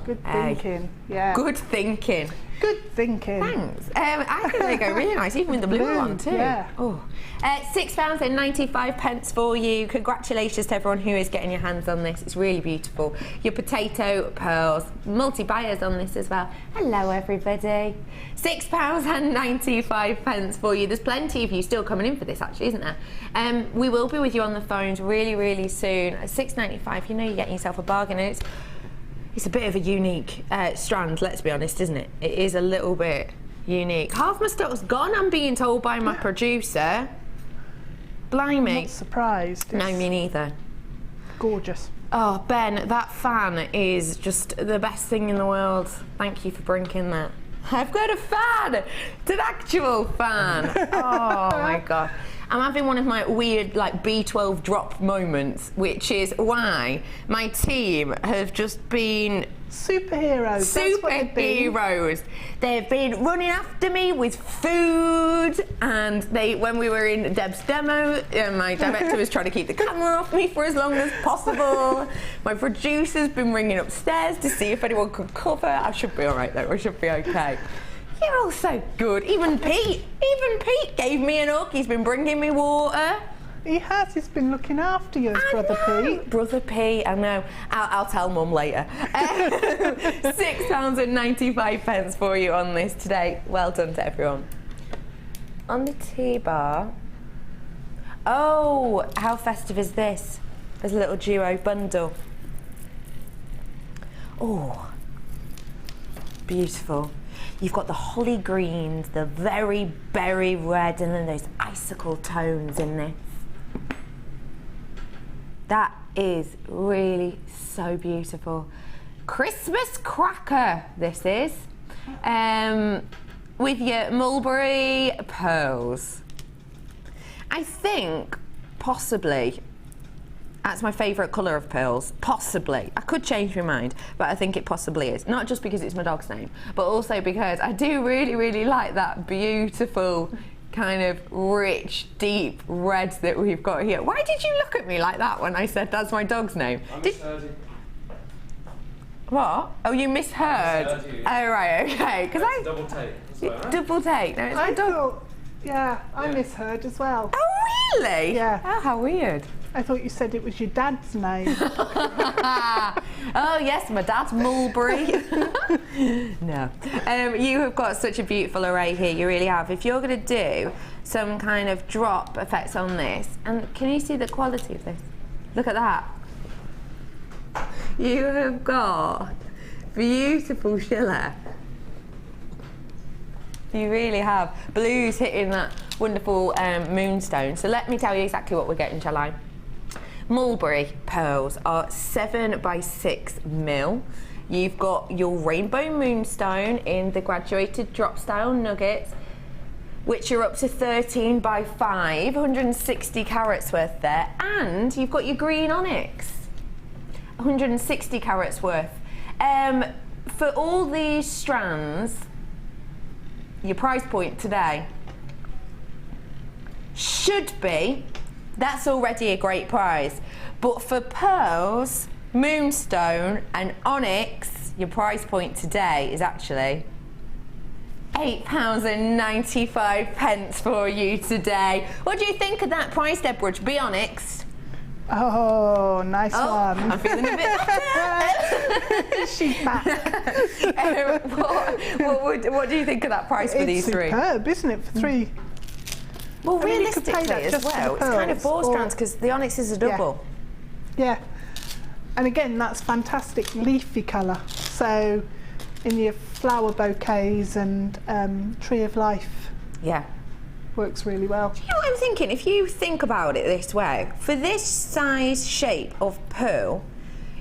Good thinking, yeah. Good thinking. Good thinking. Thanks. I think they go really nice, even with the blue one too. Yeah. Oh. £6.95 for you. Congratulations to everyone who is getting your hands on this. It's really beautiful. Your potato pearls. Multi-buyers on this as well. Hello, everybody. £6.95 for you. There's plenty of you still coming in for this, actually, isn't there? We will be with you on the phones really, really soon. At £6.95, you know you're getting yourself a bargain. And it's a bit of a unique strand, let's be honest, isn't it? It is a little bit unique. Half my stock's gone, I'm being told by my producer. Blimey. I'm not surprised. No, me neither. Gorgeous. Oh, Ben, that fan is just the best thing in the world. Thank you for bringing that. I've got a fan! It's an actual fan. Oh, my God. I'm having one of my weird, like, B12 drop moments, which is why my team have just been... Superheroes. Superheroes. They've been running after me with food, and when we were in Deb's demo, my director was trying to keep the camera off me for as long as possible. My producer's been ringing upstairs to see if anyone could cover. I should be all right, though. I should be okay. You're all so good. Even Pete gave me an hug. He's been bringing me water. He has. He's been looking after you, Brother Pete. Brother Pete, I know. I'll tell Mum later. £6.95 for you on this today. Well done to everyone. On the T-bar. Oh, how festive is this? There's a little duo bundle. Oh, beautiful. You've got the holly greens, the very berry red, and then those icicle tones in this. That is really so beautiful. Christmas cracker, this is. With your mulberry pearls. I think, possibly, that's my favourite colour of pearls. Possibly. I could change my mind, but I think it possibly is. Not just because it's my dog's name, but also because I do really, really like that beautiful, kind of rich, deep red that we've got here. Why did you look at me like that when I said that's my dog's name? I misheard you. What? Oh, you misheard? You. Oh, right, okay. Because I double take. Right. Double take. No, it's my dog. I misheard as well. Oh, really? Yeah. Oh, how weird. I thought you said it was your dad's name. Oh yes, my dad's Mulberry. No. You have got such a beautiful array here, you really have. If you're going to do some kind of drop effects on this, and can you see the quality of this? Look at that. You have got beautiful shiller. You really have. Blue's hitting that wonderful moonstone. So let me tell you exactly what we're getting, shall I? Mulberry pearls are 7x6mm. You've got your rainbow moonstone in the graduated drop style nuggets, which are up to 13x5, 160 carats worth there. And you've got your green onyx, 160 carats worth. For all these strands, your price point today should be, that's already a great price, but for pearls, moonstone and onyx, your price point today is actually £8.95 for you today. What do you think of that price, Deborah, to be onyx? Oh, nice one. I'm feeling a bit better. She's back. What do you think of that price for these three? It's superb, isn't it, for three? Well, realistically as well, it's kind of 4 strands because the onyx is a double. Yeah. And again, that's fantastic leafy colour. So in your flower bouquets and tree of life. Yeah. Works really well. Do you know what I'm thinking? If you think about it this way, for this size shape of pearl,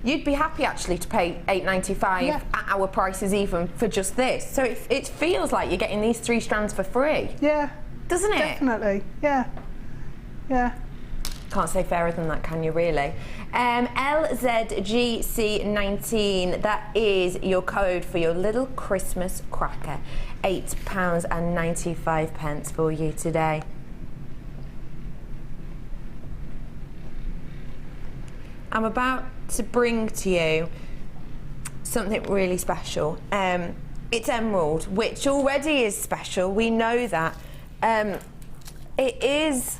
you'd be happy actually to pay £8.95 at our prices even for just this. So it feels like you're getting these 3 strands for free. Yeah. Doesn't it? Definitely, yeah. Yeah. Can't say fairer than that, can you really? LZGC19, that is your code for your little Christmas cracker. £8.95 for you today. I'm about to bring to you something really special. It's emerald, which already is special, we know that. It is...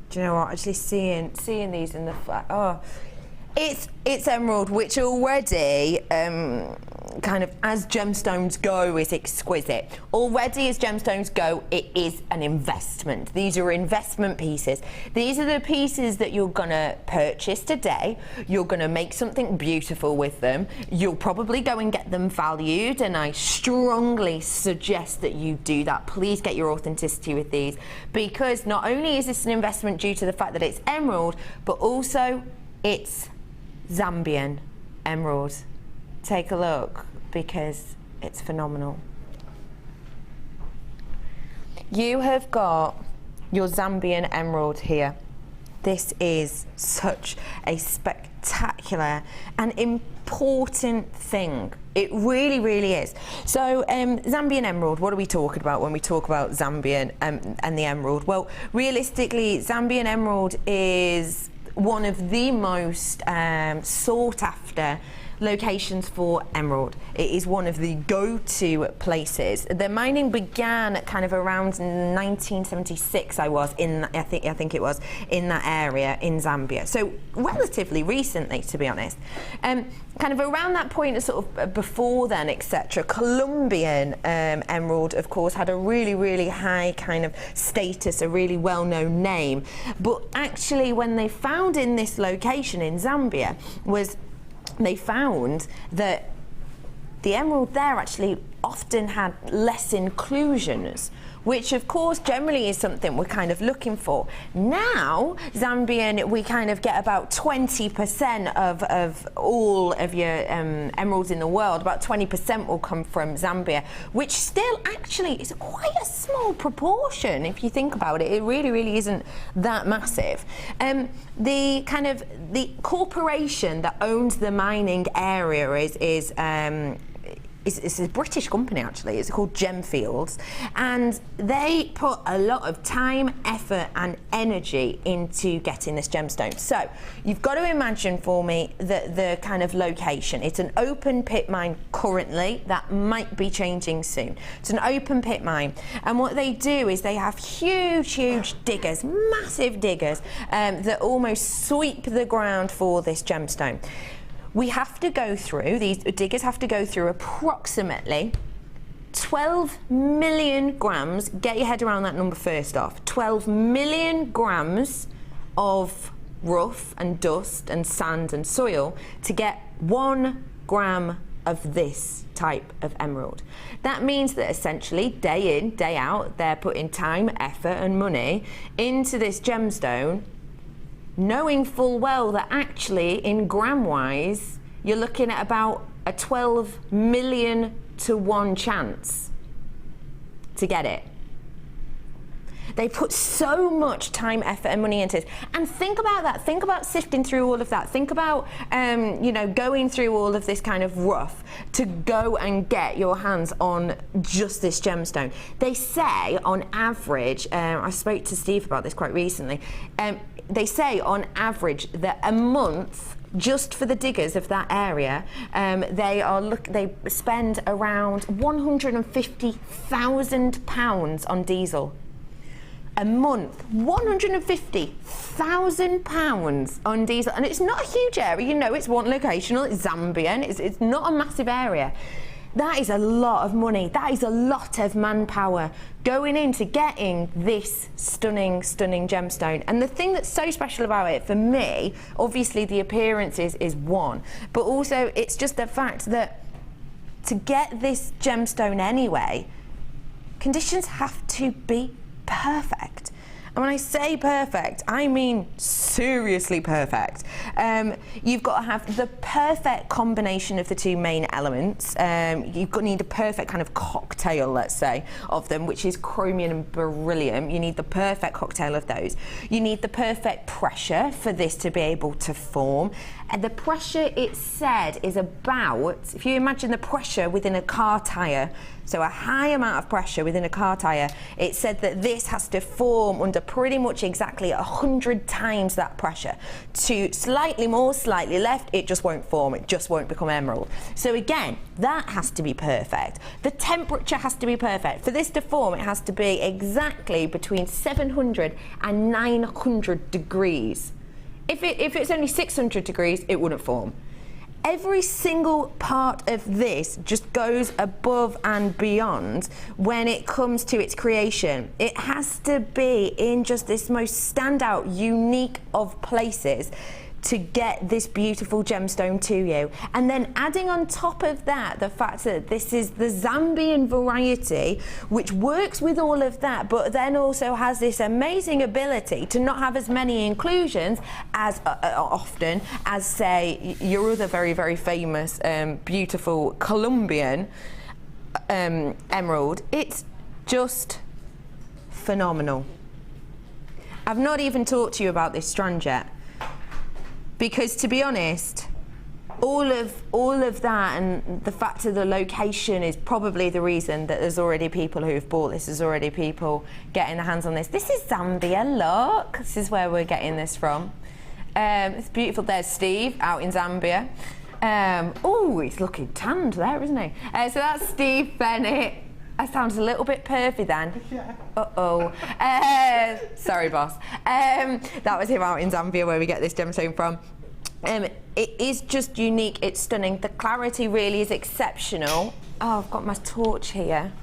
Do you know what? Actually, seeing these in the flat, it's emerald, which already kind of as gemstones go is exquisite. Already as gemstones go, it is an investment. These are investment pieces. These are the pieces that you're gonna purchase today. You're gonna make something beautiful with them. You'll probably go and get them valued, and I strongly suggest that you do that. Please get your authenticity with these, because not only is this an investment due to the fact that it's emerald, but also it's Zambian emerald. Take a look, because it's phenomenal. You have got your Zambian emerald here. This is such a spectacular and important thing. It really, really is. So Zambian emerald, what are we talking about when we talk about Zambian and the emerald? Well, realistically, Zambian emerald is one of the most sought after locations for emerald. It is one of the go-to places. The mining began kind of around 1976. I think it was in that area in Zambia. So relatively recently, to be honest. Kind of around that point, sort of before then, etc. Colombian emerald, of course, had a really, really high kind of status, a really well-known name. But actually, when they found in this location in Zambia, they found that the emerald there actually often had less inclusions, which of course generally is something we're kind of looking for. Now, Zambian, we kind of get about 20% of all of your emeralds in the world. About 20% will come from Zambia, which still actually is quite a small proportion if you think about it. It really, really isn't that massive. The corporation that owns the mining area it's a British company actually. It's called Gemfields, and they put a lot of time, effort and energy into getting this gemstone. So you've got to imagine for me the kind of location. It's an open pit mine currently. That might be changing soon. It's an open pit mine, and what they do is they have huge diggers, massive diggers that almost sweep the ground for this gemstone. We have to go through, these diggers have to go through approximately 12 million grams, get your head around that number first off, 12 million grams of rough and dust and sand and soil to get 1 gram of this type of emerald. That means that essentially day in, day out, they're putting time, effort and money into this gemstone, knowing full well that actually in gram wise you're looking at about a 12 million to 1 chance to get it. They put so much time, effort and money into it. And think about that. Think about sifting through all of that. Think about going through all of this kind of rough to go and get your hands on just this gemstone. They say on average, I spoke to Steve about this quite recently, they say on average that a month, just for the diggers of that area, they spend around £150,000 on diesel. A month, £150,000 on diesel, and it's not a huge area. You know, it's one locational. It's Zambian. It's not a massive area. That is a lot of money. That is a lot of manpower going into getting this stunning gemstone. And the thing that's so special about it for me, obviously the appearance is one, but also it's just the fact that to get this gemstone anyway, conditions have to be perfect. And when I say perfect, I mean seriously perfect. You've got to have the perfect combination of the two main elements. You've got to need a perfect kind of cocktail, let's say, of them, which is chromium and beryllium. You need the perfect cocktail of those. You need the perfect pressure for this to be able to form. And the pressure, it's said, is about, if you imagine the pressure within a car tyre, so a high amount of pressure within a car tyre, it said that this has to form under pretty much exactly 100 times that pressure. To slightly more, slightly left, it just won't form, it just won't become emerald. So again, that has to be perfect. The temperature has to be perfect. For this to form, it has to be exactly between 700 and 900 degrees. If it's only 600 degrees, it wouldn't form. Every single part of this just goes above and beyond when it comes to its creation. It has to be in just this most standout, unique of places to get this beautiful gemstone to you. And then adding on top of that, the fact that this is the Zambian variety, which works with all of that, but then also has this amazing ability to not have as many inclusions as often as, say, your other very, very famous, beautiful Colombian emerald. It's just phenomenal. I've not even talked to you about this strand yet. Because to be honest, all of that and the fact of the location is probably the reason that there's already people who've bought this, there's already people getting their hands on this. This is Zambia, look. This is where we're getting this from. It's beautiful. There's Steve out in Zambia. Oh, he's looking tanned there, isn't he? So that's Steve Bennett. That sounds a little bit pervy then. Yeah. Uh-oh. Sorry, boss. That was him out in Zambia where we get this gemstone from. It is just unique, it's stunning. The clarity really is exceptional. Oh, I've got my torch here.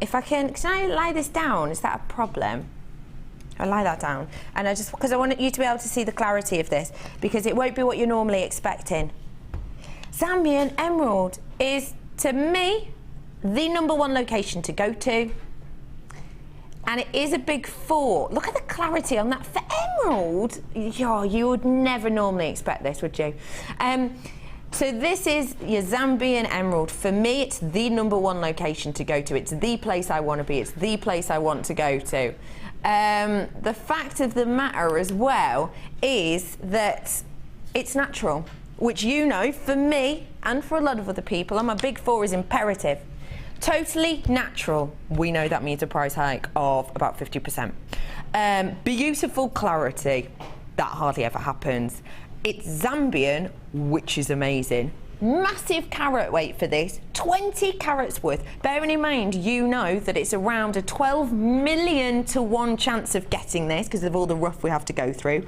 If I can I lie this down? Is that a problem? I'll lie that down. And because I want you to be able to see the clarity of this, because it won't be what you're normally expecting. Zambian emerald is, to me, the #1 location to go to. And it is a big 4. Look at the clarity on that. For emerald, you would never normally expect this, would you? So this is your Zambian emerald. For me, it's the #1 location to go to. It's the place I want to be. It's the place I want to go to. The fact of the matter as well is that it's natural, which you know, for me and for a lot of other people, I'm a big 4 is imperative. Totally natural. We know that means a price hike of about 50%. Beautiful clarity. That hardly ever happens. It's Zambian, which is amazing. Massive carat weight for this, 20 carats worth. Bearing in mind, you know that it's around a 12 million to 1 chance of getting this because of all the rough we have to go through.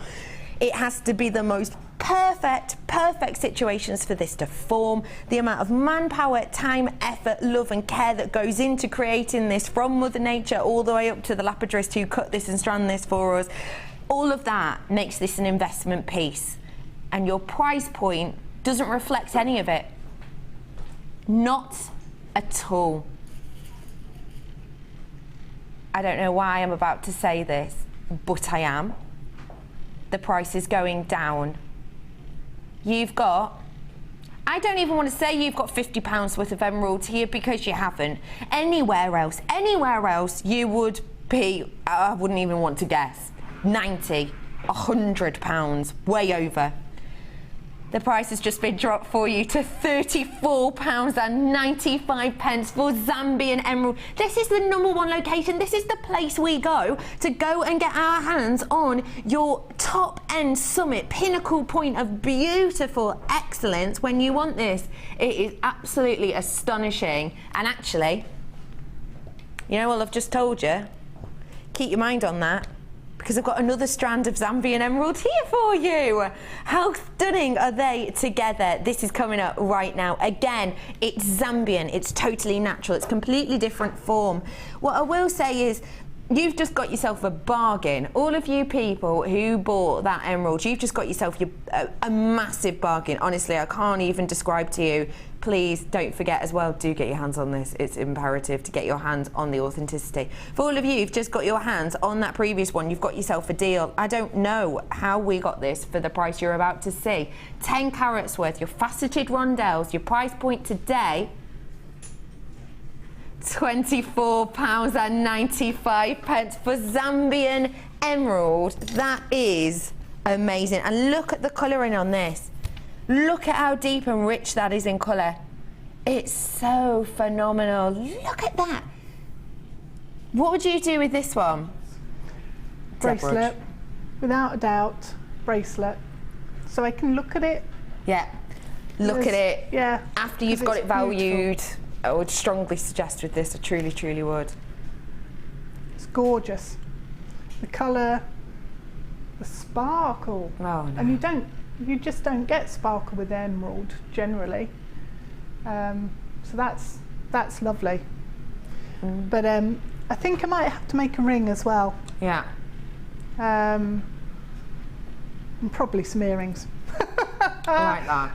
It has to be the most perfect situations for this to form. The amount of manpower, time, effort, love and care that goes into creating this from Mother Nature all the way up to the lapidrist who cut this and strand this for us. All of that makes this an investment piece. And your price point doesn't reflect any of it. Not at all. I don't know why I'm about to say this, but I am. The price is going down. You've got, I don't even want to say you've got £50 worth of emeralds here because you haven't. Anywhere else you would be, I wouldn't even want to guess, £90, £100, way over. The price has just been dropped for you to £34.95 for Zambian emerald. This is the #1 location. This is the place we go to go and get our hands on your top end summit, pinnacle point of beautiful excellence when you want this. It is absolutely astonishing. And actually, you know what I've just told you? Keep your mind on that, because I've got another strand of Zambian emerald here for you. How stunning are they together? This is coming up right now. Again, it's Zambian, it's totally natural, it's completely different form. What I will say is, you've just got yourself a bargain. All of you people who bought that emerald, you've just got yourself a massive bargain. Honestly, I can't even describe to you please don't forget as well, do get your hands on this. It's imperative to get your hands on the authenticity. For all of you who've just got your hands on that previous one, you've got yourself a deal. I don't know how we got this for the price you're about to see. 10 carats worth, your faceted rondelles, your price point today, £24.95 for Zambian emerald. That is amazing. And look at the colouring on this. Look at how deep and rich that is in colour. It's so phenomenal. Look at that. What would you do with this one? Bracelet, without a doubt, bracelet. So I can look at it. Yeah, look at it. Yeah. After you've got it valued, I would strongly suggest with this, I truly, truly would. It's gorgeous. The colour, the sparkle. Oh, no. And you just don't get sparkle with emerald generally. So that's lovely. But I think I might have to make a ring as well. Yeah. And probably some earrings. I like that.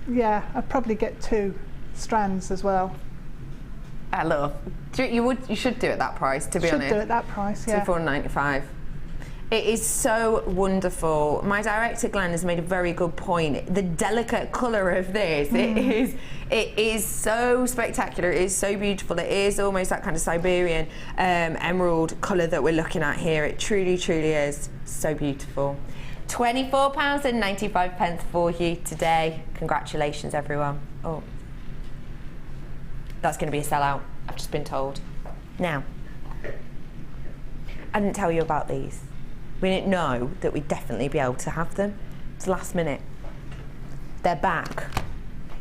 Yeah, I'd probably get 2 strands as well. Hello. You should do it at that price, to be honest. Should do it at that price, yeah. £24.95. It is so wonderful. My director Glenn has made a very good point. The delicate colour of this, it is so spectacular. It is so beautiful. It is almost that kind of Siberian emerald colour that we're looking at here. It truly, truly is so beautiful. £24.95 for you today. Congratulations, everyone. Oh, that's going to be a sellout, I've just been told. Now, I didn't tell you about these. We didn't know that we'd definitely be able to have them. It's last minute. They're back.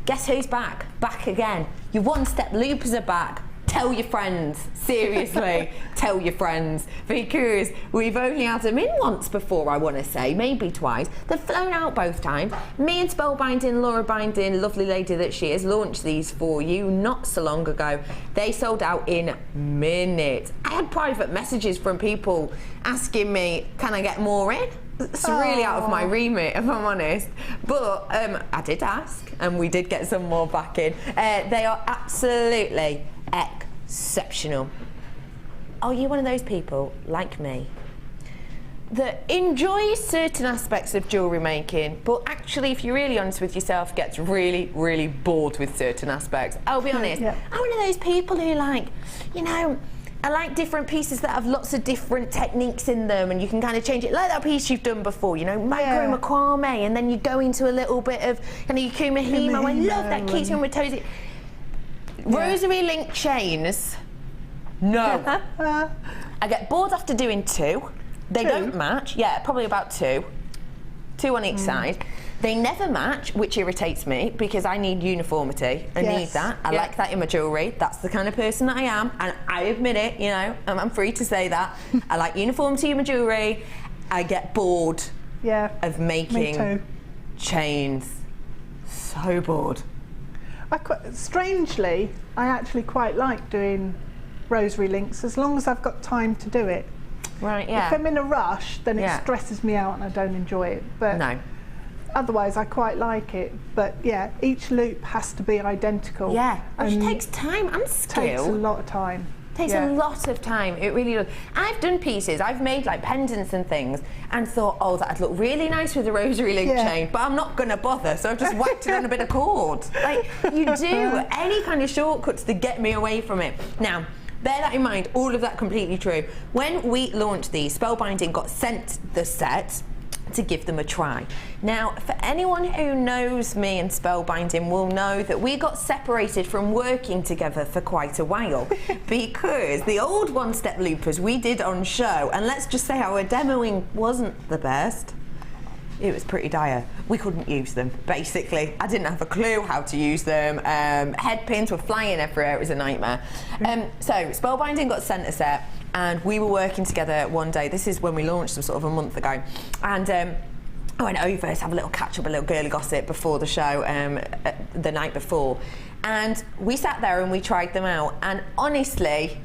Guess who's back? Back again. Your one-step loopers are back. Tell your friends, seriously, tell your friends, because we've only had them in once before, I want to say, maybe twice. They've flown out both times. Me and Spellbinding, Laura Binding, lovely lady that she is, launched these for you not so long ago. They sold out in minutes. I had private messages from people asking me, can I get more in? It's really out of my remit, if I'm honest. But I did ask, and we did get some more back in. They are absolutely exceptional. Are you one of those people, like me, that enjoys certain aspects of jewellery making, but actually, if you're really honest with yourself, gets really, really bored with certain aspects? I'll be honest, I'm one of those people who like, you know, I like different pieces that have lots of different techniques in them, and you can kind of change it, like that piece you've done before, you know, macrame, and then you go into a little bit of kind of kumahimo. I love that keeps me with toes. Rosary link chains, no. I get bored after doing 2. They don't match. Yeah, probably about 2 on each side. They never match, which irritates me because I need uniformity. I need that. I like that in my jewellery. That's the kind of person that I am, and I admit it, you know, I'm free to say that. I like uniformity in my jewellery. I get bored of making chains. So bored. Strangely, I actually quite like doing rosary links as long as I've got time to do it. Right, yeah. If I'm in a rush, then it stresses me out and I don't enjoy it. But otherwise, I quite like it. But yeah, each loop has to be identical. Yeah, which takes time and skill. Takes a lot of time. Takes a lot of time, it really does. I've done pieces, I've made like pendants and things and thought, oh, that'd look really nice with a rosary link chain, but I'm not gonna bother, so I've just whacked it on a bit of cord. Like, you do any kind of shortcuts to get me away from it. Now, bear that in mind, all of that completely true. When we launched these, Spellbinding got sent the set to give them a try. Now, for anyone who knows me and Spellbinding will know that we got separated from working together for quite a while because the old one-step loopers we did on show, and let's just say our demoing wasn't the best. It was pretty dire. We couldn't use them, basically. I didn't have a clue how to use them. Head pins were flying everywhere. It was a nightmare. So Spellbinding got sent a set, and we were working together one day. This is when we launched them sort of a month ago. And I went over to have a little catch up, a little girly gossip before the show, the night before. And we sat there and we tried them out. And honestly,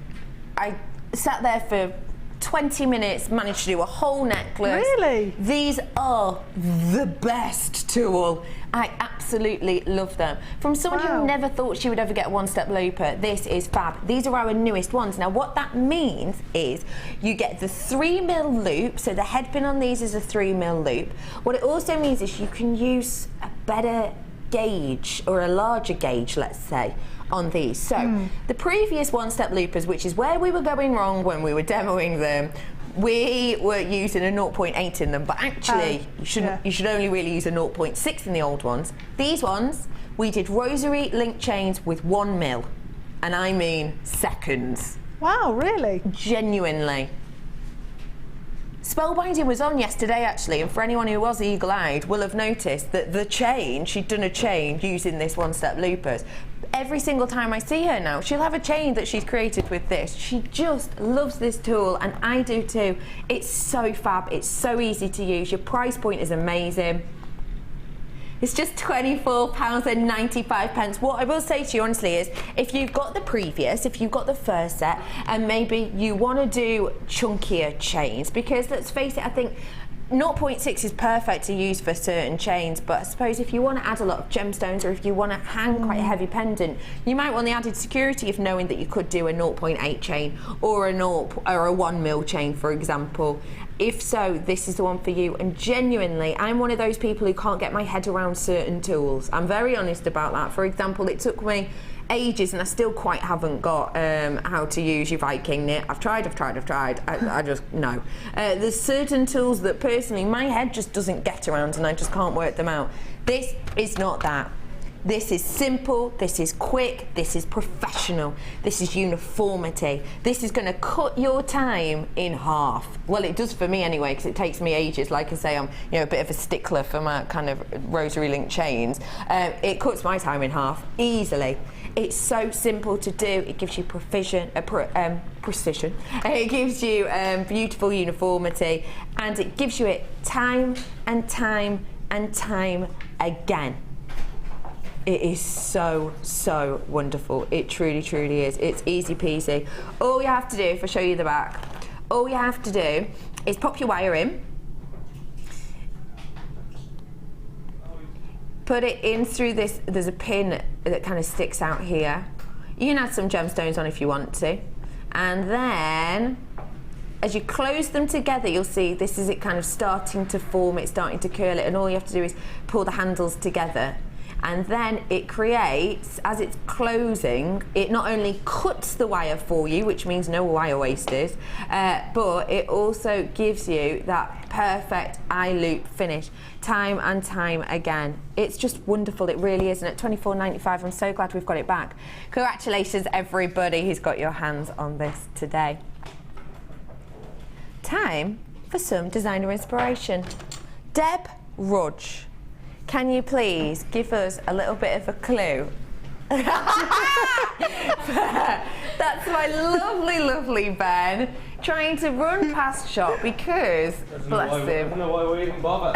I sat there for 20 minutes, managed to do a whole necklace. Really? These are the best tool. I absolutely love them. From someone who never thought she would ever get a one-step looper, this is fab. These are our newest ones. Now what that means is you get the 3mm loop, so the head pin on these is a 3mm loop. What it also means is you can use a better gauge, or a larger gauge, let's say, on these. So the previous one-step loopers, which is where we were going wrong when we were demoing them, we were using a 0.8 in them, but actually you should only really use a 0.6 in the old ones. These ones, we did rosary link chains with 1mm, and I mean seconds. Wow, really? Genuinely. Spellbinding was on yesterday actually, and for anyone who was eagle-eyed will have noticed that the chain, she'd done a chain using this one-step loopers. Every single time I see her now, she'll have a chain that she's created with this. She just loves this tool, and I do too. It's so fab, it's so easy to use. Your price point is amazing. It's just £24.95. What I will say to you honestly is, if you've got the previous, if you've got the first set, and maybe you want to do chunkier chains, because let's face it, I think 0.6 is perfect to use for certain chains, but I suppose if you want to add a lot of gemstones, or if you want to hang quite a heavy pendant, you might want the added security of knowing that you could do a 0.8 chain or a 1mm chain, for example. If so, this is the one for you. And genuinely, I'm one of those people who can't get my head around certain tools. I'm very honest about that. For example, it took me ages, and I still quite haven't got how to use your Viking knit. I've tried. I just, no. There's certain tools that personally my head just doesn't get around, and I just can't work them out. This is not that. This is simple, this is quick, this is professional, this is uniformity. This is going to cut your time in half. Well, it does for me anyway, because it takes me ages. Like I say, I'm a bit of a stickler for my kind of rosary link chains. It cuts my time in half easily. It's so simple to do. It gives you precision. It gives you beautiful uniformity, and it gives you it time and time and time again. It is so, so wonderful. It truly, truly is. It's easy peasy. All you have to do, if I show you the back, all you have to do is pop your wire in, put it in through this, there's a pin that kind of sticks out here. You can add some gemstones on if you want to. And then, as you close them together, you'll see this is it kind of starting to form, it's starting to curl it, and all you have to do is pull the handles together. And then it creates, as it's closing, it not only cuts the wire for you, which means no wire wasted, but it also gives you that perfect eye loop finish time and time again. It's just wonderful, it really is. And at £24.95, I'm so glad we've got it back. Congratulations everybody who's got your hands on this today. Time for some designer inspiration. Deb Rudge, can you please give us a little bit of a clue? That's my lovely, lovely Ben trying to run past shop because, bless him. I don't know why we even bother.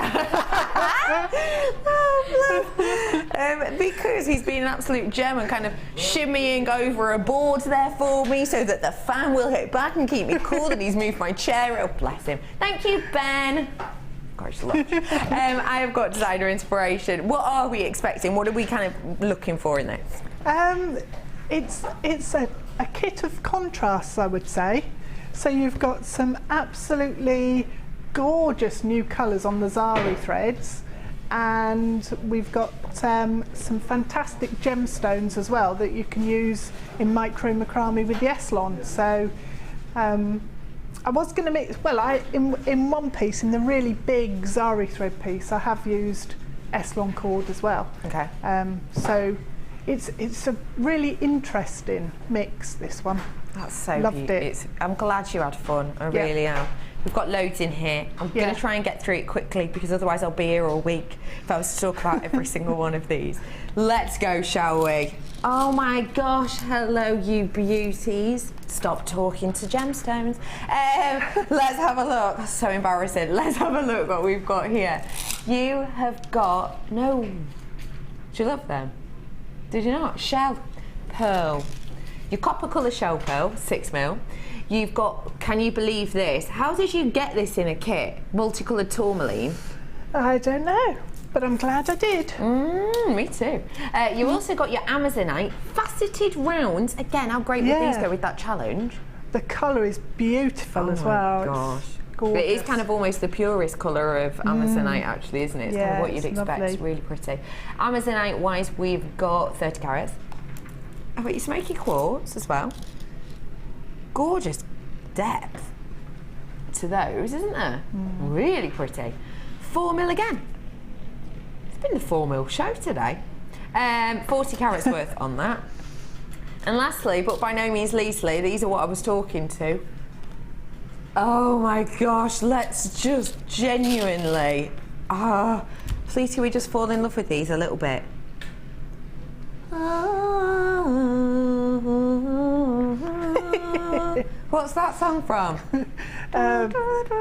Because he's been an absolute gem and kind of shimmying over a board there for me so that the fan will hit back and keep me cool, and he's moved my chair. Oh, bless him. Thank you, Ben. Gosh, I have got designer inspiration. What are we expecting? What are we kind of looking for in this? It's a kit of contrasts, I would say. So you've got some absolutely gorgeous new colours on the Zari threads, and we've got some fantastic gemstones as well that you can use in macrame with the Eslon. So I was going to mix, well, in one piece, in the really big Zari thread piece, I have used Eslon cord as well. Okay. So it's a really interesting mix, this one. That's so loved it. I'm glad you had fun. I really am. We've got loads in here. I'm going to try and get through it quickly because otherwise I'll be here all week if I was to talk about every single one of these. Let's go, shall we? Oh my gosh, hello you beauties. Stop talking to gemstones. Let's have a look. That's so embarrassing. Let's have a look what we've got here. You have got, no, do you love them? Did you not? Shell, pearl, Your copper colour shell pearl, 6mm. You've got, can you believe this? How did you get this in a kit? Multicoloured tourmaline. I don't know, but I'm glad I did. Me too. You also got your Amazonite faceted rounds. Again, how great would these go with that challenge? The colour is beautiful as well. Oh my gosh. Gorgeous. It is kind of almost the purest colour of Amazonite actually, isn't it? It's kind of what you'd expect. Lovely. Really pretty. Amazonite wise, we've got 30 carats. I've got your smoky quartz as well. Gorgeous depth to those, isn't there? Really pretty. 4mm again. It's been the 4mm show today. 40 carats worth on that. And lastly, but by no means leastly, these are what I was talking to. Oh my gosh, let's just genuinely, please can we just fall in love with these a little bit? What's that song from?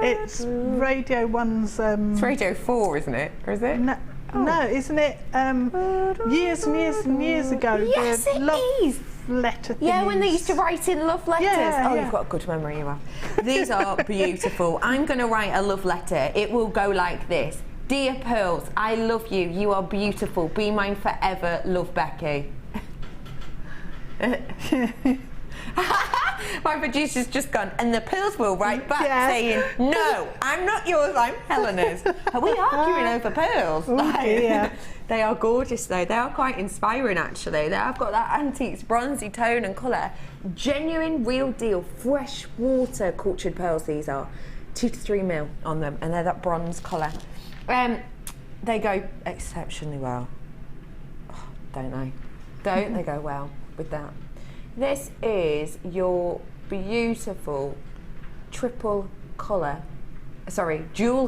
It's Radio 1's... it's Radio 4, isn't it? Or is it? No, isn't it? Years and years and years ago. Yes, it is. Letter things. Yeah, when they used to write in love letters. You've got a good memory, you have. These are beautiful. I'm going to write a love letter. It will go like this. Dear Pearls, I love you. You are beautiful. Be mine forever. Love, Becky. My producer's just gone, and the Pearls will write back saying, no, I'm not yours, I'm Helena's. Are we arguing over pearls? They are gorgeous though. They are quite inspiring actually. They have got that antiques bronzy tone and colour. Genuine, real deal, fresh water cultured pearls these are. 2 to 3mm on them, and they're that bronze colour. They go exceptionally well. Oh, don't they? Don't they go well with that? This is your beautiful dual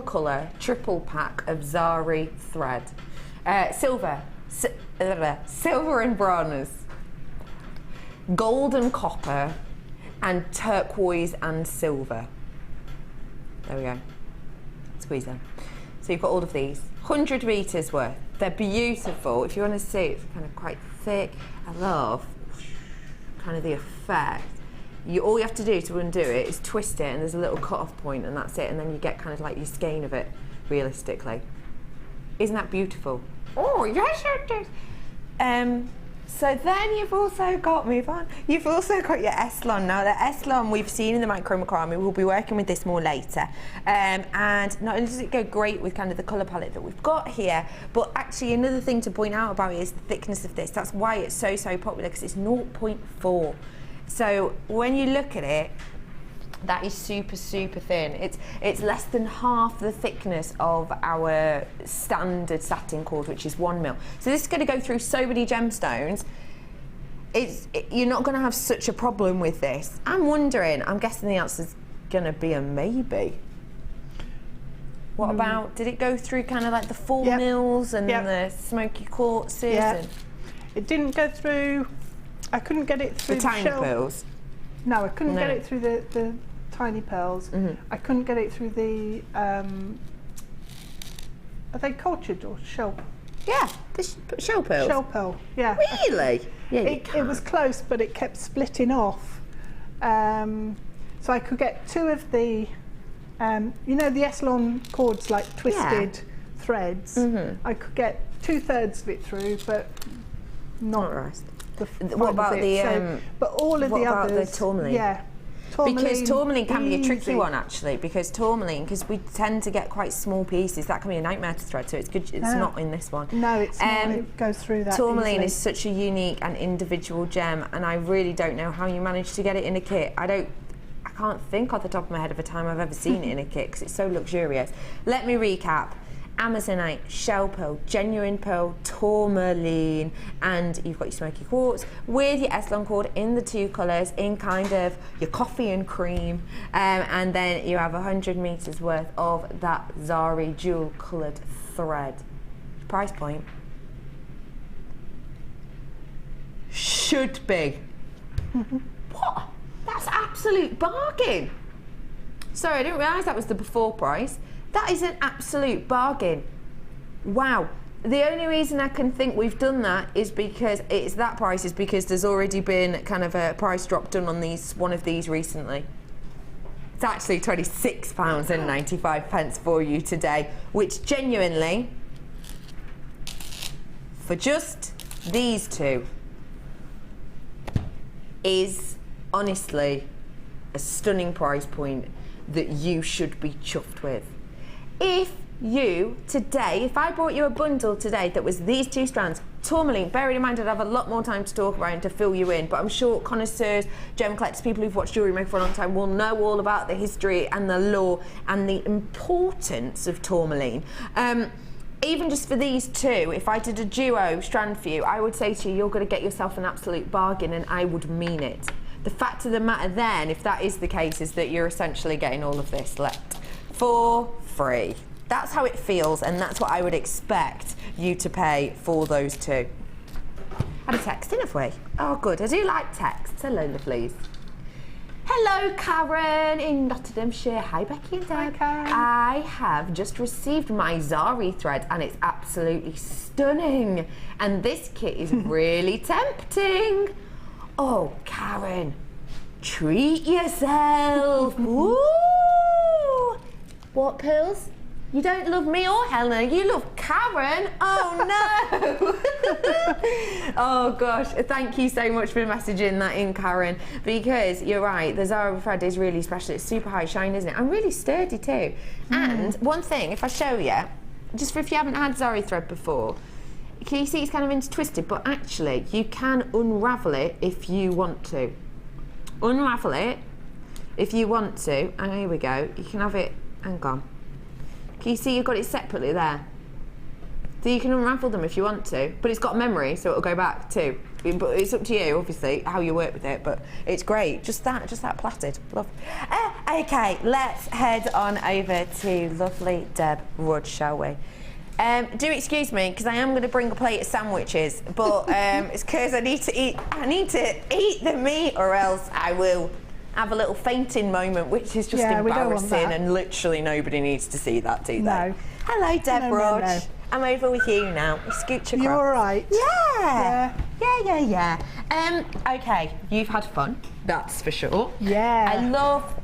colour triple pack of Zari thread. Silver and bronze, gold and copper, and turquoise and silver. There we go. Squeeze them. So you've got all of these. 100 metres worth. They're beautiful. If you want to see, it's kind of quite thick. I love kind of the effect. All you have to do to undo it is twist it, and there's a little cut-off point, and that's it, and then you get kind of like your skein of it, realistically. Isn't that beautiful? Oh, yes, it is. So then you've also got, you've also got your Eslon. Now the Eslon we've seen in the Macrame, we'll be working with this more later. And not only does it go great with kind of the colour palette that we've got here, but actually another thing to point out about it is the thickness of this. That's why it's so popular, because it's 0.4. So when you look at it, that is super thin. It's less than half the thickness of our standard satin cord, which is 1mm. So this is going to go through so many gemstones. You're not going to have such a problem with this. I'm wondering, I'm guessing the answer's going to be a maybe. What about, did it go through kind of like the 4mm and the smoky quartzes? And it didn't go through, I couldn't get it through the tiny pearls. No, I couldn't get it through the tiny pearls. I couldn't get it through the, are they cultured or shell? Yeah, the shell pearls. Shell pearl, yeah. Really? Yeah, it was close, but it kept splitting off. So I could get 2 of the, you know, the Eslon cords, like twisted threads. I could get 2/3 of it through, but not the rest. What about the but all of the others? What about the tourmaline? Yeah. Because tourmaline can be a tricky one actually, because we tend to get quite small pieces. That can be a nightmare to thread, so it's good it's not in this one. No, it's not. It goes through that Tourmaline easily. is such a unique and individual gem, and I really don't know how you manage to get it in a kit. I can't think off the top of my head of a time I've ever seen it in a kit, because it's so luxurious. Let me recap. Amazonite, shell pearl, genuine pearl, tourmaline, and you've got your smoky quartz with your Eslon cord in the 2 colours, in kind of your coffee and cream, and then you have 100 metres worth of that Zari jewel coloured thread. Price point should be what? That's absolute bargain. Sorry, I didn't realise that was the before price. That is an absolute bargain. Wow, The only reason I can think we've done that is because it's that price is because there's already been kind of a price drop done on one of these recently. It's actually £26.95 for you today, which genuinely, for just these two, is honestly a stunning price point that you should be chuffed with. If I brought you a bundle today that was these two strands, tourmaline, bearing in mind I'd have a lot more time to talk about and to fill you in, but I'm sure connoisseurs, gem collectors, people who've watched Jewellery Maker for a long time will know all about the history and the lore and the importance of tourmaline. Even just for these two, if I did a duo strand for you, I would say to you, you're going to get yourself an absolute bargain, and I would mean it. The fact of the matter then, if that is the case, is that you're essentially getting all of this left for free. That's how it feels, and that's what I would expect you to pay for those two. Had a text in, have we? Oh, good. I do like texts. Hello, lovelies. Hello, Karen in Nottinghamshire. Hi, Becky and Deb. Hi, Karen. I have just received my Zari thread, and it's absolutely stunning. And this kit is really tempting. Oh, Karen, treat yourself. Woo! What, pills? You don't love me or Helen, you love Karen. Oh no! Oh gosh, thank you so much for messaging that in, Karen, because you're right, the Zara thread is really special. It's super high shine, isn't it? And really sturdy too. And one thing, if I show you, just for if you haven't had Zara thread before, can you see it's kind of intertwisted, but actually you can unravel it if you want to. Unravel it if you want to, and here we go, you can have it, hang on. Can you see you've got it separately there? So you can unravel them if you want to, but it's got memory, so it'll go back too. But it's up to you, obviously, how you work with it, but it's great. Just that plaited. Love. Okay, let's head on over to lovely Deb Rudd, shall we? Do excuse me, because I am going to bring a plate of sandwiches, but it's because I need to eat the meat, or else I will have a little fainting moment, which is just embarrassing, and literally nobody needs to see that, do they? No. Hello, Deb Rudd. No. I'm over with you now. Scooch across. You all right? Yeah. Okay, you've had fun, that's for sure. Yeah. I love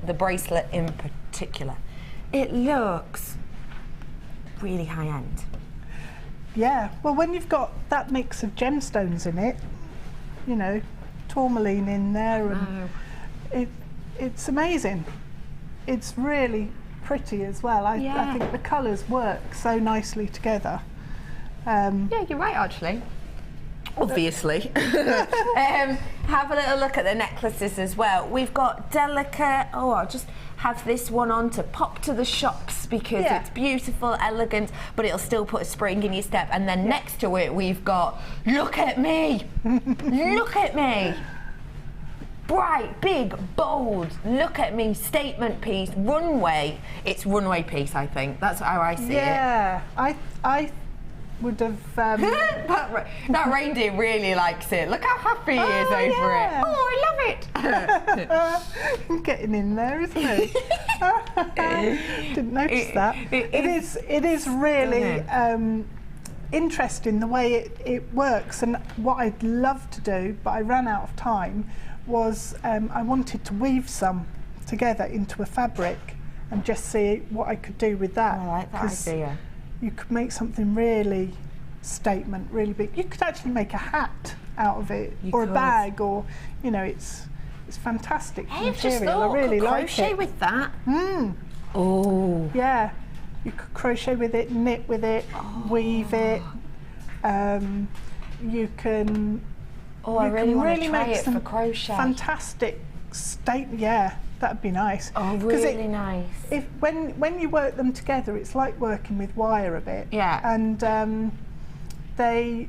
the bracelet in particular. It looks really high end. Yeah, well, when you've got that mix of gemstones in it, you know, tourmaline in there, and it's amazing. It's really pretty as well. I think the colours work so nicely together. Yeah, you're right, actually. Obviously. Have a little look at the necklaces as well. We've got delicate, I'll just have this one on to pop to the shops because it's beautiful, elegant, but it'll still put a spring in your step. And then next to it, we've got, look at me, look at me. Bright, big, bold, look at me, statement piece, runway. It's runway piece, I think. That's how I see it. Yeah, I would have... that reindeer really likes it. Look how happy he is over it. Oh, I love it. Getting in there, isn't he? Didn't notice that. It is really interesting the way it works, and what I'd love to do, but I ran out of time, was I wanted to weave some together into a fabric and just see what I could do with that. I like that idea. You could make something really statement, really big. You could actually make a hat out of it, or a bag, or you know, it's fantastic material. I really like it. Crochet with that. Oh. Yeah, you could crochet with it, knit with it, weave it. You can. Oh, I really want to try it for crochet. Fantastic statement. Yeah, that'd be nice. Oh, really nice. When you work them together, it's like working with wire a bit. Yeah. And they,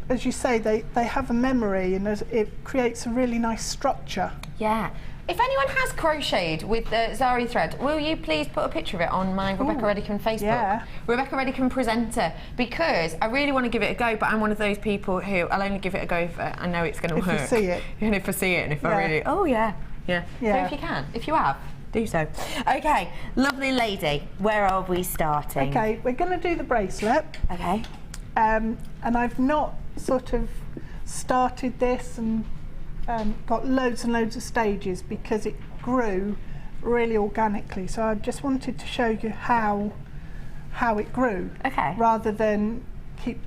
as you say, they have a memory, and it creates a really nice structure. Yeah. If anyone has crocheted with the Zari thread, will you please put a picture of it on my Rebecca Redican Facebook? Yeah. Rebecca Redican Presenter, because I really want to give it a go, but I'm one of those people who I'll only give it a go if I know it's going to work. If you see it. And if I see it, and if I really, So if you have, Do so. Okay, lovely lady, where are we starting? Okay, we're going to do the bracelet. Okay. And I've not sort of started this and got loads and loads of stages because it grew really organically. So I just wanted to show you how it grew, okay, rather than keep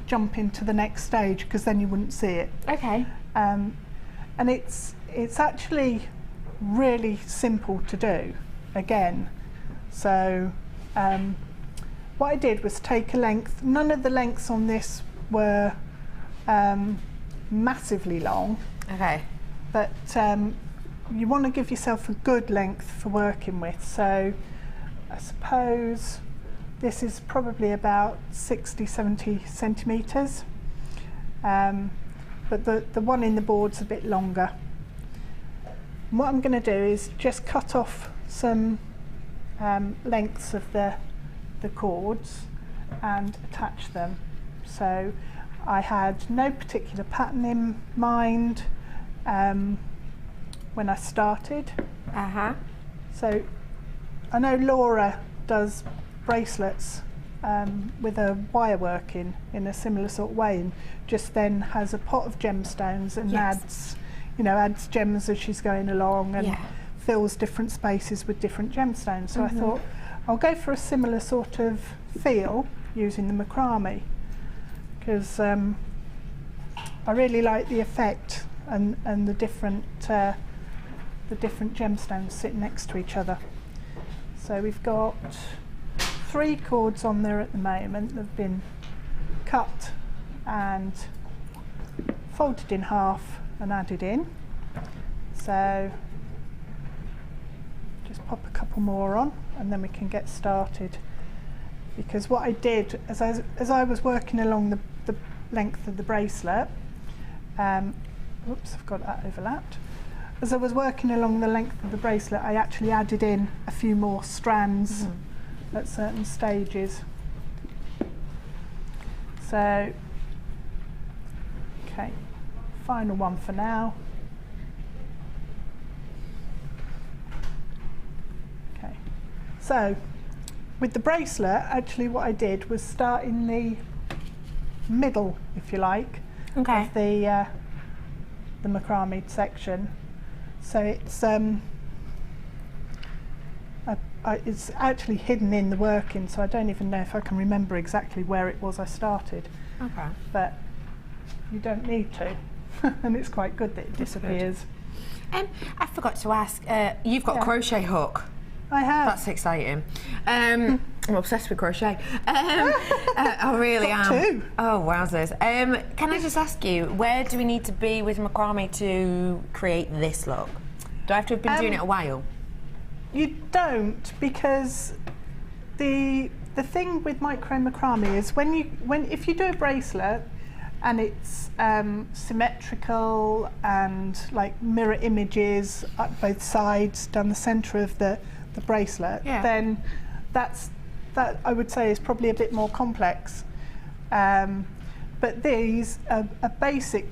jumping to the next stage, because then you wouldn't see it. Okay. And it's actually really simple to do again. So what I did was take a length. None of the lengths on this were massively long. Okay. But you want to give yourself a good length for working with. So I suppose this is probably about 60-70 centimetres. But the one in the board's a bit longer. And what I'm going to do is just cut off some lengths of the cords and attach them. So I had no particular pattern in mind when I started. So I know Laura does bracelets with a wire working in a similar sort of way, and just then has a pot of gemstones and adds gems as she's going along, and fills different spaces with different gemstones. So I thought I'll go for a similar sort of feel using the macrame, because I really like the effect and the different gemstones sitting next to each other. So we've got 3 cords on there at the moment that have been cut and folded in half and added in. So just pop a couple more on and then we can get started. Because what I did as I was working along the length of the bracelet, oops, I've got that overlapped. As I was working along the length of the bracelet, I actually added in a few more strands at certain stages. So, okay, final one for now. Okay, so with the bracelet, actually what I did was start in the middle, if you like, of the macrame section. So it's actually hidden in the working, so I don't even know if I can remember exactly where it was I started. Okay. But you don't need to, and it's quite good that it disappears. I forgot to ask, you've got a crochet hook. I have. That's exciting. I'm obsessed with crochet. I really am. Too. Oh, wowzers. Can I just ask you, where do we need to be with macrame to create this look? Do I have to have been doing it a while? You don't, because the thing with macrame is if you do a bracelet and it's symmetrical and like mirror images up both sides down the centre of the bracelet, then that I would say is probably a bit more complex. But these are basic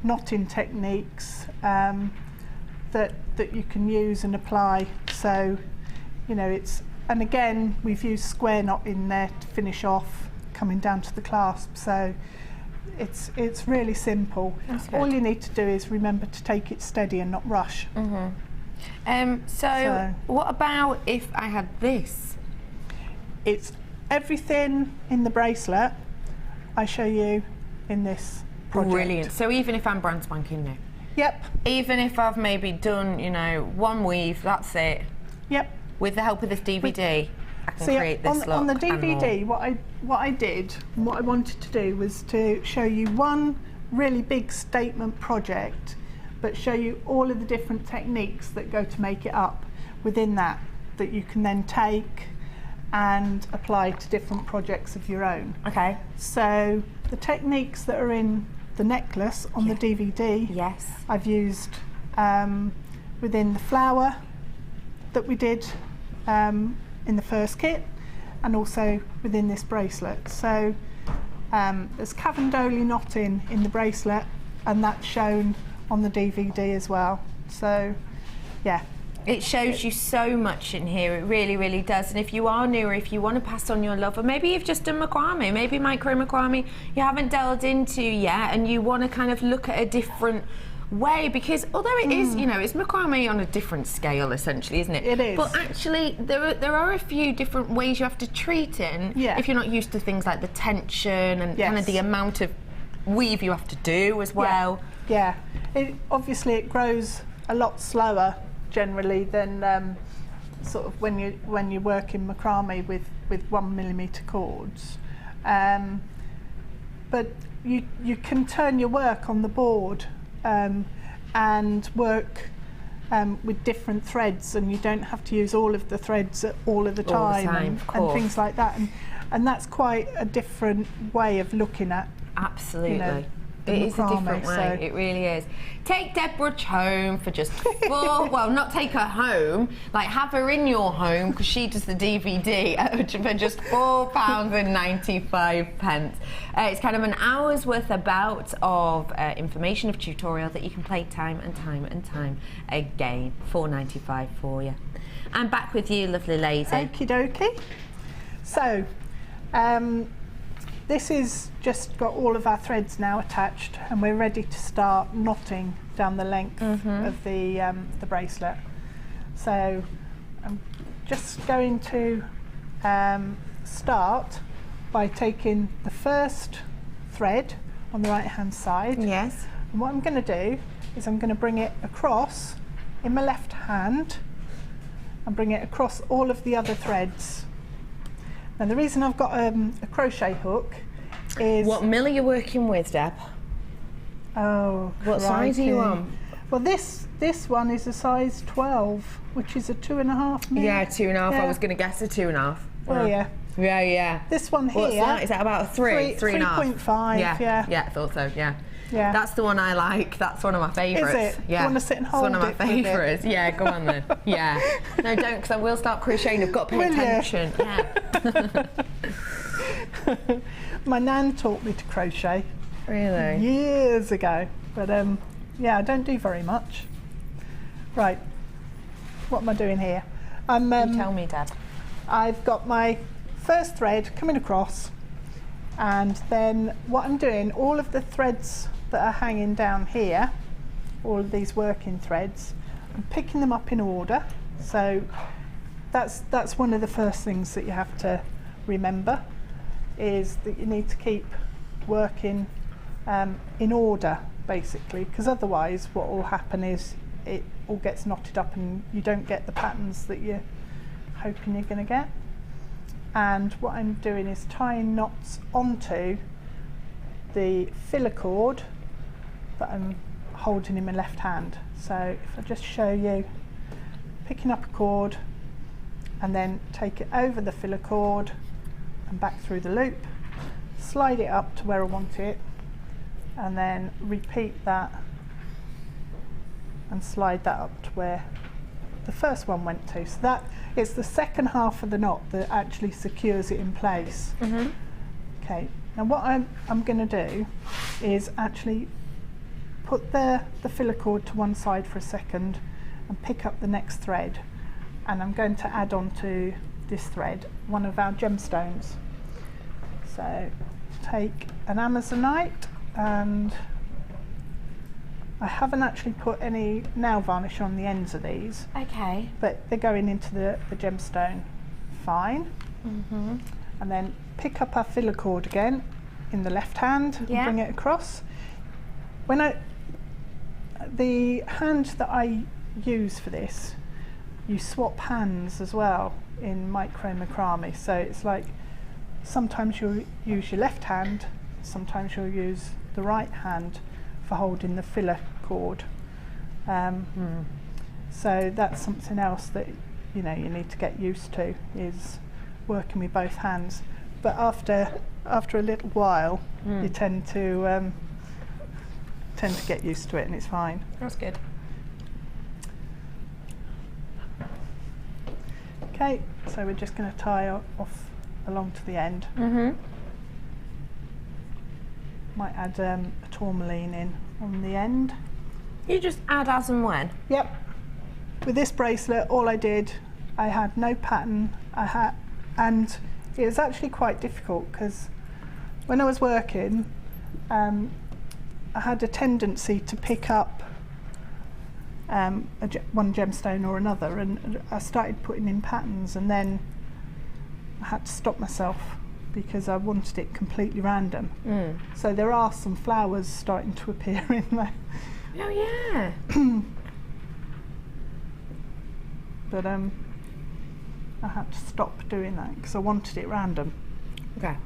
knotting techniques that you can use and apply. So, and again, we've used square knot in there to finish off, coming down to the clasp. So it's really simple. All you need to do is remember to take it steady and not rush. So what about if I had this? It's everything in the bracelet I show you in this project. Brilliant. So even if I'm brand spanking new? Yep. Even if I've maybe done, one weave, that's it? Yep. With the help of this DVD, I can create this look. On the DVD, what I did and what I wanted to do was to show you one really big statement project, but show you all of the different techniques that go to make it up within that you can then take and apply to different projects of your own. Okay. So the techniques that are in the necklace on the DVD, I've used within the flower that we did in the first kit, and also within this bracelet. So there's Cavendoli knotting in the bracelet, and that's shown on the DVD as well. So yeah, It shows you so much in here, it really, really does. And if you are new, or if you want to pass on your love, or maybe you've just done macrame, maybe micro macrame you haven't delved into yet, and you want to kind of look at a different way, because although it is, you know, it's macrame on a different scale essentially, isn't it? It is. But actually there are a few different ways you have to treat it if you're not used to things like the tension and kind of the amount of weave you have to do as well. Yeah, obviously it grows a lot slower generally than sort of when you work in macrame with 1mm cords, but you can turn your work on the board and work with different threads, and you don't have to use all of the threads all of the time, and things like that, and that's quite a different way of looking at. Absolutely. You know, it is a different way, it really is. Take Deborah home for just well, not take her home, like have her in your home, because she does the DVD for just £4.95. It's kind of an hour's worth about of information, of tutorial that you can play time and time and time again. £4.95 for you. I'm back with you, lovely lady. Okie dokie. So, this is just got all of our threads now attached, and we're ready to start knotting down the length of the bracelet. So I'm just going to start by taking the first thread on the right hand side. Yes. And what I'm going to do is I'm going to bring it across in my left hand and bring it across all of the other threads. Now the reason I've got a crochet hook is... What mill are you working with, Deb? Oh, what size are you on? Well, this one is a size 12, which is a 2.5 mil. Yeah, 2.5. Yeah. I was going to guess a 2.5. Oh yeah. Yeah, yeah. This one here. What's that? Is that about a 3.5? 3.5. Yeah. Yeah, I thought so. Yeah. Yeah. That's the one I like. That's one of my favourites. Is it? Yeah. You want to sit and hold it? It's one of my favourites. Yeah, go on then. Yeah. No, don't, because I will start crocheting. I've got to pay attention. Yeah. My nan taught me to crochet. Really? Years ago. But yeah, I don't do very much. Right. What am I doing here? You tell me, Dad. I've got my first thread coming across, and then what I'm doing, all of the threads that are hanging down here, all of these working threads, I'm picking them up in order. So that's one of the first things that you have to remember, is that you need to keep working in order, basically, because otherwise what will happen is it all gets knotted up and you don't get the patterns that you're hoping you're going to get. And what I'm doing is tying knots onto the filler cord that I'm holding in my left hand. So if I just show you, picking up a cord and then take it over the filler cord and back through the loop, slide it up to where I want it, and then repeat that and slide that up to where the first one went to. So that it's the second half of the knot that actually secures it in place. Okay, now what I'm going to do is actually put the filler cord to one side for a second and pick up the next thread, and I'm going to add on to this thread one of our gemstones. So take an Amazonite, and I haven't actually put any nail varnish on the ends of these. Okay. But they're going into the gemstone fine. And then pick up our filler cord again in the left hand and bring it across. The hand that I use for this, you swap hands as well in Macrame Macrame. So it's like sometimes you'll use your left hand, sometimes you'll use the right hand for holding the filler cord. So that's something else that you need to get used to, is working with both hands. But after a little while, you tend to get used to it, and it's fine. That's good. Okay, so we're just going to tie off along to the end. Might add a tourmaline in on the end. You just add as and when? Yep. with this bracelet, all I did, I had no pattern, and it was actually quite difficult because when I was working, I had a tendency to pick up one gemstone or another, and I started putting in patterns, and then I had to stop myself because I wanted it completely random. So there are some flowers starting to appear in there. Oh yeah. But I had to stop doing that because I wanted it random. Okay.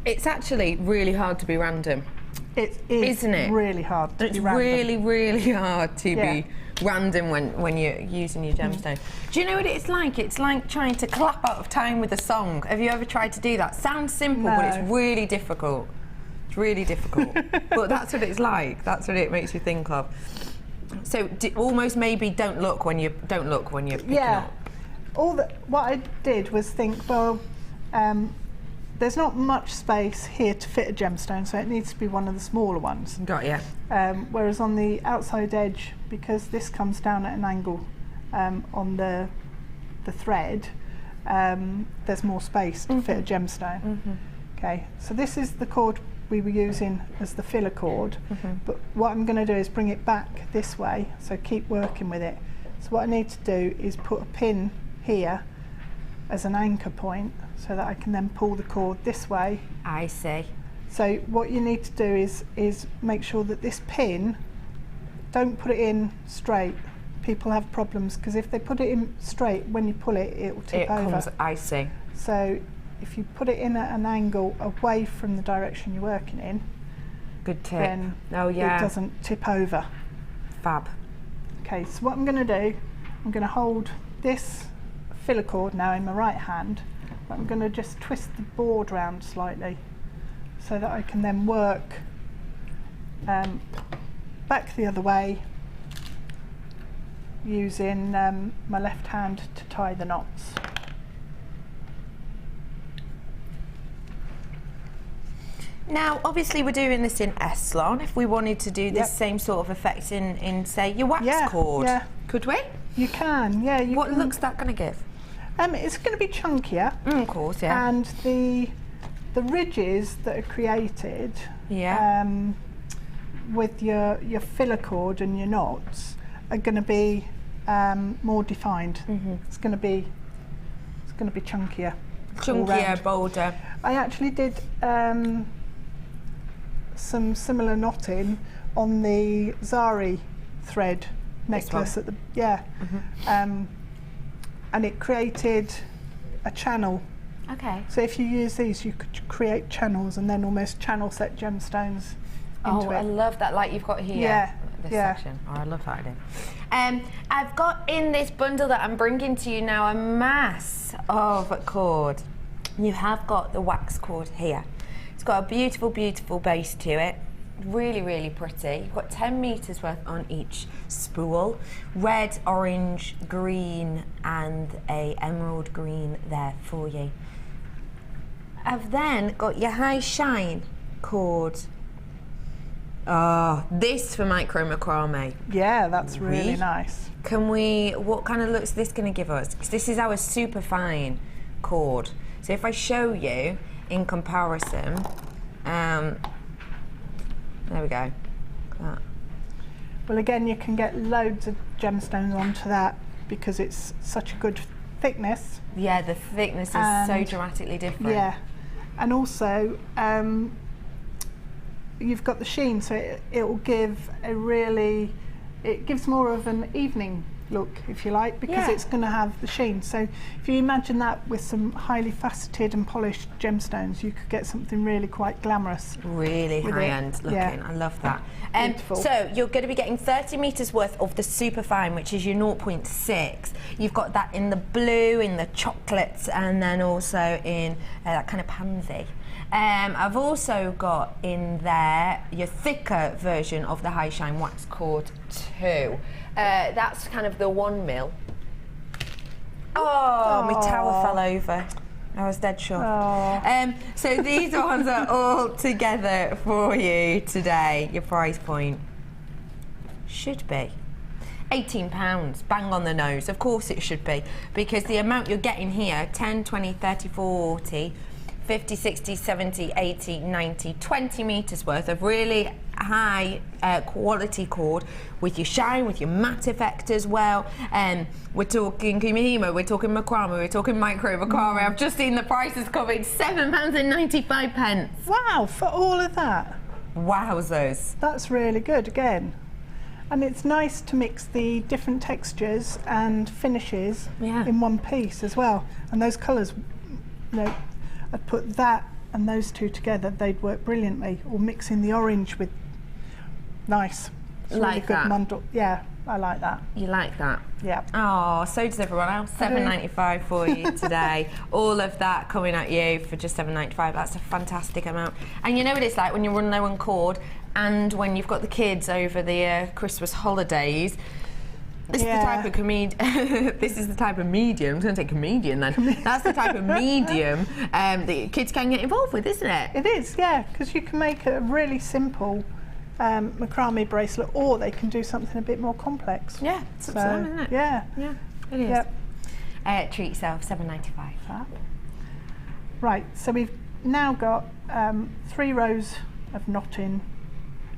It's actually really hard to be random. It is, isn't it? Really hard to it's be random. really, really hard to be random when you're using your gemstone. Do you know what it's like? It's like trying to clap out of time with a song. Have you ever tried to do that? Sounds simple, but it's really difficult. It's really difficult. But that's what it's like. That's what it makes you think of. So almost maybe don't look when you're picking up. What I did was think, well, there's not much space here to fit a gemstone, so it needs to be one of the smaller ones. Got ya. Whereas on the outside edge, because this comes down at an angle on the thread, there's more space to fit a gemstone. Okay, so this is the cord we were using as the filler cord, but what I'm going to do is bring it back this way, so keep working with it. So what I need to do is put a pin here as an anchor point so that I can then pull the cord this way. I see. So what you need to do is make sure that this pin, don't put it in straight. People have problems because if they put it in straight, when you pull it, it will tip over. I see. So if you put it in at an angle away from the direction you're working in, good tip. Then it doesn't tip over. Fab. Okay, so what I'm going to do, I'm going to hold this filler cord now in my right hand, but I'm going to just twist the board round slightly so that I can then work back the other way using my left hand to tie the knots. Now, obviously, we're doing this in Eslon. If we wanted to do this same sort of effect in say, your wax cord, could we? You can, yeah. What looks that going to give? It's going to be chunkier. Of course, yeah. And the ridges that are created with your filler cord and your knots are going to be more defined. It's going to be chunkier. Chunkier, bolder. I actually did some similar knotting on the Zari thread necklace at the and it created a channel. Okay. So if you use these, you could create channels and then almost channel set gemstones into it. I love that, like you've got here. This section. Oh, I love that idea. I've got in this bundle that I'm bringing to you now a mass of cord. You have got the wax cord here. It's got a beautiful, beautiful base to it. Really, really pretty. You've got 10 meters worth on each spool. Red, orange, green, and a emerald green there for you. I've then got your high shine cord. Oh, this for micro macrame. Yeah, that's really nice. Can we, what kind of looks is this going to give us? Because this is our super fine cord. So if I show you in comparison, there we go. Well, again, you can get loads of gemstones onto that because it's such a good thickness. Yeah, the thickness is so dramatically different. Yeah, and also you've got the sheen, so it will give it gives more of an evening look, if you like, because it's going to have the sheen. So if you imagine that with some highly faceted and polished gemstones, you could get something really quite glamorous. Really high-end looking. Yeah. I love that. Beautiful. So you're going to be getting 30 meters worth of the super fine, which is your 0.6. You've got that in the blue, in the chocolates, and then also in that kind of pansy. I've also got in there your thicker version of the high shine wax cord too. That's kind of the 1 mil. Oh, my tower fell over. I was dead sure. So these ones are all together for you today. Your price point should be £18, bang on the nose. Of course it should be, because the amount you're getting here, 10, 20, 30, 40, 50, 60, 70, 80, 90, 20 metres worth of really high quality cord with your shine, with your matte effect as well. We're talking Kumihimo, we're talking Macrame, we're talking Macrame Board. I've just seen the prices coming, £7.95. Wow, for all of that? Wowzers. That's really good again. And it's nice to mix the different textures and finishes in one piece as well. And those colours, you know, I'd put that and those two together, they'd work brilliantly. Or mixing the orange with, nice. It's like really good that. Mundle. Yeah, I like that. You like that? Yeah. Oh, so does everyone else. £7.95 for you today. All of that coming at you for just £7.95. That's a fantastic amount. And you know what it's like when you run low on cord, and when you've got the kids over the Christmas holidays. This is the type of this is the type of medium. I was going to say comedian then. That's the type of medium that kids can get involved with, isn't it? It is, yeah, because you can make a really simple macrame bracelet, or they can do something a bit more complex. Yeah, it's up to them, isn't it? Yeah. Yeah, it is. Yep. Treat yourself, £7.95. Right, so we've now got 3 rows of knotting,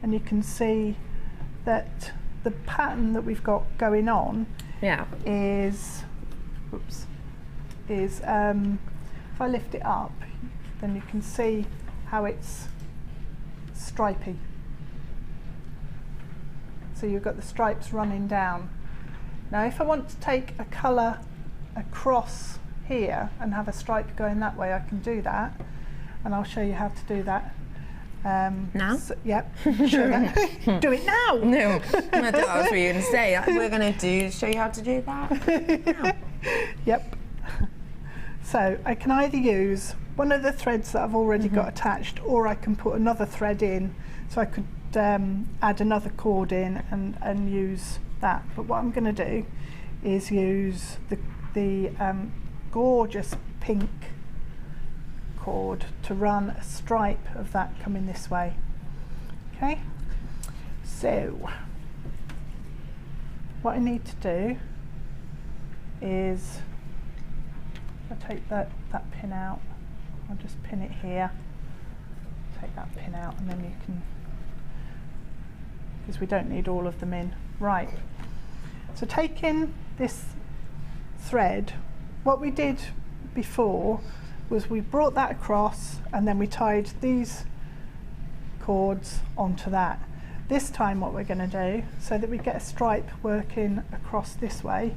and you can see that the pattern that we've got going on is, if I lift it up, then you can see how it's stripy. So you've got the stripes running down. Now if I want to take a colour across here and have a stripe going that way, I can do that, and I'll show you how to do that. Now? So, yep. Show that. Do it now. No, I thought I was going to say. We're going to show you how to do that now. Yep. So I can either use one of the threads that I've already got attached, or I can put another thread in. So I could add another cord in and use that. But what I'm going to do is use the gorgeous pink cord to run a stripe of that coming this way. Okay, so what I need to do is, if I take that pin out, I'll just pin it here, take that pin out, and then you can, because we don't need all of them in. Right, so taking this thread, what we did before was we brought that across and then we tied these cords onto that. This time what we're going to do, so that we get a stripe working across this way,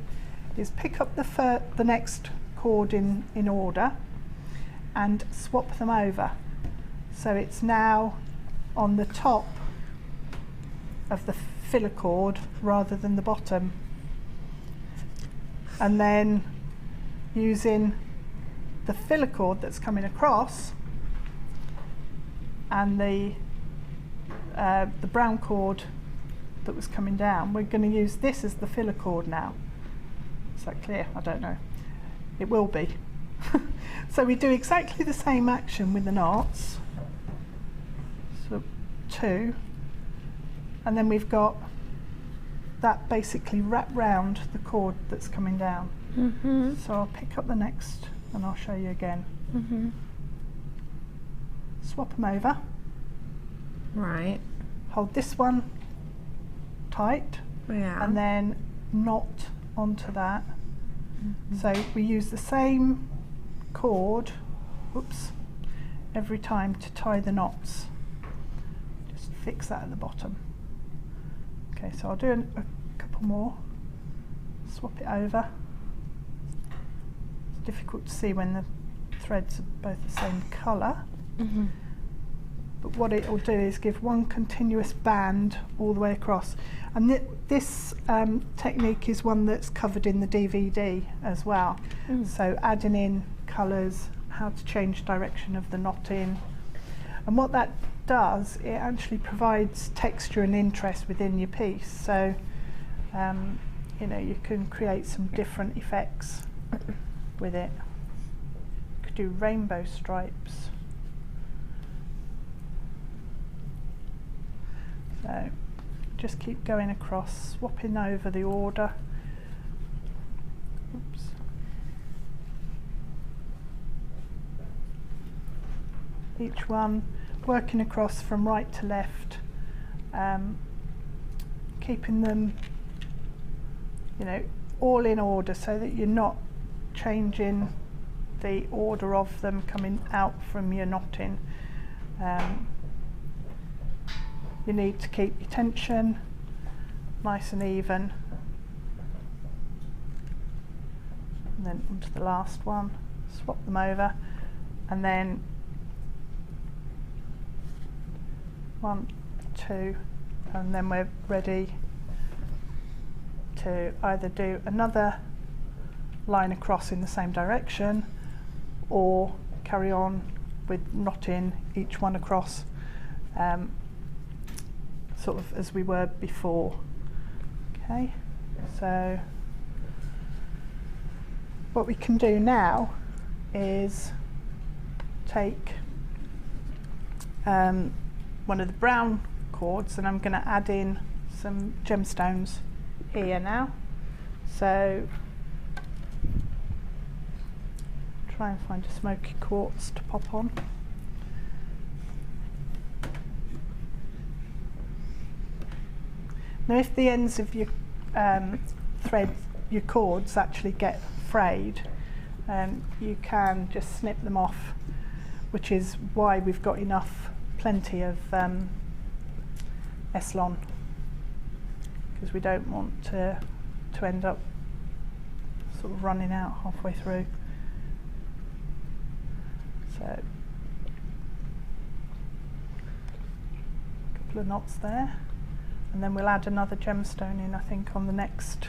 is pick up the next cord in order and swap them over. So it's now on the top of the filler cord rather than the bottom. And then using the filler cord that's coming across and the brown cord that was coming down, we're going to use this as the filler cord now. Is that clear? I don't know. It will be. So we do exactly the same action with the knots. So 2, and then we've got that basically wrapped round the cord that's coming down. So I'll pick up the next and I'll show you again. Swap them over. Right. Hold this one tight, and then knot onto that. So we use the same cord, every time to tie the knots. Just fix that at the bottom. Okay, so I'll do a couple more. Swap it over. It's difficult to see when the threads are both the same colour. But what it will do is give one continuous band all the way across. And this technique is one that's covered in the DVD as well. So adding in colours, how to change direction of the knotting. And what that does, it actually provides texture and interest within your piece. So, you know, you can create some different effects with it. You could do rainbow stripes. So just keep going across, swapping over the order. Oops. Each one working across from right to left, keeping them, you know, all in order so that you're not changing the order of them coming out from your knotting. You need to keep your tension nice and even. And then onto the last one, swap them over, and then 1, 2, and then we're ready to either do another line across in the same direction or carry on with knotting each one across, sort of as we were before. Okay, so what we can do now is take one of the brown cords, and I'm going to add in some gemstones here now. So try and find a smoky quartz to pop on. Now if the ends of your thread, your cords actually get frayed, you can just snip them off, which is why we've got plenty of Eslon, because we don't want to end up sort of running out halfway through. So a couple of knots there, and then we'll add another gemstone in, I think, on the next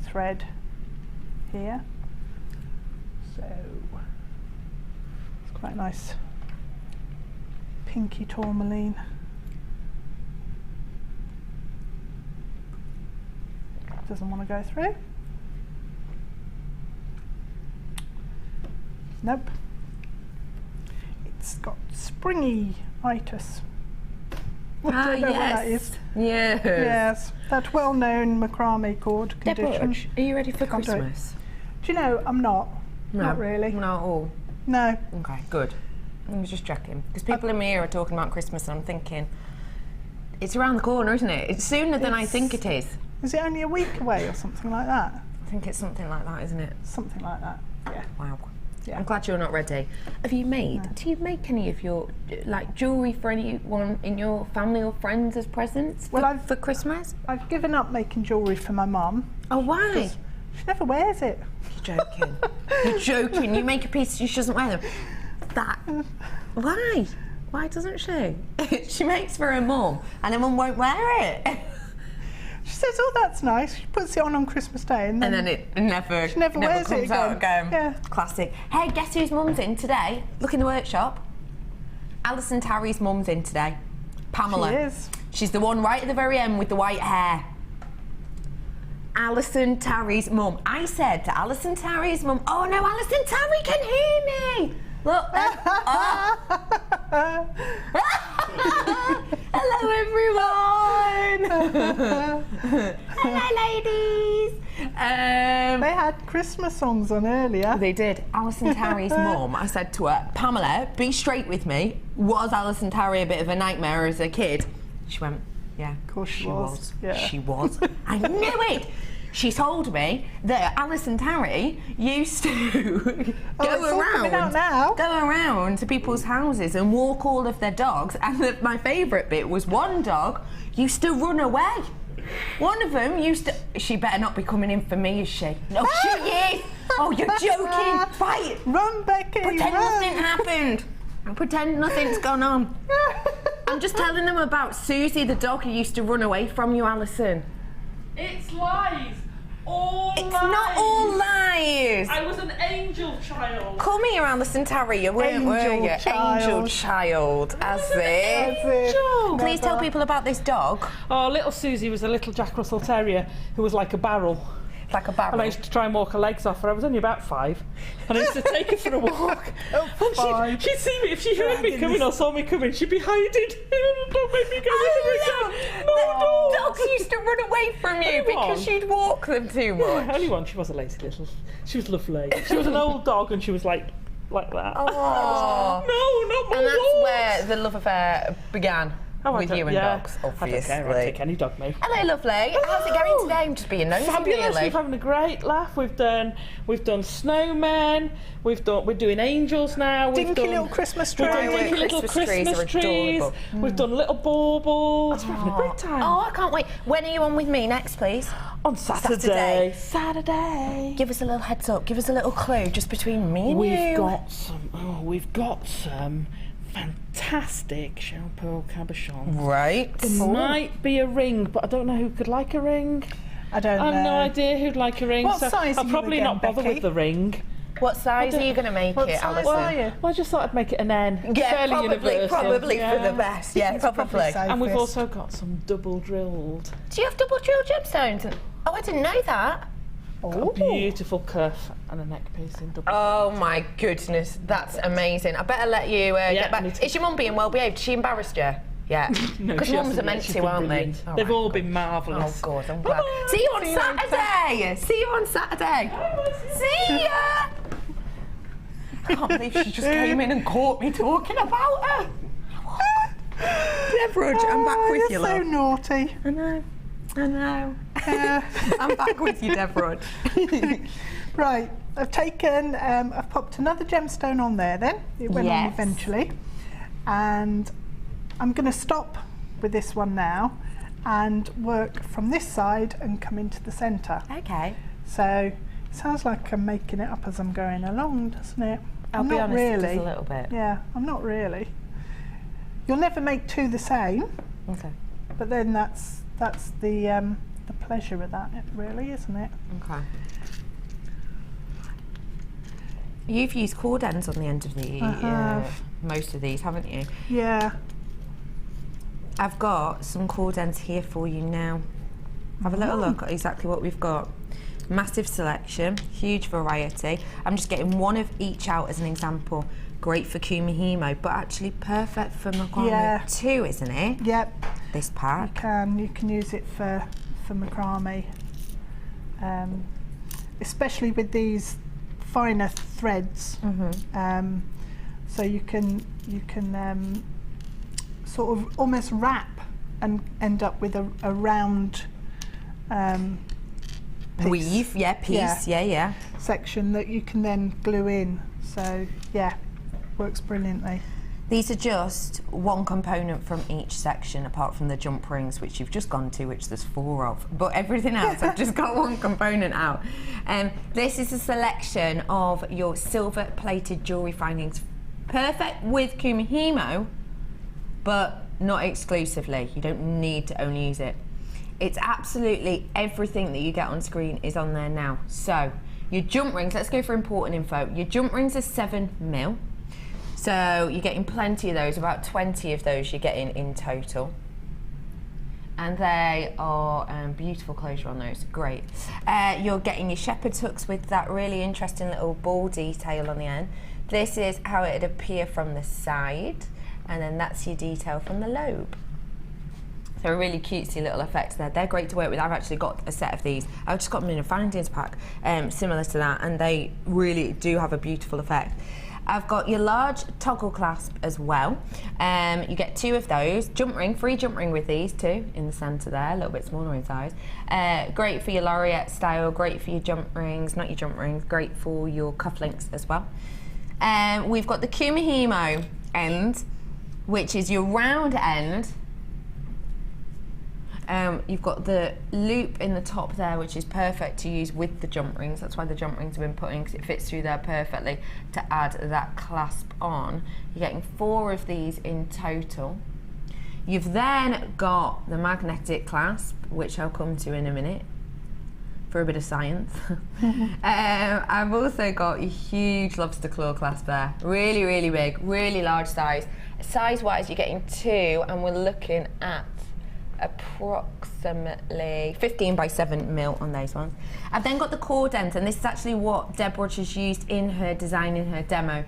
thread here. So it's quite nice pinky tourmaline. Doesn't want to go through. Nope. It's got springy-itis. I don't know what that is. Yes. Yes, that well-known macrame board condition. Deborah, are you ready for Christmas? Do you know, I'm not. No, not really. Not at all. No. Okay, good. I was just checking. Because people in my ear are talking about Christmas and I'm thinking, it's around the corner, isn't it? It's sooner than I think it is. Is it only a week away or something like that? I think it's something like that, isn't it? Something like that, yeah. Wow. Yeah. I'm glad you're not ready. Have you made, do you make any of your, like, jewellery for anyone in your family or friends as presents for Christmas? I've given up making jewellery for my mum. Oh, why? She never wears it. You're joking. You're joking. You make a piece and she doesn't wear them. Why? Why doesn't she? She makes for her mum and her mum won't wear it. She says, oh, that's nice. She puts it on Christmas Day and then it never wears comes it out again. Yeah. Classic. Hey, guess whose mum's in today? Look in the workshop. Alison Tarry's mum's in today. Pamela. She is. She's the one right at the very end with the white hair. Alison Tarry's mum. I said to Alison Tarry's mum, oh no, Alison Tarry can hear me. Look. Hello, everyone. Hello, ladies. They had Christmas songs on earlier. They did. Alison Tarry's mum, I said to her, Pamela, be straight with me. Was Alison Tarry a bit of a nightmare as a kid? She went, yeah. Of course she was. Yeah. She was. I knew it. She told me that Alison Tarry used to go around to people's houses and walk all of their dogs, and my favourite bit was one dog used to run away. One of them used to... She better not be coming in for me, is she? No, she is! Oh, you're joking! Right! Run, Becky! Pretend nothing happened. Pretend nothing's gone on. I'm just telling them about Susie, the dog who used to run away from you, Alison. It's lies. It's not all lies. I was an angel child. Come here, Alison Tarry. You weren't, were you? Angel child. As it. Please tell people about this dog. Oh, little Susie was a little Jack Russell Terrier who was like a barrel. Like a barrel. And I used to try and walk her legs off her. I was only about 5. And I used to take her for a walk. And she'd see me, if she heard me coming or saw me coming, she'd be hiding. Don't make me go with her again. No, Dogs used to run away from you because you'd walk them too much. Only one, she was a lazy little, she was lovely. She was an old dog and she was like that. Oh. No, not more And that's walks. where the love affair began. With you and dogs, obviously. I don't care, I'd take any dog, mate. Hello, lovely. How's it going today? I'm just being nosy, Fabulous. really. We're having a great laugh. We've done snowmen. We're doing angels now. Dinky little Christmas trees. Dinky little Christmas trees. We've done little baubles. We're having a great time. Oh, I can't wait. When are you on with me next, please? On Saturday. Give us a little heads up. Give us a little clue just between me and you. We've got some fantastic shell pearl cabochons. Right. There might be a ring, but I don't know who could like a ring. I don't know. I have no idea who'd like a ring. What so size I'll are you probably again, not bother Becky? with the ring. What size are you going to make it, Alison? Well, I just thought I'd make it an N. Yeah, fairly universal. probably for the best. Yeah, probably. And we've also got some double drilled. Do you have double drilled gemstones? Oh, I didn't know that. Got a beautiful cuff and a neck piece in double. Oh my goodness, that's amazing. I better let you get back. Is your mum being well behaved? Is she embarrassed you? Yeah. No, because mums are meant to, aren't they? They've all been marvellous. Oh God, I'm glad. See you on Saturday. See you on Saturday. See ya. I can't believe she just came in and caught me talking about her. Deborah, I'm back with you, You're so love. naughty. I know. I'm back with you, Deborah. Right, I've popped another gemstone on there then. It went on eventually. And I'm going to stop with this one now and work from this side and come into the centre. Okay. So it sounds like I'm making it up as I'm going along, doesn't it? I'll be honest, it does a little bit. Yeah, I'm not really. You'll never make two the same. Okay. But then that's the pleasure of that, really, isn't it? Okay. You've used cord ends on the end of the most of these, haven't you? Yeah. I've got some cord ends here for you now. Have a little look at exactly what we've got. Massive selection, huge variety. I'm just getting one of each out as an example. Great for Kumihimo, but actually perfect for macrame too, isn't it? Yep. This pack. You can use it for macrame, especially with these finer threads. So you can sort of almost wrap and end up with a round piece. Piece, yeah. Section that you can then glue in. So yeah, works brilliantly. These are just one component from each section, apart from the jump rings, which you've just gone to, which there's 4 of. But everything else, I've just got one component out. This is a selection of your silver-plated jewellery findings. Perfect with Kumihimo, but not exclusively. You don't need to only use it. It's absolutely everything that you get on screen is on there now. So, your jump rings, let's go for important info. Your jump rings are 7mm. So you're getting plenty of those, about 20 of those you're getting in total. And they are beautiful closure on those, great. You're getting your shepherd's hooks with that really interesting little ball detail on the end. This is how it'd appear from the side, and then that's your detail from the lobe. So really cutesy little effects there. They're great to work with. I've actually got a set of these. I've just got them in a findings pack, similar to that, and they really do have a beautiful effect. I've got your large toggle clasp as well. You get 2 of those. Jump ring, free jump ring with these too, in the centre there, a little bit smaller in size. Great for your laureate style, great for your jump rings, not your jump rings, great for your cufflinks as well. We've got the Kumihimo end, which is your round end. You've got the loop in the top there, which is perfect to use with the jump rings. That's why the jump rings have been put in, because it fits through there perfectly to add that clasp on. You're getting 4 of these in total. You've then got the magnetic clasp, which I'll come to in a minute for a bit of science. I've also got a huge lobster claw clasp there. Really, really big, really large size. Size-wise, you're getting 2, and we're looking at approximately 15 by 7 mil on those ones. I've then got the cord ends, and this is actually what Deb Rogers used in her design, in her demo.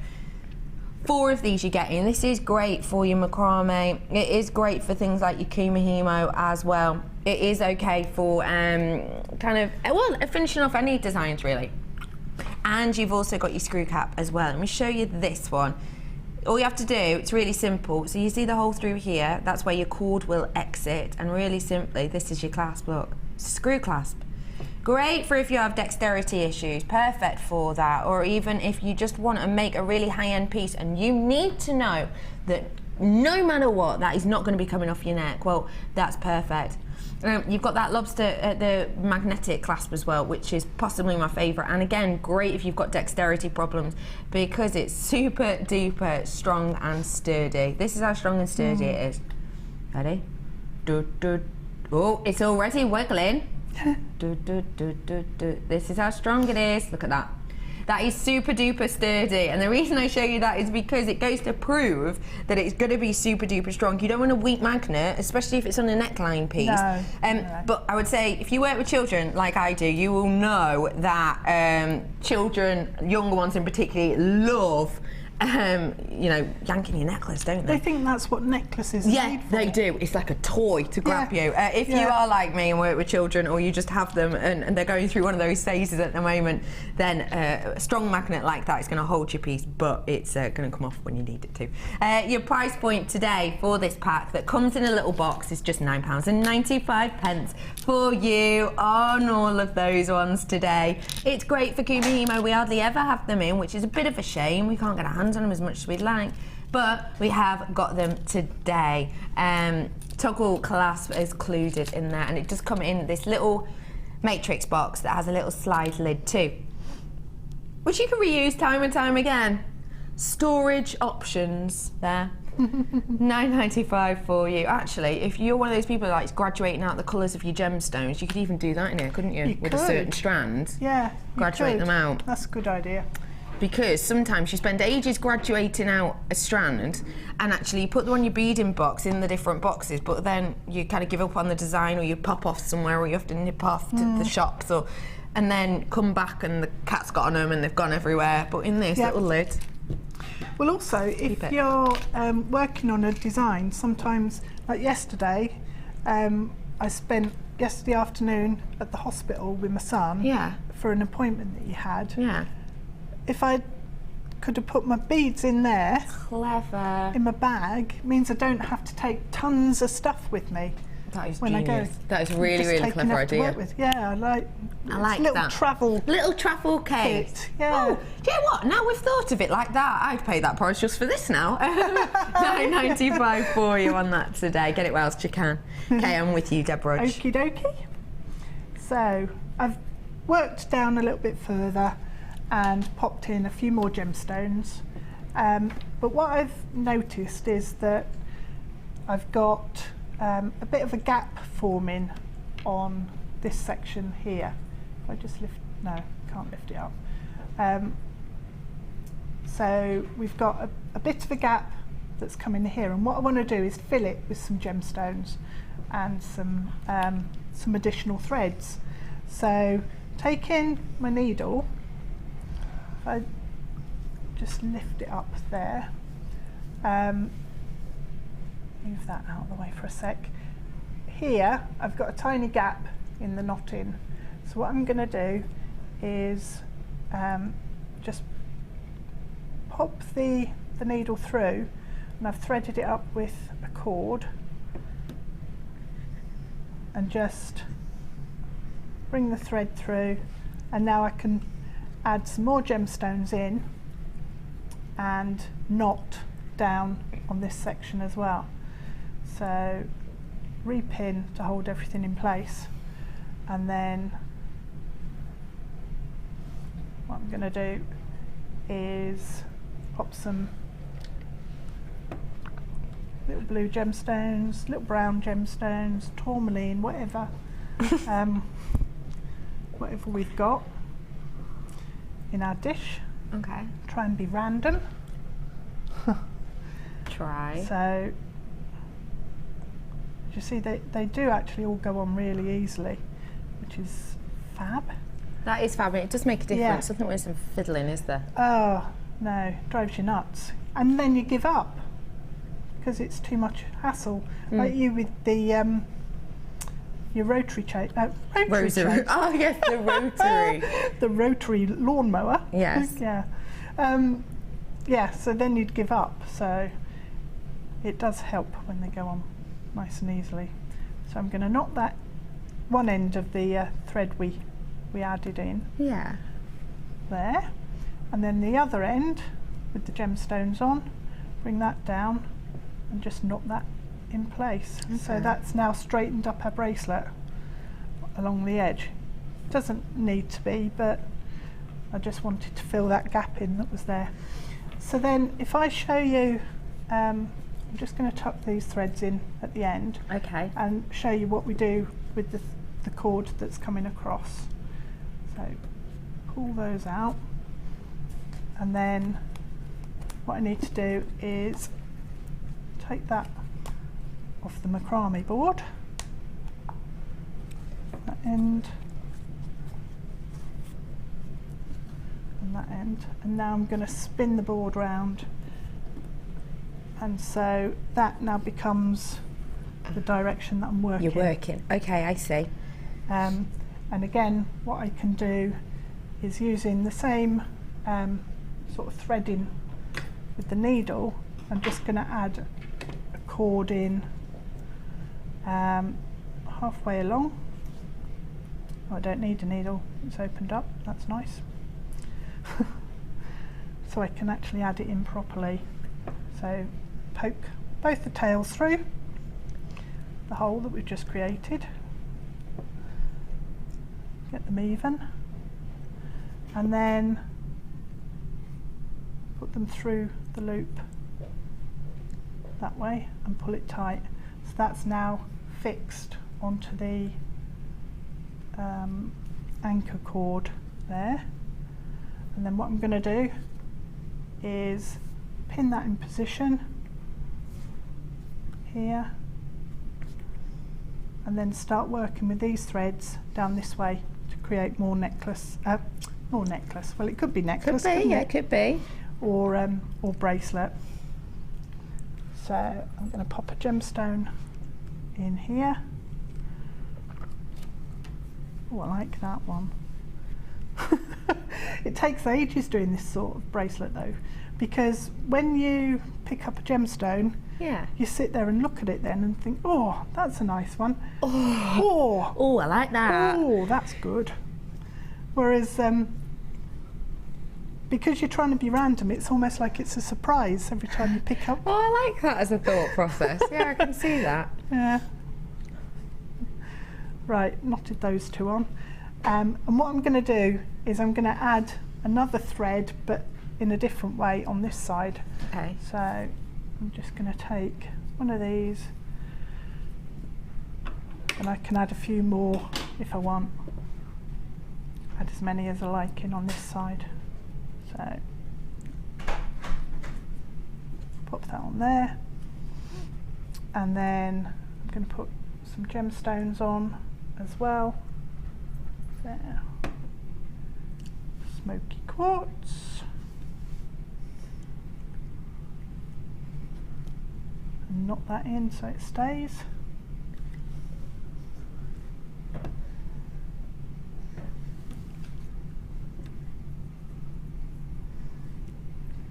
4 of these you're getting. This is great for your macrame. It is great for things like your kumihimo as well. It is okay for kind of, well, finishing off any designs really. And you've also got your screw cap as well. Let me show you this one. All you have to do, it's really simple. So you see the hole through here, that's where your cord will exit. And really simply, this is your clasp, look. It's a screw clasp. Great for if you have dexterity issues, perfect for that. Or even if you just want to make a really high-end piece and you need to know that no matter what, that is not going to be coming off your neck. Well, that's perfect. You've got that lobster, the magnetic clasp as well, which is possibly my favourite. And again, great if you've got dexterity problems because it's super duper strong and sturdy. This is how strong and sturdy it is. Ready? Oh, it's already wiggling. This is how strong it is. Look at that. That is super duper sturdy, and the reason I show you that is because it goes to prove that it's going to be super duper strong. You don't want a weak magnet, especially if it's on a neckline piece. No. But I would say if you work with children like I do, you will know that children, younger ones in particular, love you know, yanking your necklace, don't they? They think that's what necklaces are made for. They do. It's like a toy to grab you. If you are like me and work with children, or you just have them and they're going through one of those phases at the moment, then a strong magnet like that is going to hold your piece, but it's going to come off when you need it to. Your price point today for this pack that comes in a little box is just £9.95 for you on all of those ones today. It's great for kumihimo. We hardly ever have them in, which is a bit of a shame. We can't get our hands on them as much as we'd like, but we have got them today. Toggle clasp is included in there, and it does come in this little matrix box that has a little slide lid too, which you can reuse time and time again. Storage options there. £9.95 for you. Actually, if you're one of those people that likes graduating out the colours of your gemstones, you could even do that in here, couldn't you? With a certain strand. Yeah, graduate them out. That's a good idea. Because sometimes you spend ages graduating out a strand, and actually you put them on your beading box in the different boxes, but then you kind of give up on the design, or you pop off somewhere, or you have to nip off to the shops, or and then come back and the cat's got on them and they've gone everywhere. But in this little lid. Well, also, if you're working on a design, sometimes, like yesterday, I spent yesterday afternoon at the hospital with my son for an appointment that he had. If I could have put my beads in there, clever, in my bag, means I don't have to take tons of stuff with me. That is when genius. I go. That is really clever idea. To work with. Yeah, I like little that. Little travel kit. Yeah. Oh, do you know what? Now we've thought of it like that, I'd pay that price just for this now. £9.95 for you on that today. Get it whilst you can. Okay, I'm with you, Deborah. Okie dokie. So I've worked down a little bit further and popped in a few more gemstones. But what I've noticed is that I've got a bit of a gap forming on this section here. If I just lift, no, can't lift it up. So we've got a bit of a gap that's come in here, and what I want to do is fill it with some gemstones and some additional threads. So taking my needle, if I just lift it up there, move that out of the way for a sec. Here I've got a tiny gap in the knotting, so what I'm going to do is just pop the needle through, and I've threaded it up with a cord, and just bring the thread through, and now I can add some more gemstones in and knot down on this section as well. So repin to hold everything in place, and then what I'm going to do is pop some little blue gemstones, little brown gemstones, tourmaline, whatever, whatever we've got in our dish. Okay. Try and be random. Try. So you see they do actually all go on really easily, which is fab. That is fab. It does make a difference. Yeah. Something with some fiddling, is there? Oh no, drives you nuts. And then you give up because it's too much hassle. Like you with the your rotary chain. Rotary. Oh yes, the rotary. The rotary lawnmower. Yes. Yeah. Yeah. So then you'd give up. So it does help when they go on nice and easily. So I'm going to knot that one end of the thread we added in. Yeah. There, and then the other end with the gemstones on, bring that down and just knot that in place. Okay. So that's now straightened up our bracelet along the edge. Doesn't need to be, but I just wanted to fill that gap in that was there. So then if I show you, I'm just going to tuck these threads in at the end. Okay. And show you what we do with the cord that's coming across. So pull those out, and then what I need to do is take that off the Macrame board, that end and that end, and now I'm going to spin the board round, and so that now becomes the direction that I'm working. You're working. Okay, I see. And again, what I can do is using the same sort of threading with the needle, I'm just going to add a cord in halfway along. Oh, I don't need a needle, it's opened up, that's nice. So I can actually add it in properly. So poke both the tails through the hole that we've just created. Get them even, and then put them through the loop that way and pull it tight. So that's now fixed onto the anchor cord there. And then what I'm going to do is pin that in position here, and then start working with these threads down this way to create more necklace. Well, it could be necklace. Could be, yeah, it could be. Or bracelet. So I'm going to pop a gemstone in here. Oh, I like that one. It takes ages doing this sort of bracelet though, because when you pick up a gemstone, yeah, you sit there and look at it then and think, oh, that's a nice one. Oh, I like that. Oh, that's good. Whereas because you're trying to be random, it's almost like it's a surprise every time you pick up. Oh, I like that as a thought process. Yeah, I can see that. Yeah. Right, knotted those two on. And what I'm going to do is I'm going to add another thread, but in a different way on this side. Okay. So I'm just going to take one of these, and I can add a few more if I want. Add as many as I like in on this side. So pop that on there, and then I'm going to put some gemstones on as well. There. Smoky quartz. And knot that in so it stays.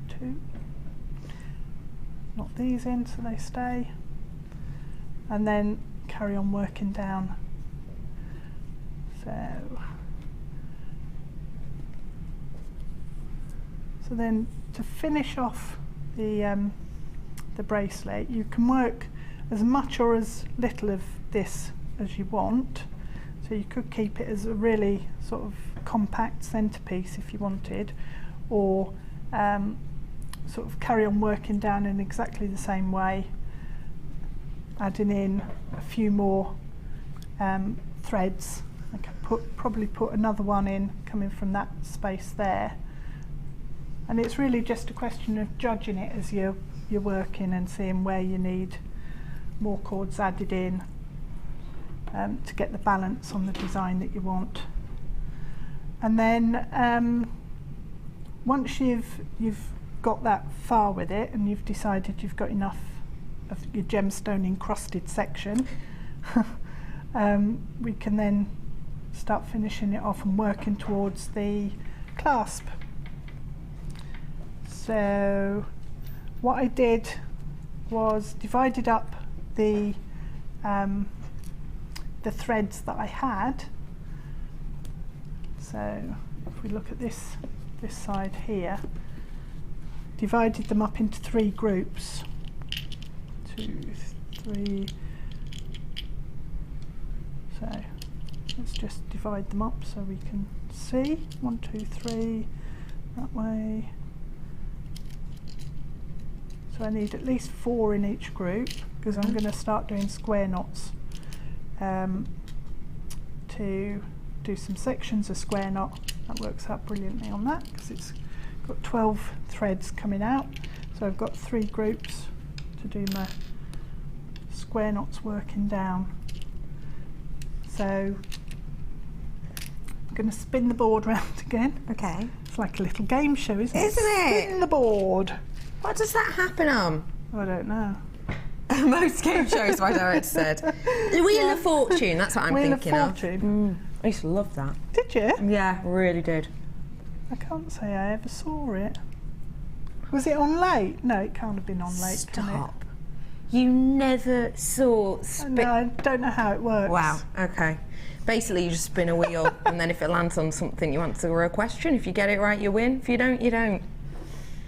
Two. Knot these in so they stay. And then carry on working down. So then to finish off the bracelet, you can work as much or as little of this as you want. So you could keep it as a really sort of compact centerpiece if you wanted, or sort of carry on working down in exactly the same way, adding in a few more threads. I could probably put another one in coming from that space there, and it's really just a question of judging it as you're working and seeing where you need more cords added in to get the balance on the design that you want. And then once you've got that far with it and you've decided you've got enough of your gemstone encrusted section, we can then start finishing it off and working towards the clasp. So what I did was divided up the threads that I had. So if we look at this side here, divided them up into 3 groups. 2, 3. So let's just divide them up so we can see. 1, 2, 3, that way. So I need at least 4 in each group, because I'm going to start doing square knots to do some sections of square knot. That works out brilliantly on that, because it's got 12 threads coming out. So I've got 3 groups to do my square knots working down. So I'm going to spin the board round again. Okay. It's like a little game show, isn't it? Isn't it? Spin the board. What does that happen on? I don't know. Most game shows, my director said. The Wheel of Fortune, that's what I'm thinking Wheel of Fortune. I used to love that. Did you? Yeah, really did. I can't say I ever saw it. Was it on late? No, it can't have been on late, can it? Stop. You never saw No, I don't know how it works. Wow, okay. Basically, you just spin a wheel, and then if it lands on something, you answer a question. If you get it right, you win. If you don't, you don't.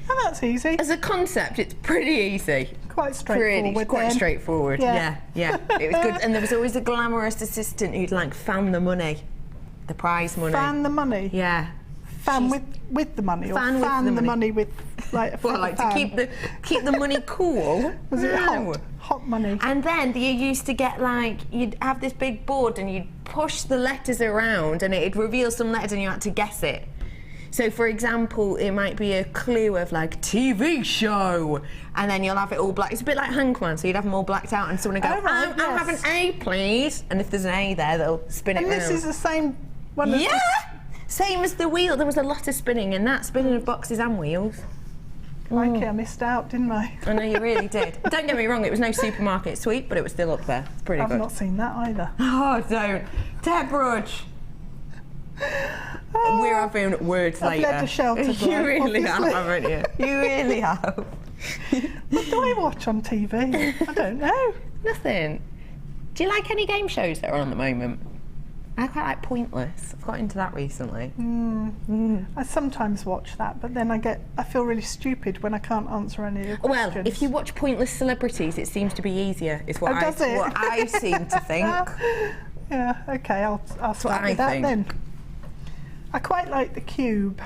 Oh, that's easy. As a concept, it's pretty easy. Quite straightforward. Quite straightforward. Yeah. Yeah. It was good, and there was always a glamorous assistant who'd like fan the money, the prize money. Fan the money. Yeah. Fan with the money, or fan fan with the money with like a well, like fan. to keep the money cool. Was it hot money? And then you used to get like, you'd have this big board and you'd push the letters around and it'd reveal some letters and you had to guess it. So for example, it might be a clue of like TV show, and then you'll have it all black. It's a bit like Hangman, so you'd have them all blacked out and someone would go, I'll have an A please. And if there's an A there, they'll spin it round. And this is the same one as same as the wheel. There was a lot of spinning in that, spinning of boxes and wheels. Crikey, I missed out, didn't I? I know you really did. Don't get me wrong, it was no supermarket sweep, but it was still up there. It's pretty good. I've not seen that either. Oh, don't. Deborah. We're having words I've later. led a sheltered life, You really have, obviously. haven't you? You really have. What do I watch on TV? I don't know. Nothing. Do you like any game shows that are on at the moment? I quite like Pointless. I've got into that recently. I sometimes watch that, but then I feel really stupid when I can't answer any of the questions. Well, if you watch Pointless Celebrities, it seems to be easier, is what, does it? what I seem to think. Yeah, okay, I'll start with that then. I quite like The Cube.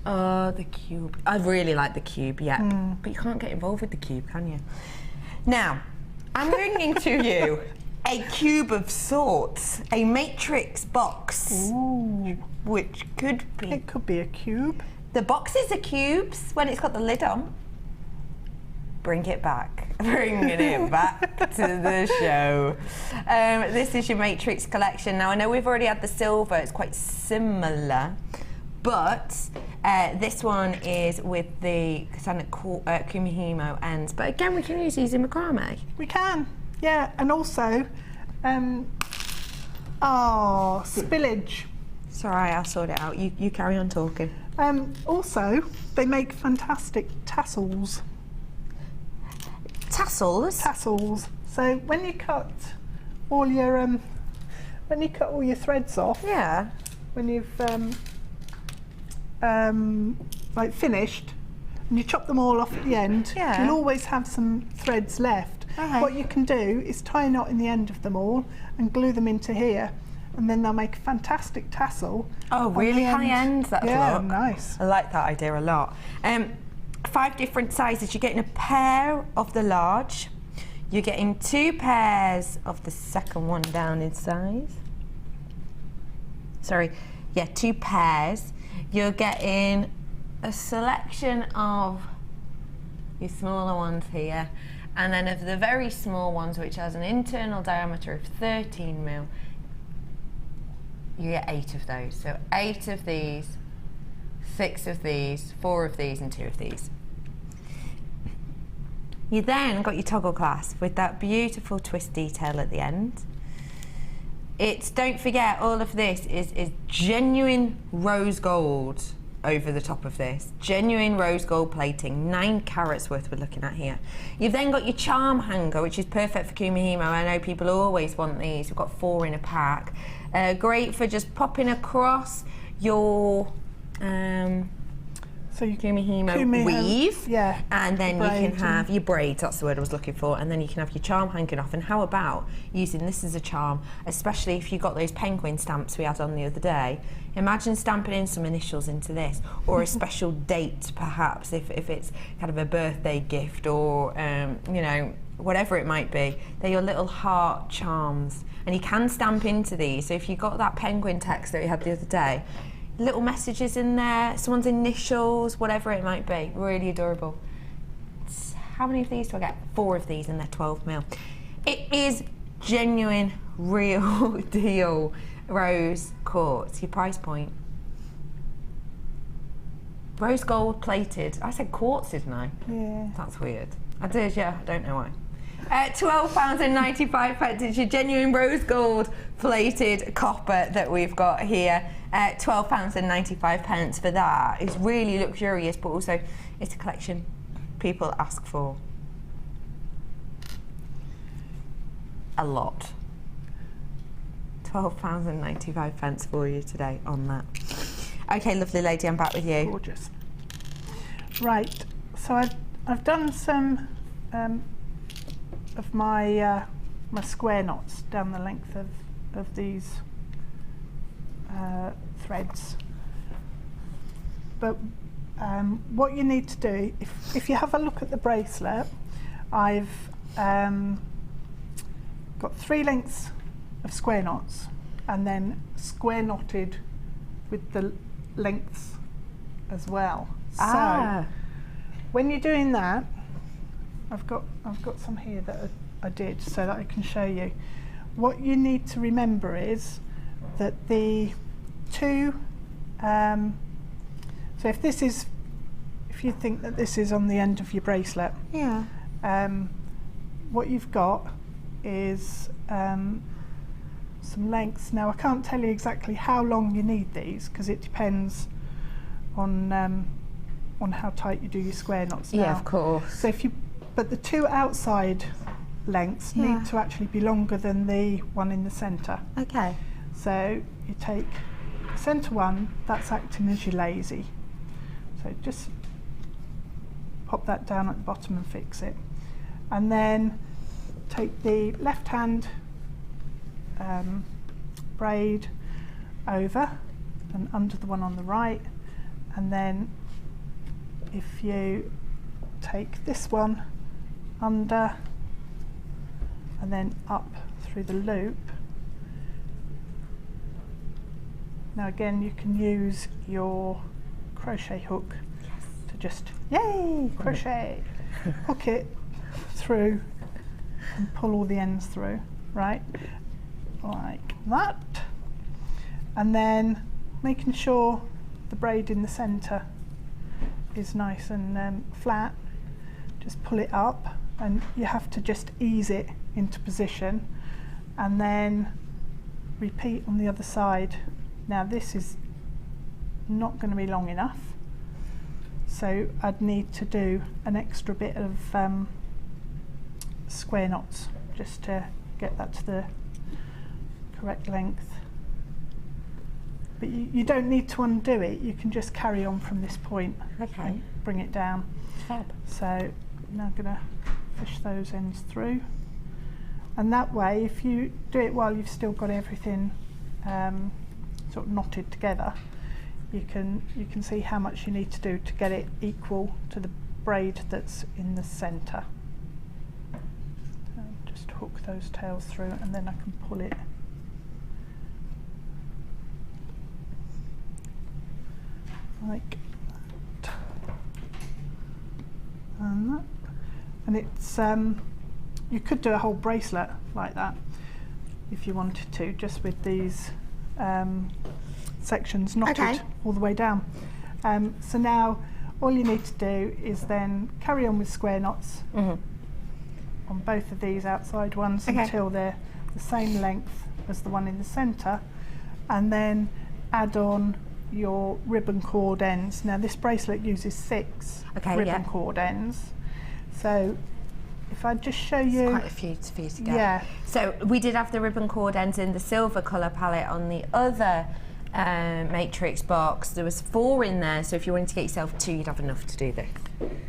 Oh, The Cube. I really like The Cube, yeah. But you can't get involved with The Cube, can you? Now, I'm bringing to you a cube of sorts, a matrix box. Ooh. Which could be... It could be a cube. The boxes are cubes when it's got the lid on. Bring it back. Bringing it back to the show. This is your matrix collection. Now, I know we've already had the silver. It's quite similar. But this one is with the Kumihimo ends. But again, we can use these in macrame. We can. Yeah, and also, spillage. It's all right, I'll sort it out. You carry on talking. Also, they make fantastic tassels. Tassels? Tassels. So when you cut all your threads off, yeah, when you've like finished, and you chop them all off at the end, yeah, you'll always have some threads left. What you can do is tie a knot in the end of them all and glue them into here, and then they'll make a fantastic tassel. Oh, really high ends, that'll look. Nice. I like that idea a lot. 5 different sizes. You're getting a pair of the large. You're getting 2 pairs of the second one down in size. Sorry, yeah, 2 pairs. You're getting a selection of your smaller ones here. And then of the very small ones, which has an internal diameter of 13 mil, you get 8 of those. So 8 of these, 6 of these, 4 of these, and 2 of these. You then got your toggle clasp with that beautiful twist detail at the end. It's, don't forget, all of this is genuine rose gold over the top of this. Genuine rose gold plating, 9 carats worth we're looking at here. You've then got your charm hanger, which is perfect for Kumihimo. I know people always want these. We've got 4 in a pack. Great for just popping across your so you Kumihimo weave, yeah, and then you can have your braids, that's the word I was looking for, and then you can have your charm hanging off. And how about using this as a charm, especially if you got those penguin stamps we had on the other day. Imagine stamping in some initials into this, or a special date perhaps, if it's kind of a birthday gift, or you know, whatever it might be. They're your little heart charms, and you can stamp into these. So if you got that penguin text that we had the other day, little messages in there, someone's initials, whatever it might be. Really adorable. How many of these do I get? 4 of these, and they're 12 mil. It is genuine, real deal rose quartz. Your price point. Rose gold plated. I said quartz, didn't I? Yeah. That's weird. I did, yeah. I don't know why. £12.95. It's your genuine rose gold plated copper that we've got here. £12.95 for that. It's really luxurious, but also it's a collection people ask for a lot. £12.95 for you today on that. Okay, lovely lady, I'm back with you. Gorgeous. Right, so I've done some of my my square knots down the length of these threads. But what you need to do, if you have a look at the bracelet, I've got 3 lengths of square knots, and then square knotted with the lengths as well. So when you're doing that, I've got some here that I did so that I can show you. What you need to remember is that the 2, so if you think that this is on the end of your bracelet, yeah, what you've got is some lengths. Now I can't tell you exactly how long you need these because it depends on how tight you do your square knots. Yeah, now. of course. So but the 2 outside lengths need to actually be longer than the one in the centre. Okay. So you take the centre one, that's acting as your lazy. So just pop that down at the bottom and fix it. And then take the left hand braid over and under the one on the right, and then if you take this one under and then up through the loop. Now again, you can use your crochet hook to just, yay, crochet, hook it through and pull all the ends through, right, like that. And then making sure the braid in the centre is nice and flat, just pull it up, and you have to just ease it into position and then repeat on the other side. Now this is not going to be long enough, so I'd need to do an extra bit of square knots just to get that to the correct length. But you don't need to undo it, you can just carry on from this point and bring it down. Fab. So now I'm going to fish those ends through, and that way if you do it while you've still got everything sort of knotted together, you can see how much you need to do to get it equal to the braid that's in the centre. Just hook those tails through and then I can pull it like that. And that. And it's you could do a whole bracelet like that if you wanted to, just with these sections knotted all the way down. So now all you need to do is then carry on with square knots on both of these outside ones until they're the same length as the one in the centre, and then add on your ribbon cord ends. Now this bracelet uses 6 ribbon cord ends, so if I just show you... Quite a few for you to get. Yeah. So we did have the ribbon cord ends in the silver colour palette on the other matrix box. There was 4 in there, so if you wanted to get yourself 2, you'd have enough to do this.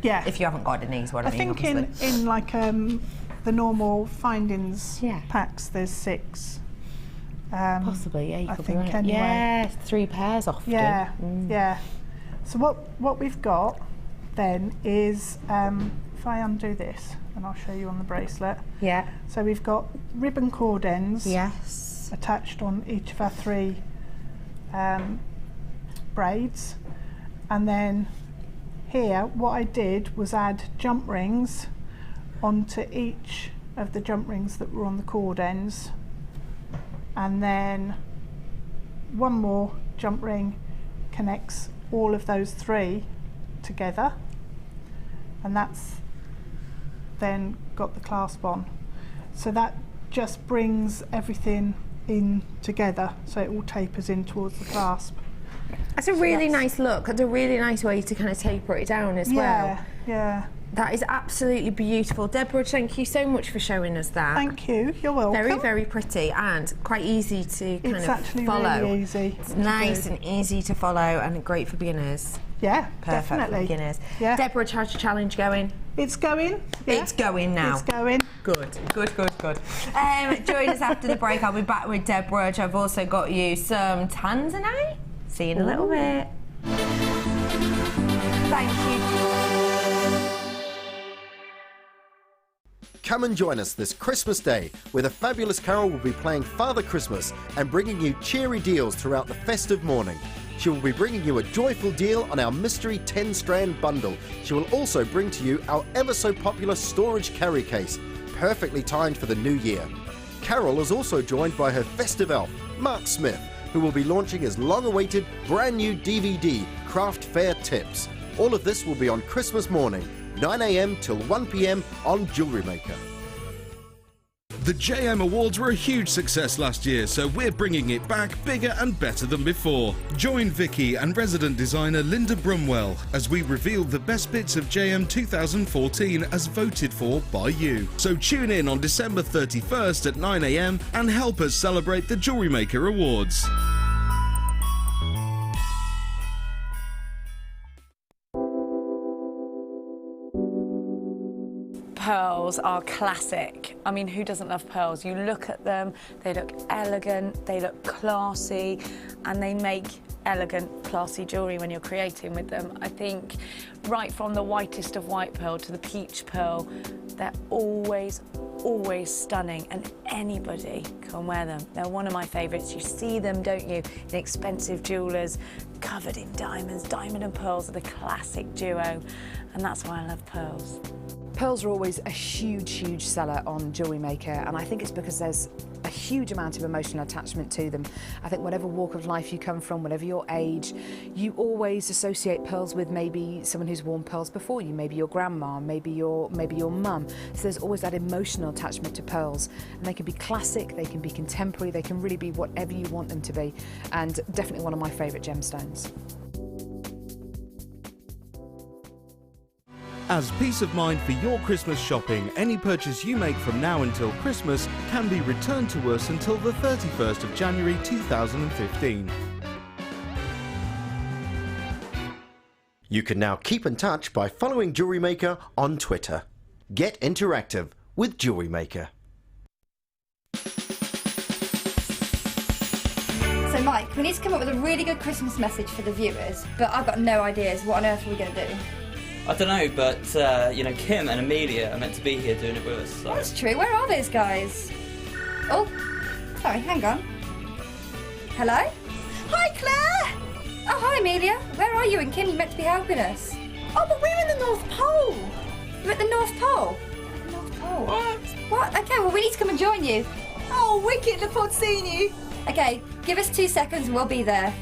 Yeah. If you haven't got any, is what I mean. I think in like the normal findings packs, there's 6. Possibly, yeah. You I could think be right. anyway. Yeah, 3 pairs often. Yeah, yeah. So what we've got then is, if I undo this, and I'll show you on the bracelet. Yeah. So we've got ribbon cord ends. Yes. Attached on each of our 3 braids, and then here what I did was add jump rings onto each of the jump rings that were on the cord ends, and then one more jump ring connects all of those 3 together, and that's then got the clasp on. So that just brings everything in together, so it all tapers in towards the clasp. That's a really nice look. It's a really nice way to kind of taper it down as well. Yeah. That is absolutely beautiful. Deborah, thank you so much for showing us that. Thank you, you're welcome. Very, very pretty and quite easy to kind It's of actually follow. really easy. It's nice and easy to follow and great for beginness. Yeah, Perfect definitely. for beginners. Yeah. Deborah, how's your challenge going? It's going. Yeah. It's going now. It's going. Good. Join us after the break. I'll be back with Deborah. I've also got you some Tanzanite. See you in a little bit. Thank you. Come and join us this Christmas Day, where the fabulous Carol will be playing Father Christmas and bringing you cheery deals throughout the festive morning. She will be bringing you a joyful deal on our mystery 10-strand bundle. She will also bring to you our ever so popular storage carry case, perfectly timed for the new year. Carol is also joined by her festive elf, Mark Smith, who will be launching his long-awaited brand new DVD, Craft Fair Tips. All of this will be on Christmas morning, 9 AM till 1 PM on Jewellery Maker. The JM Awards were a huge success last year, so we're bringing it back bigger and better than before. Join Vicky and resident designer Linda Brumwell as we reveal the best bits of JM 2014 as voted for by you. So tune in on December 31st at 9 AM and help us celebrate the Jewellery Maker Awards. Pearls are classic. I mean, who doesn't love pearls? You look at them, they look elegant, they look classy, and they make elegant, classy jewellery when you're creating with them. I think right from the whitest of white pearl to the peach pearl, they're always stunning, and anybody can wear them. They're one of my favourites. You see them, don't you, in expensive jewellers, covered in diamonds. Diamond and pearls are the classic duo, and that's why I love pearls. Pearls are always a huge seller on Jewellery Maker, and I think it's because there's a huge amount of emotional attachment to them. I think whatever walk of life you come from, whatever your age, you always associate pearls with maybe someone who's worn pearls before you, maybe your grandma, maybe your mum. So there's always that emotional attachment to pearls, and they can be classic, they can be contemporary, they can really be whatever you want them to be, and definitely one of my favourite gemstones. As peace of mind for your Christmas shopping, any purchase you make from now until Christmas can be returned to us until the 31st of January 2015. You can now keep in touch by following Jewellery Maker on Twitter. Get interactive with Jewellery Maker. So Mike, we need to come up with a really good Christmas message for the viewers, but I've got no ideas. What on earth are we going to do? I don't know, but you know, Kim and Amelia are meant to be here doing it with us. So. That's true. Where are those guys? Oh, sorry, hang on. Hello? Hi, Claire! Oh, hi, Amelia. Where are you and Kim? You're meant to be helping us. Oh, but we're in the North Pole. We're at the North Pole. well, we need to come and join you. Oh, wicked, look forward to seeing you. Okay, give us 2 seconds and we'll be there.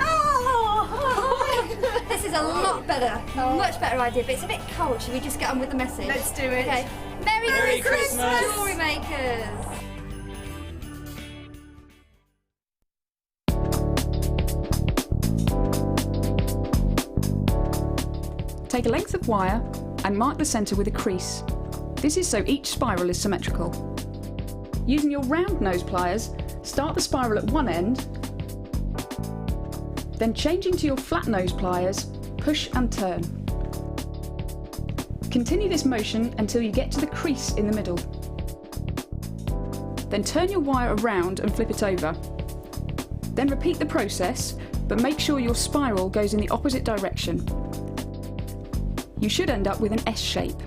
Oh! This is a lot better, much better idea, but it's a bit cold. Should we just get on with the message? Let's do it. Okay. Merry Christmas, Jewellery Makers! Take a length of wire and mark the centre with a crease. This is so each spiral is symmetrical. Using your round nose pliers, start the spiral at one end, then changing to your flat nose pliers, push and turn. Continue this motion until you get to the crease in the middle. Then turn your wire around and flip it over. Then repeat the process, but make sure your spiral goes in the opposite direction. You should end up with an S shape.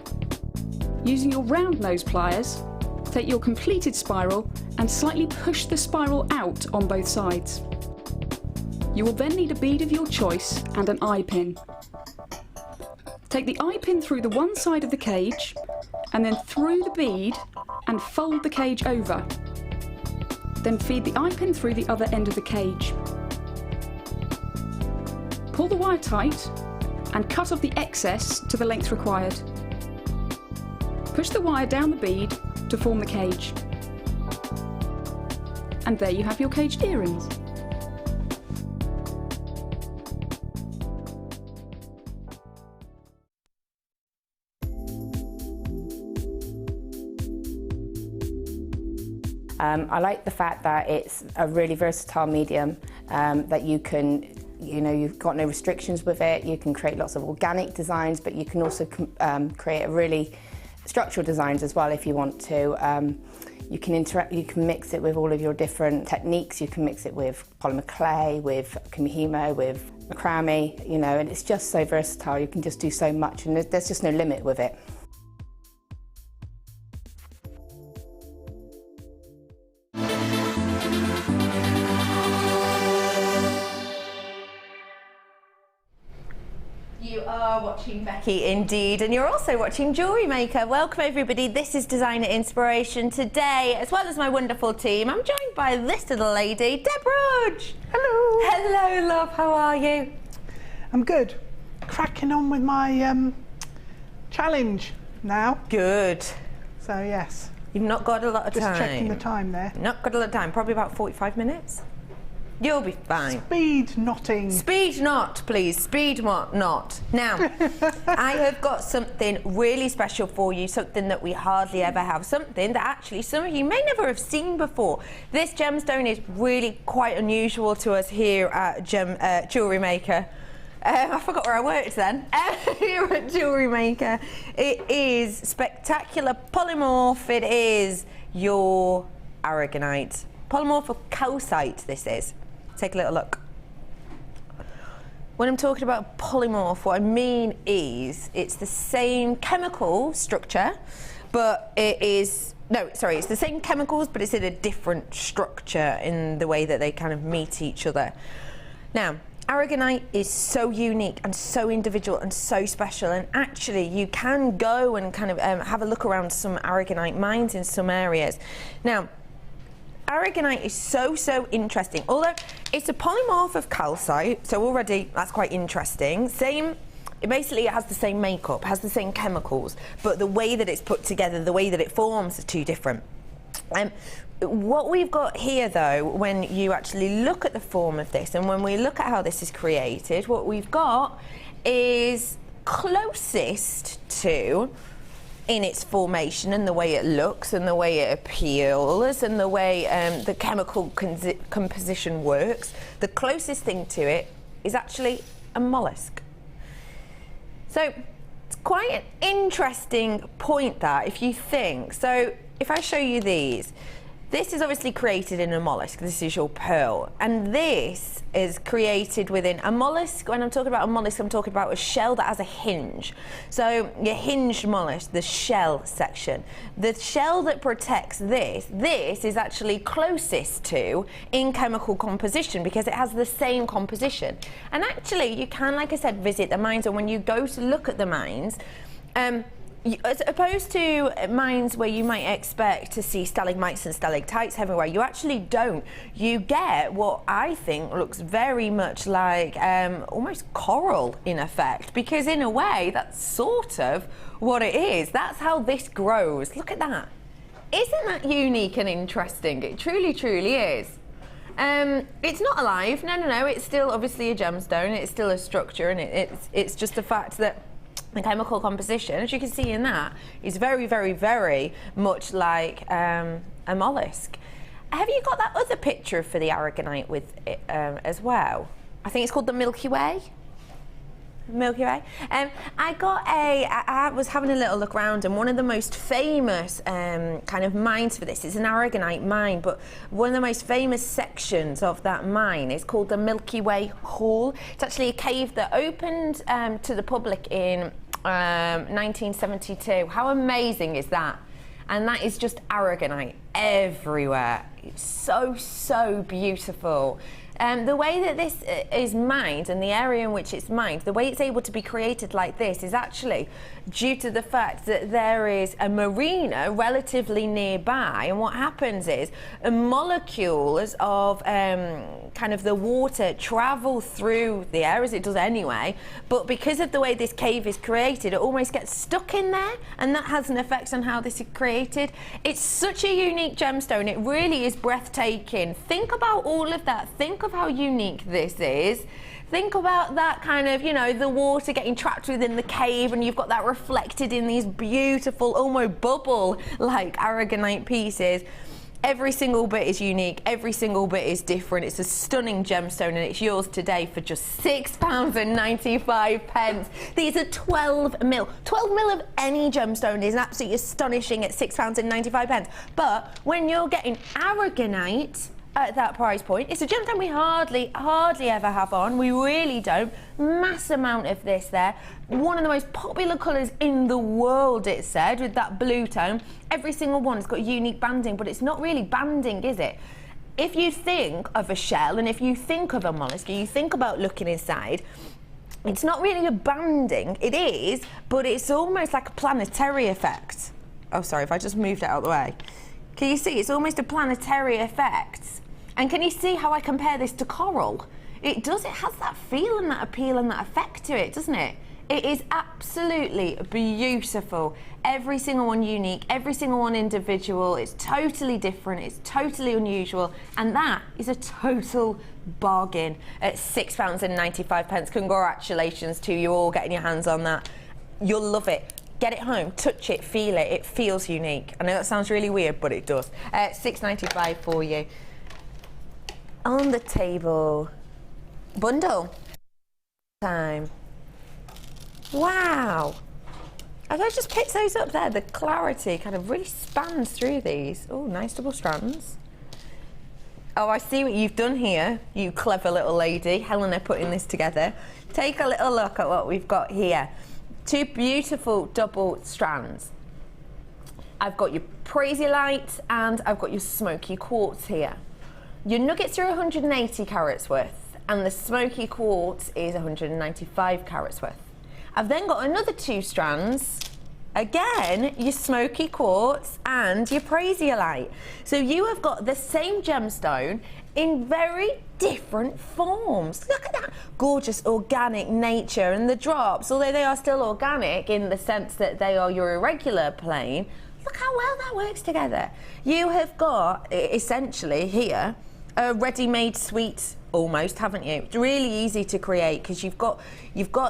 Using your round nose pliers, take your completed spiral and slightly push the spiral out on both sides. You will then need a bead of your choice and an eye pin. Take the eye pin through the one side of the cage and then through the bead and fold the cage over. Then feed the eye pin through the other end of the cage. Pull the wire tight and cut off the excess to the length required. Push the wire down the bead to form the cage. And there you have your caged earrings. I like the fact that it's a really versatile medium, that you can, you've got no restrictions with it. You can create lots of organic designs, but you can also create a really structural designs as well if you want to. You can mix it with all of your different techniques. You can mix it with polymer clay, with kumihimo, with macrame, and it's just so versatile. You can just do so much, and there's just no limit with it. You are watching Becky indeed, and you're also watching Jewellery Maker. Welcome everybody, this is Designer Inspiration. Today, as well as my wonderful team, I'm joined by this little lady, Deb Rudge. Hello. Hello love, how are you? I'm good. Cracking on with my challenge now. Good. So yes. You've not got a lot of time. Just checking the time there. Not got a lot of time, probably about 45 minutes. You'll be fine. Speed knotting. Speed knot, please. Speed knot. Now, I have got something really special for you, something that we hardly ever have, something that actually some of you may never have seen before. This gemstone is really quite unusual to us here at Jewellery Maker. I forgot where I worked then. Here at Jewellery Maker. It is spectacular polymorph. It is your aragonite. Polymorph of calcite, this is. Take a little look. When I'm talking about polymorph, what I mean is it's the same chemical structure, but it's the same chemicals, but it's in a different structure in the way that they kind of meet each other. Now, aragonite is so unique and so individual and so special, and actually you can go and kind of have a look around some aragonite mines in some areas. Now, aragonite is so interesting. Although it's a polymorph of calcite, so already that's quite interesting. Basically it has the same makeup, has the same chemicals, but the way that it's put together, the way that it forms are two different. What we've got here though, when you actually look at the form of this and when we look at how this is created, what we've got is closest to, in its formation and the way it looks and the way it appeals and the way the chemical composition works, the closest thing to it is actually a mollusk. So it's quite an interesting point that, if you think. So if I show you these, this is obviously created in a mollusk. This is your pearl. And this is created within a mollusk. When I'm talking about a mollusk, I'm talking about a shell that has a hinge. So your hinged mollusk, the shell section. The shell that protects this is actually closest to in chemical composition because it has the same composition. And actually, you can, like I said, visit the mines, and when you go to look at the mines, as opposed to mines where you might expect to see stalagmites and stalactites everywhere, you actually don't. You get what I think looks very much like almost coral in effect, because in a way that's sort of what it is. That's how this grows. Look at that. Isn't that unique and interesting? It truly, truly is. It's not alive. No. It's still obviously a gemstone. It's still a structure, and it's just the fact that the chemical composition, as you can see in that, is very, very, very much like a mollusk. Have you got that other picture for the aragonite with it as well? I think it's called the Milky Way. I was having a little look around, and one of the most famous kind of mines for this is an aragonite mine, but one of the most famous sections of that mine is called the Milky Way Hall. It's actually a cave that opened to the public in 1972. How amazing is that? And that is just aragonite everywhere. It's so beautiful. The way that this is mined and the area in which it's mined, the way it's able to be created like this is actually due to the fact that there is a marina relatively nearby, and what happens is molecules of kind of the water travel through the air, as it does anyway, but because of the way this cave is created, it almost gets stuck in there, and that has an effect on how this is created. It's such a unique gemstone. It really is breathtaking. Think about all of that. Think of how unique this is. Think about that kind of, you know, the water getting trapped within the cave, and you've got that reflected in these beautiful, almost bubble-like aragonite pieces. Every single bit is unique, every single bit is different. It's a stunning gemstone, and it's yours today for just £6.95. These are 12 mil. 12 mil of any gemstone is absolutely astonishing at £6.95. But when you're getting aragonite at that price point, it's a gemstone we hardly ever have on. We really don't. Mass amount of this there. One of the most popular colours in the world, it said, with that blue tone. Every single one has got unique banding, but it's not really banding, is it? If you think of a shell, and if you think of a mollusk, you think about looking inside, it's not really a banding. It is, but it's almost like a planetary effect. Oh, sorry, if I just moved it out of the way. Can you see? It's almost a planetary effect. And can you see how I compare this to coral? It does, it has that feel and that appeal and that effect to it, doesn't it? It is absolutely beautiful. Every single one unique, every single one individual. It's totally different, it's totally unusual, and that is a total bargain at £6.95. Congratulations to you all getting your hands on that. You'll love it. Get it home, touch it, feel it. It feels unique. I know that sounds really weird, but it does. £6.95 for you. On the table, bundle time. Wow. As I just picked those up there, the clarity kind of really spans through these. Oh, nice double strands. Oh, I see what you've done here, you clever little lady. Helena putting this together. Take a little look at what we've got here. Two beautiful double strands. I've got your Prasiolite and I've got your smoky quartz here. Your nuggets are 180 carats worth, and the smoky quartz is 195 carats worth. I've then got another two strands, again, your smoky quartz and your Prasiolite. So you have got the same gemstone in very different forms. Look at that gorgeous organic nature, and the drops, although they are still organic in the sense that they are your irregular plane, look how well that works together. You have got, essentially here, a ready-made sweet almost, haven't you? It's really easy to create because you've got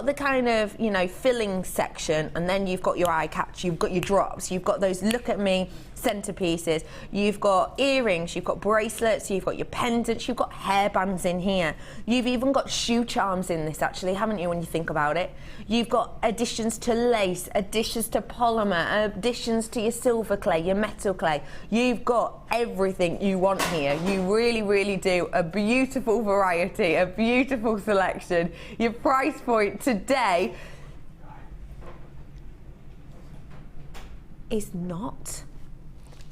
the kind of, you know, filling section, and then you've got your eye catch, you've got your drops, you've got those look at me centerpieces, you've got earrings, you've got bracelets, you've got your pendants, you've got hairbands in here, you've even got shoe charms in this, actually, haven't you, when you think about it? You've got additions to lace, additions to polymer, additions to your silver clay, your metal clay. You've got everything you want here. You really, really do. A beautiful variety, a beautiful selection. Your price point today is not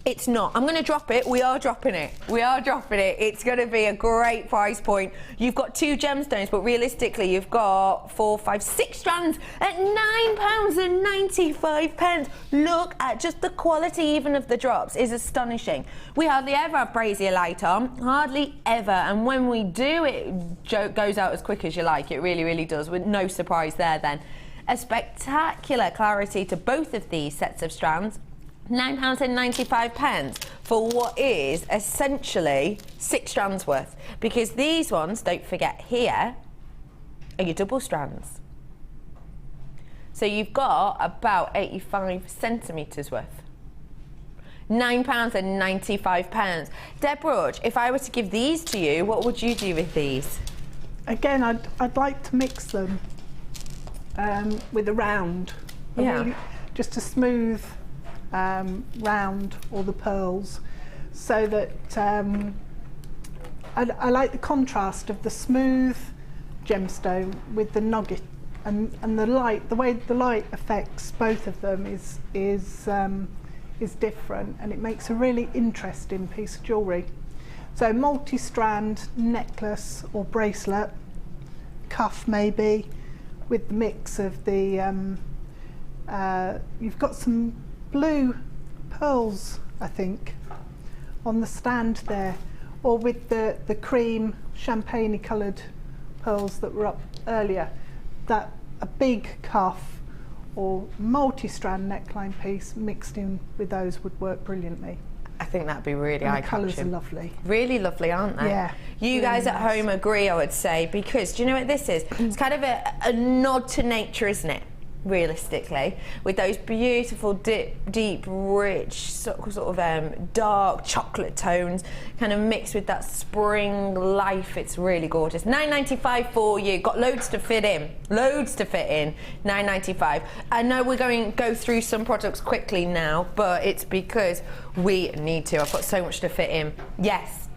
It's not. I'm going to drop it. We are dropping it. We are dropping it. It's going to be a great price point. You've got 2 gemstones, but realistically, you've got 4, 5, 6 strands at £9.95. Look at just the quality even of the drops is astonishing. We hardly ever have brazier light on, hardly ever. And when we do, it goes out as quick as you like. It really, really does, with no surprise there then. A spectacular clarity to both of these sets of strands. £9.95 for what is essentially 6 strands worth, because these ones, don't forget here, are your double strands. So you've got about 85 centimetres worth. £9.95. Deborah, if I were to give these to you, what would you do with these? Again, I'd like to mix them with a round. Yeah. Really, just a smooth round, all the pearls, so that I like the contrast of the smooth gemstone with the nugget, and the light, the way the light affects both of them is different, and it makes a really interesting piece of jewellery. So multi-strand necklace or bracelet, cuff maybe, with the mix of the you've got some blue pearls, I think, on the stand there, or with the cream champagne coloured pearls that were up earlier. That a big cuff or multi-strand neckline piece mixed in with those would work brilliantly. I think that'd be really eye-catching. The colours are lovely. Really lovely, aren't they? Yeah. You guys at home agree, I would say, because do you know what this is? It's kind of a nod to nature, isn't it? Realistically, with those beautiful deep rich sort of dark chocolate tones kind of mixed with that spring life. It's really gorgeous. £9.95 for you. Got loads to fit in, £9.95. I know we're going to go through some products quickly now, but it's because we need to. I've got so much to fit in. Yes,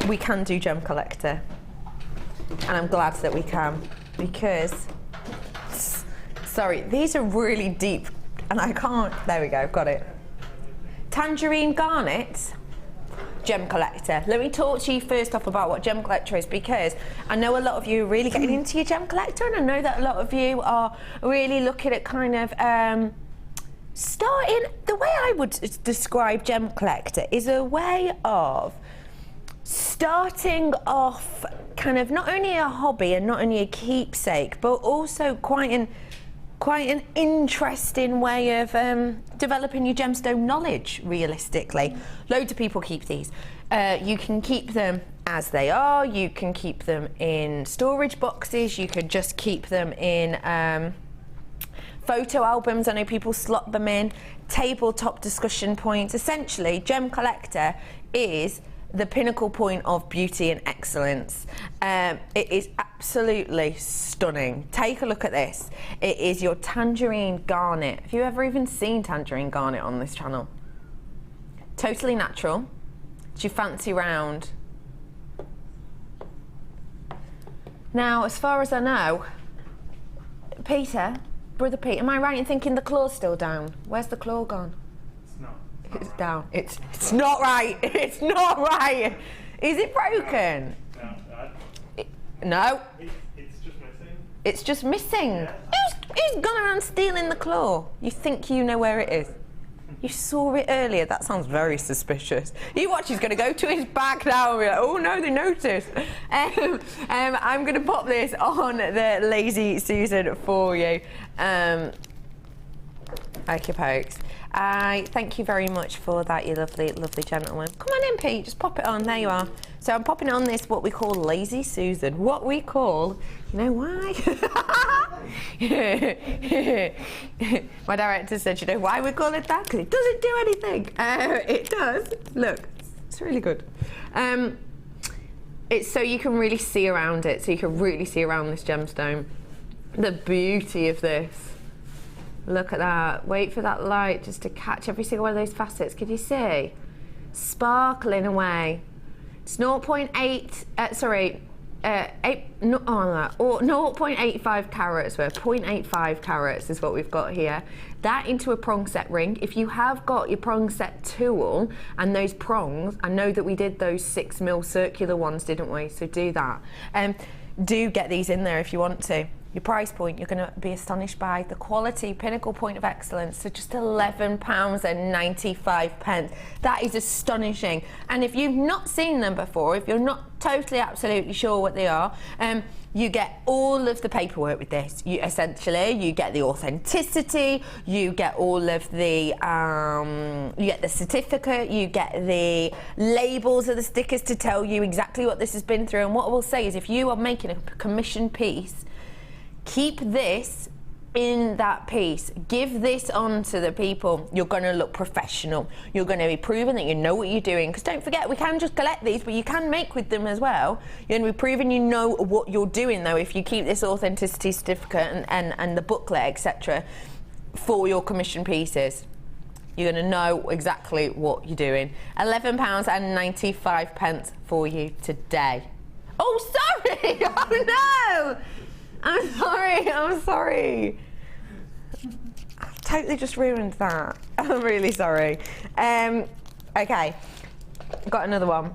we can do Gem Collector. And I'm glad that we can, because, sorry, these are really deep, and I can't, there we go, I've got it. Tangerine Garnet, Gem Collector. Let me talk to you first off about what Gem Collector is, because I know a lot of you are really getting into your Gem Collector, and I know that a lot of you are really looking at kind of starting, the way I would describe Gem Collector is a way of starting off kind of not only a hobby and not only a keepsake, but also quite an interesting way of developing your gemstone knowledge, realistically. Loads of people keep these. You can keep them as they are, you can keep them in storage boxes, you can just keep them in photo albums. I know people slot them in, tabletop discussion points. Essentially, Gem Collector is the pinnacle point of beauty and excellence. It is absolutely stunning. Take a look at this. It is your Tangerine Garnet. Have you ever even seen Tangerine Garnet on this channel? Totally natural. It's your fancy round. Now, as far as I know, Peter, Brother Pete, am I right in thinking the claw's still down? Where's the claw gone? It's down. It's not right. It's not right. Is it broken? No. It's just missing. It's just missing. Yeah. Who's gone around stealing the claw? You think you know where it is? You saw it earlier. That sounds very suspicious. You watch. He's going to go to his back now and be like, oh no, they noticed. I'm going to pop this on the Lazy Susan for you. Okay, folks. I thank you very much for that, you lovely, lovely gentleman. Come on in, Pete, just pop it on, there you are. So I'm popping on this, what we call Lazy Susan. What we call, you know why? My director said, you know why we call it that? Because it doesn't do anything. It does, look, it's really good. It's so you can really see around it, so you can really see around this gemstone. The beauty of this. Look at that. Wait for that light just to catch every single one of those facets. Can you see? Sparkling away. It's 0.8, 0.85 carats worth, 0.85 carats is what we've got here. That into a prong set ring. If you have got your prong set tool and those prongs, I know that we did those 6mm circular ones, didn't we? So do that. Do get these in there if you want to. Your price point, you're going to be astonished by the quality, pinnacle point of excellence. So just £11.95. That is astonishing. And if you've not seen them before, if you're not totally absolutely sure what they are, you get all of the paperwork with this. You get the authenticity, you get all of the, you get the certificate, you get the labels of the stickers to tell you exactly what this has been through. And what I will say is, if you are making a commission piece, keep this in that piece. Give this on to the people. You're going to look professional. You're going to be proving that you know what you're doing. Because don't forget, we can just collect these, but you can make with them as well. You're going to be proving you know what you're doing, though, if you keep this authenticity certificate and the booklet, etc., for your commission pieces. You're going to know exactly what you're doing. £11.95 for you today. Oh, sorry! Oh, no! I'm sorry. I've totally just ruined that. I'm really sorry. Okay, got another one.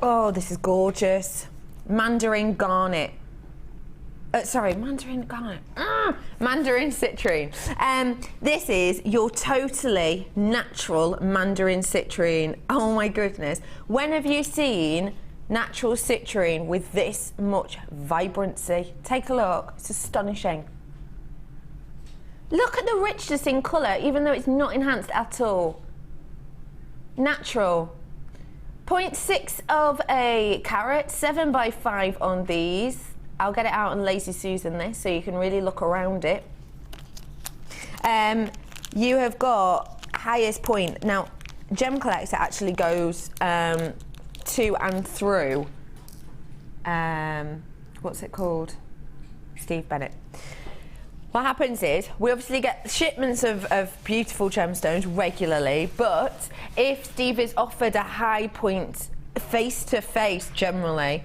Oh, this is gorgeous. Mandarin garnet. Mandarin garnet. Mandarin citrine. This is your totally natural Mandarin citrine. Oh my goodness. When have you seen natural citrine with this much vibrancy? Take a look, it's astonishing. Look at the richness in colour, even though it's not enhanced at all. Natural. 0.6 of a carat, 7x5 on these. I'll get it out on Lazy Susan this, so you can really look around it. You have got highest point. Now, Gem Collector actually goes to and through, what's it called? Steve Bennett. What happens is, we obviously get shipments of beautiful gemstones regularly, but if Steve is offered a high point face-to-face, generally,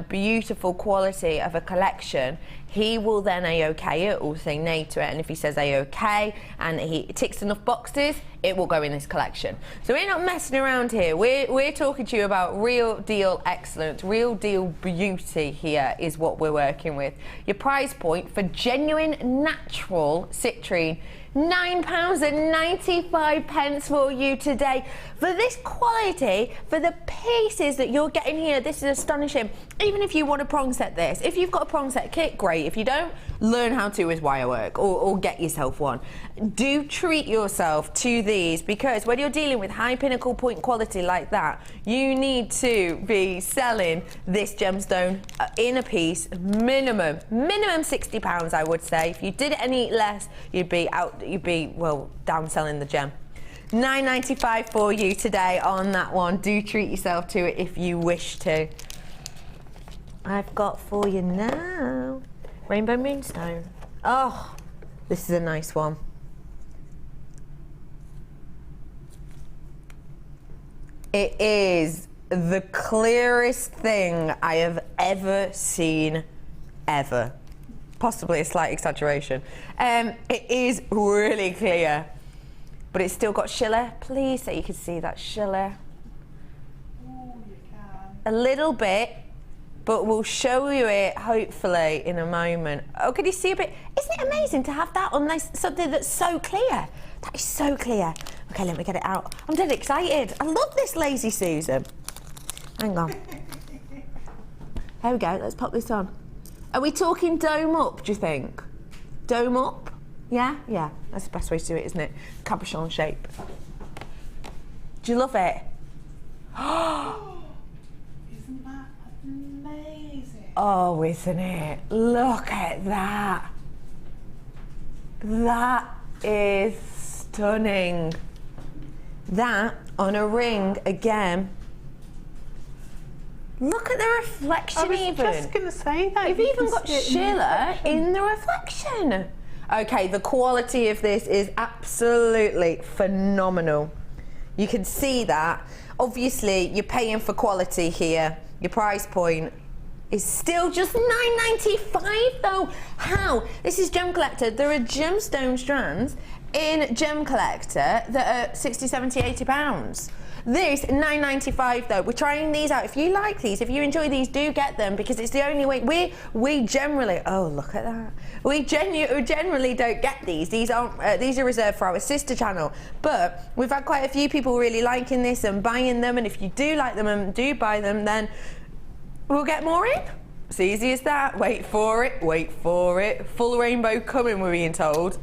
beautiful quality of a collection, he will then A-OK it or say nay to it, and if he says A-OK and he ticks enough boxes, it will go in this collection. So we're not messing around here. We're talking to you about real deal excellence, real deal beauty here is what we're working with. Your price point for genuine natural citrine, £9.95 for you today. For this quality, for the pieces that you're getting here, this is astonishing. Even if you want to prong set this, if you've got a prong set kit, great. If you don't, learn how to with wire work or get yourself one. Do treat yourself to these, because when you're dealing with high pinnacle point quality like that, you need to be selling this gemstone in a piece, minimum £60, I would say. If you did it any less, you'd be down selling the gem. £9.95 for you today on that one. Do treat yourself to it if you wish to. I've got for you now Rainbow Moonstone. Oh, this is a nice one. It is the clearest thing I have ever seen, ever. Possibly a slight exaggeration. It is really clear, but it's still got shiller. Please say you can see that shiller. Oh, you can. A little bit, but we'll show you it hopefully in a moment. Oh, can you see a bit? Isn't it amazing to have that on this, something that's so clear? That is so clear. Okay, let me get it out. I'm dead excited. I love this Lazy Susan. Hang on. There we go, let's pop this on. Are we talking dome up, do you think? Dome up? Yeah? Yeah, that's the best way to do it, isn't it? Cabochon shape. Do you love it? Isn't that amazing? Oh, isn't it? Look at that. That is stunning. That on a ring again. Look at the reflection. I was even. just going to say that. You've even got shiller in the reflection. Okay, the quality of this is absolutely phenomenal. You can see that. Obviously, you're paying for quality here. Your price point, is still just £9.95 though. How? This is Gem Collector. There are gemstone strands in Gem Collector that are £60, £70, £80. This $9.95 though. We're trying these out. If you like these, if you enjoy these, do get them, because it's the only way. We generally, oh look at that. We generally don't get these. These aren't. These are reserved for our sister channel. But we've had quite a few people really liking this and buying them. And if you do like them and do buy them, then we'll get more in. It's easy as that. Wait for it. Wait for it. Full rainbow coming, we're being told.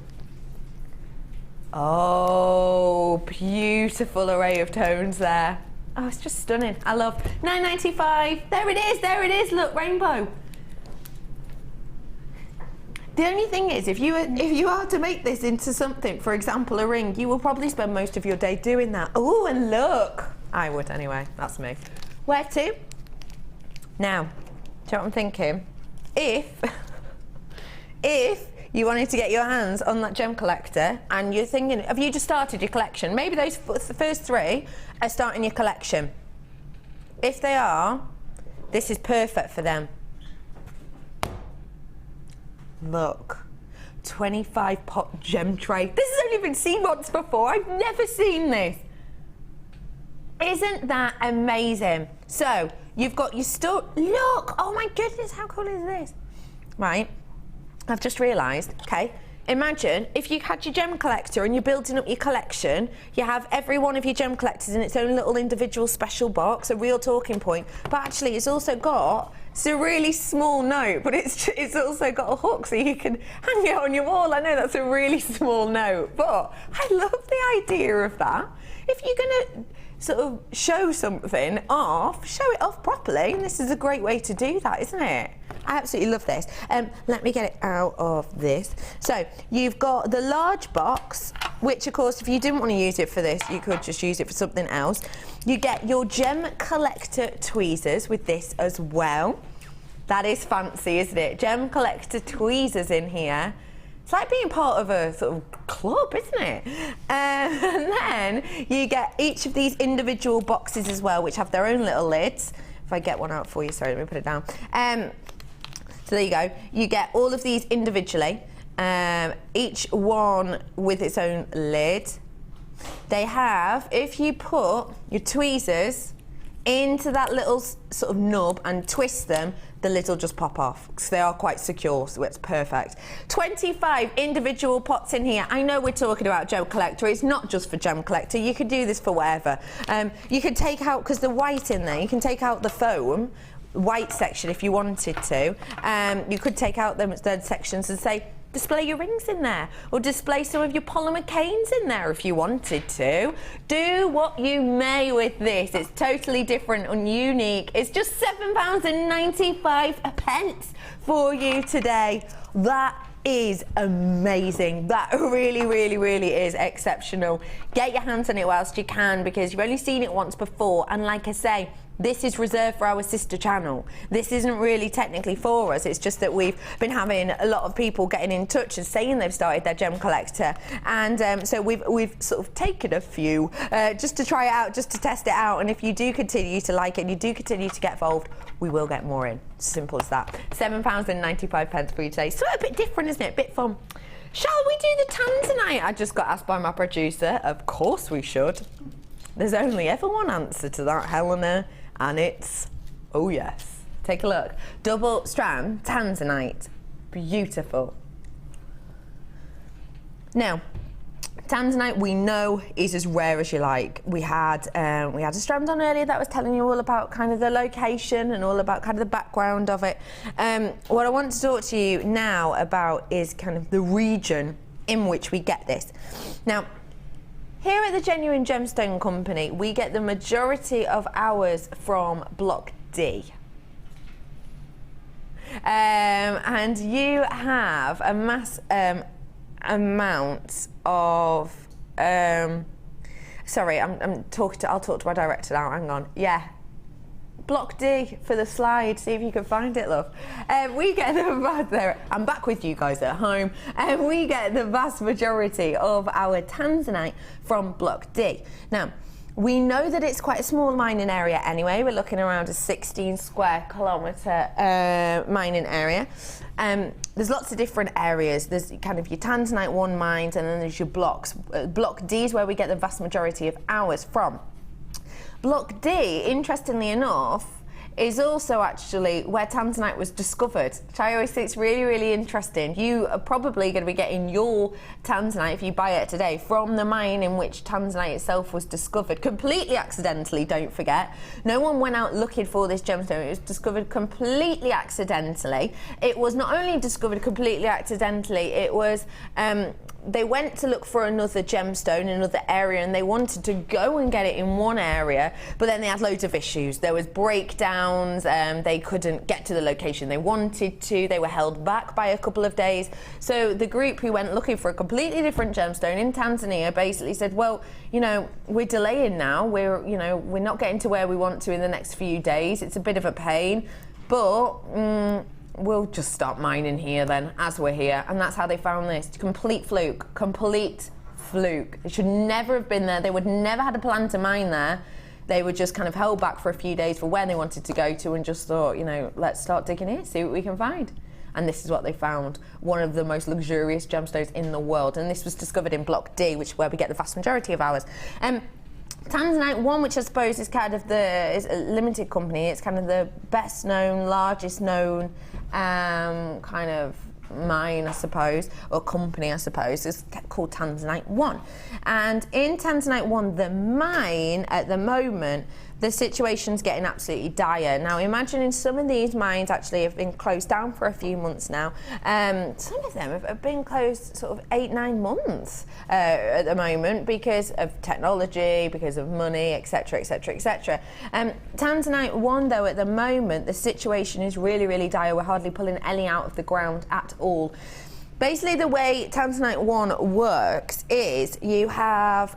Oh, beautiful array of tones there. Oh, it's just stunning. I love $9.95. There it is, there it is. Look, rainbow. The only thing is, if you are to make this into something, for example, a ring, you will probably spend most of your day doing that. Oh, and look. I would anyway, that's me. Where to? Now, do you know what I'm thinking? If you wanted to get your hands on that Gem Collector and you're thinking, have you just started your collection? Maybe those first three are starting your collection. If they are, this is perfect for them. Look, 25 pot gem tray. This has only been seen once before. I've never seen this. Isn't that amazing? So, you've got your look, oh my goodness, how cool is this? Right. I've just realised, okay, imagine if you had your Gem Collector and you're building up your collection, you have every one of your Gem Collectors in its own little individual special box, a real talking point, but actually it's also got, it's a really small note, but it's also got a hook so you can hang it on your wall. I know that's a really small note, but I love the idea of that. If you're going to sort of show something off, show it off properly, and this is a great way to do that, isn't it? I absolutely love this. Let me get it out of this. So you've got the large box, which of course if you didn't want to use it for this, you could just use it for something else. You get your Gem Collector tweezers with this as well. That is fancy, isn't it? Gem Collector tweezers in here. It's like being part of a sort of club, isn't it? And then you get each of these individual boxes as well, which have their own little lids. If I get one out for you, sorry, let me put it down. So there you go. You get all of these individually, each one with its own lid. They have, if you put your tweezers into that little sort of nub and twist them, the lid will just pop off because they are quite secure, so it's perfect. 25 individual pots in here. I know we're talking about Gem Collector. It's not just for Gem Collector. You could do this for whatever. You could take out, because the white in there, you can take out the foam, white section if you wanted to. You could take out them third sections and say, display your rings in there, or display some of your polymer canes in there if you wanted to. Do what you may with this. It's totally different and unique. It's just £7.95 for you today. That is amazing. That really, really, really is exceptional. Get your hands on it whilst you can, because you've only seen it once before, and like I say, this is reserved for our sister channel. This isn't really technically for us. It's just that we've been having a lot of people getting in touch and saying they've started their Gem Collector, and so we've sort of taken a few just to try it out, just to test it out. And if you do continue to like it and you do continue to get involved, we will get more in. Simple as that. £7.95 for you today. So a bit different, isn't it? A bit fun. Shall we do the Tanzanite? I just got asked by my producer. Of course we should. There's only ever one answer to that, Helena. And it's, oh yes, take a look. Double strand Tanzanite, beautiful. Now, Tanzanite we know is as rare as you like. We had a strand on earlier that was telling you all about kind of the location and all about kind of the background of it. What I want to talk to you now about is kind of the region in which we get this. Now, here at the Genuine Gemstone Company, we get the majority of ours from Block D. And you have a mass amount of, sorry, I'll talk to my director now, hang on. Yeah. Block D for the slide, see if you can find it, love. We get the vast, there, I'm back with you guys at home, and we get the vast majority of our Tanzanite from Block D. Now, We know that it's quite a small mining area anyway. We're looking around a 16 square kilometre mining area. There's lots of different areas. There's kind of your Tanzanite 1 mines, and then there's your blocks. Block D is where we get the vast majority of ours from. Block D, interestingly enough, is also actually where Tanzanite was discovered, which I always think is really, really interesting. You are probably going to be getting your Tanzanite, if you buy it today, from the mine in which Tanzanite itself was discovered, completely accidentally, don't forget. No one went out looking for this gemstone. It was discovered completely accidentally. It was not only discovered completely accidentally, it was they went to look for another gemstone, another area, and they wanted to go and get it in one area, but then they had loads of issues. There was breakdowns, they couldn't get to the location they wanted to, they were held back by a couple of days. So the group who went looking for a completely different gemstone in Tanzania basically said, well, you know, we're delaying now, we're not getting to where we want to in the next few days, it's a bit of a pain, but we'll just start mining here then, as we're here. And that's how they found this. Complete fluke. Complete fluke. They should never have been there. They would never had a plan to mine there. They were just kind of held back for a few days for where they wanted to go to, and just thought, you know, let's start digging here, see what we can find. And this is what they found. One of the most luxurious gemstones in the world. And this was discovered in Block D, which is where we get the vast majority of ours. Tanzanite 1, which I suppose is kind of is a limited company, it's kind of the best known, largest known kind of mine, I suppose, or company, I suppose, is called Tanzanite 1. And in Tanzanite 1, the mine at the moment, the situation's getting absolutely dire. Now, imagining some of these mines actually have been closed down for a few months now. Some of them have been closed sort of 8-9 months at the moment because of technology, because of money, etc., etc., etc. Tanzanite 1, though, at the moment, the situation is really, really dire. We're hardly pulling any out of the ground at all. Basically, the way Tanzanite 1 works is you have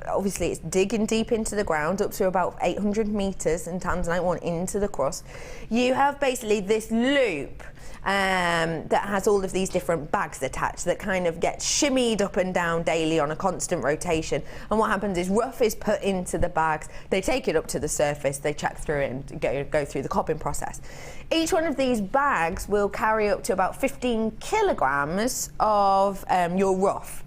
obviously it's digging deep into the ground up to about 800 metres in Tanzanite 1 into the crust. You have basically this loop that has all of these different bags attached that kind of get shimmied up and down daily on a constant rotation. And what happens is rough is put into the bags, they take it up to the surface, they check through it and go through the cobbing process. Each one of these bags will carry up to about 15 kilograms of your rough.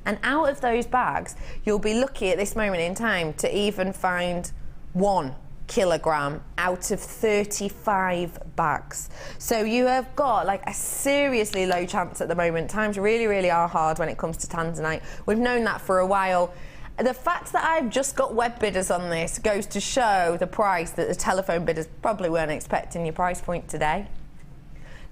And out of those bags, you'll be lucky at this moment in time to even find 1 kilogram out of 35 bags. So you have got like a seriously low chance at the moment. Times really, really are hard when it comes to Tanzanite. We've known that for a while. The fact that I've just got web bidders on this goes to show the price that the telephone bidders probably weren't expecting your price point today.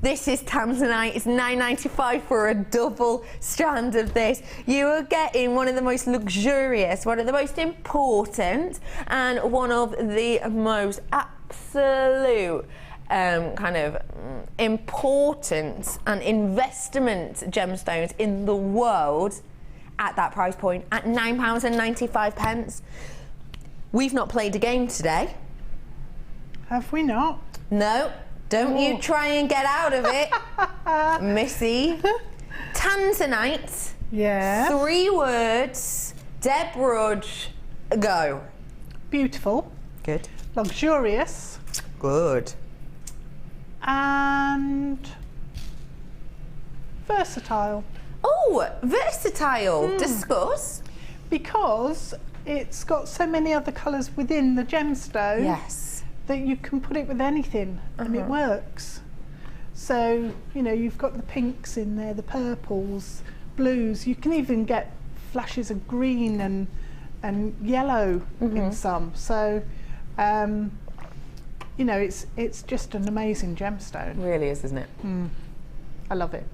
This is Tanzanite, it's $9.95 for a double strand of this. You are getting one of the most luxurious, one of the most important, and one of the most absolute kind of important and investment gemstones in the world at that price point, at £9.95. We've not played a game today. Have we not? No. Don't you try and get out of it, Missy. Tanzanite. Yeah. 3 words. Deb Rudge. Go. Beautiful. Good. Luxurious. Good. And versatile. Oh, versatile. Discuss. Because it's got so many other colours within the gemstone. Yes. That you can put it with anything and it works. So, you know, you've got the pinks in there, the purples, blues. You can even get flashes of green and yellow in some. So, you know, it's just an amazing gemstone. It really is, isn't it? I love it.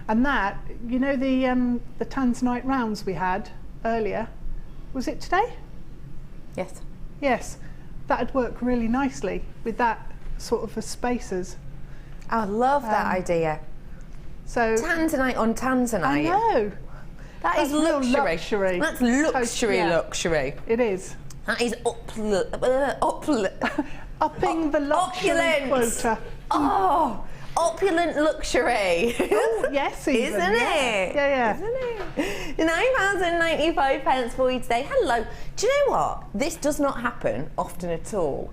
And that, you know, the Tanzanite rounds we had earlier, was it today? Yes. Yes. That'd work really nicely with that sort of spacers. I love that idea. So Tanzanite on Tanzanite. I know. That's luxury. That's luxury, luxury. It is. That is upping the luxury quota. Oh, opulent luxury. Oh, yes, even. Isn't it? Yeah. Isn't it? £9.95 for you today. Hello. Do you know what? This does not happen often at all.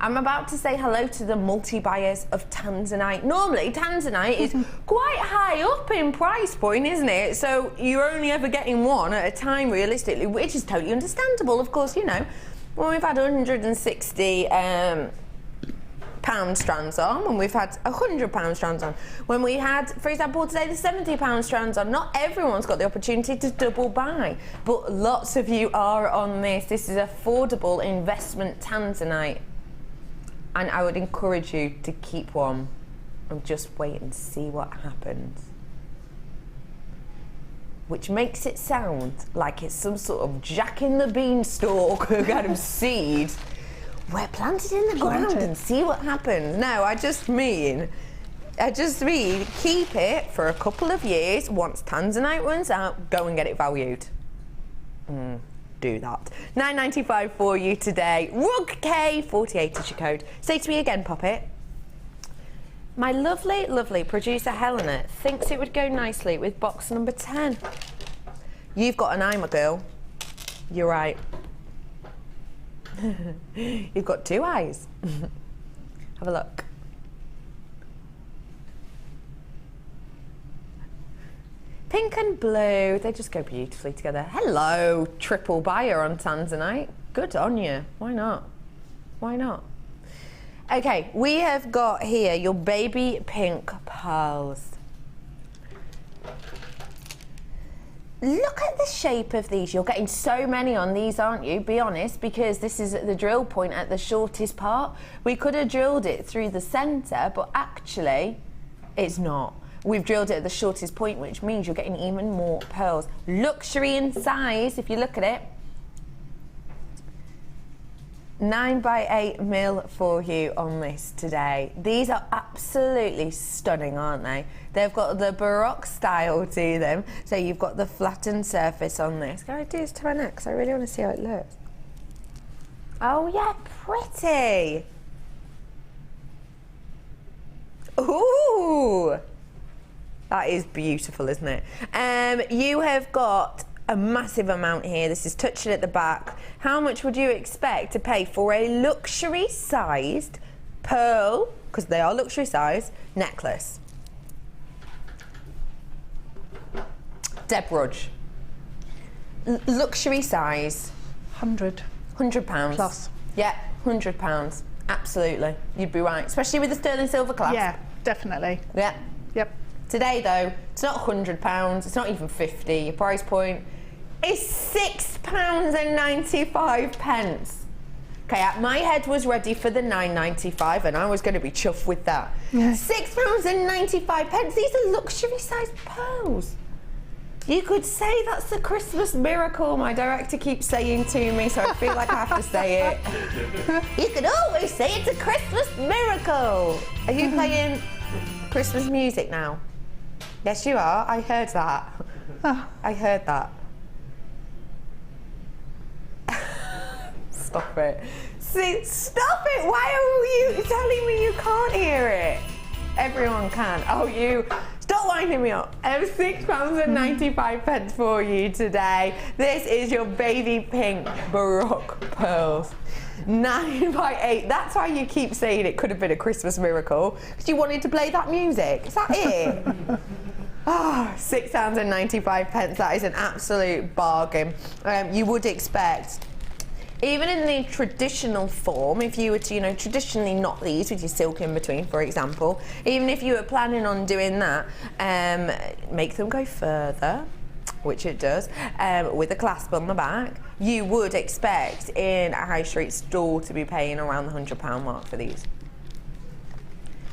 I'm about to say hello to the multi-buyers of Tanzanite. Normally, Tanzanite is quite high up in price point, isn't it? So you're only ever getting one at a time, realistically, which is totally understandable. Of course, you know, when we've had 160 pound strands on, when we've had 100 pound strands on, when we had, for example, today the 70 pound strands on, not everyone's got the opportunity to double buy, but lots of you are on this. This is affordable investment Tanzanite. And I would encourage you to keep one and just wait and see what happens. Which makes it sound like it's some sort of Jack in the Beanstalk kind of seed. We're planted in the ground and see what happens. No, I just mean keep it for a couple of years. Once Tanzanite runs out, go and get it valued. Do that. £9.95 for you today. Rug K 48 is your code. Say to me again, Poppet. My lovely, lovely producer Helena thinks it would go nicely with box number 10. You've got an eye, my girl. You're right. You've got two eyes. Have a look. Pink and blue, they just go beautifully together. Hello, triple buyer on Tanzanite. Good on you. Why not? Why not? Okay, we have got here your baby pink pearls. Look at the shape of these. You're getting so many on these, aren't you? Be honest, because this is at the drill point at the shortest part. We could have drilled it through the centre, but actually, it's not. We've drilled it at the shortest point, which means you're getting even more pearls. Luxury in size, if you look at it. 9x8 mil for you on this today. These are absolutely stunning, aren't they? They've got the Baroque style to them. So you've got the flattened surface on this. Can I do this to my neck? Because I really want to see how it looks. Oh yeah, pretty. Ooh. That is beautiful, isn't it? You have got a massive amount here. This is touching at the back. How much would you expect to pay for a luxury sized pearl, because they are luxury sized, necklace? Deb Rudge. Luxury size. £100. Plus. Yeah, £100. Absolutely. You'd be right. Especially with the sterling silver clasp. Yeah, definitely. Yeah. Yep. Today though, it's not £100, it's not even 50. Your price point is £6.95. Okay, my head was ready for the £9.95 and I was going to be chuffed with that. Yeah. £6.95. These are luxury sized pearls. You could say that's the Christmas miracle, my director keeps saying to me, so I feel like I have to say it. You could always say it's a Christmas miracle. Are you playing Christmas music now? Yes, you are. I heard that. I heard that. Stop it. See, stop it. Why are you telling me you can't hear it? Everyone can. Oh, you. Stop winding me up. £6.95 for you today. This is your baby pink Baroque pearls. 9x8. That's why you keep saying it could have been a Christmas miracle, because you wanted to play that music. Is that it? £6.95. That is an absolute bargain. You would expect, even in the traditional form, if you were to, traditionally knot these with your silk in between, for example, even if you were planning on doing that, make them go further, which it does, with a clasp on the back, you would expect in a high street store to be paying around the £100 mark for these.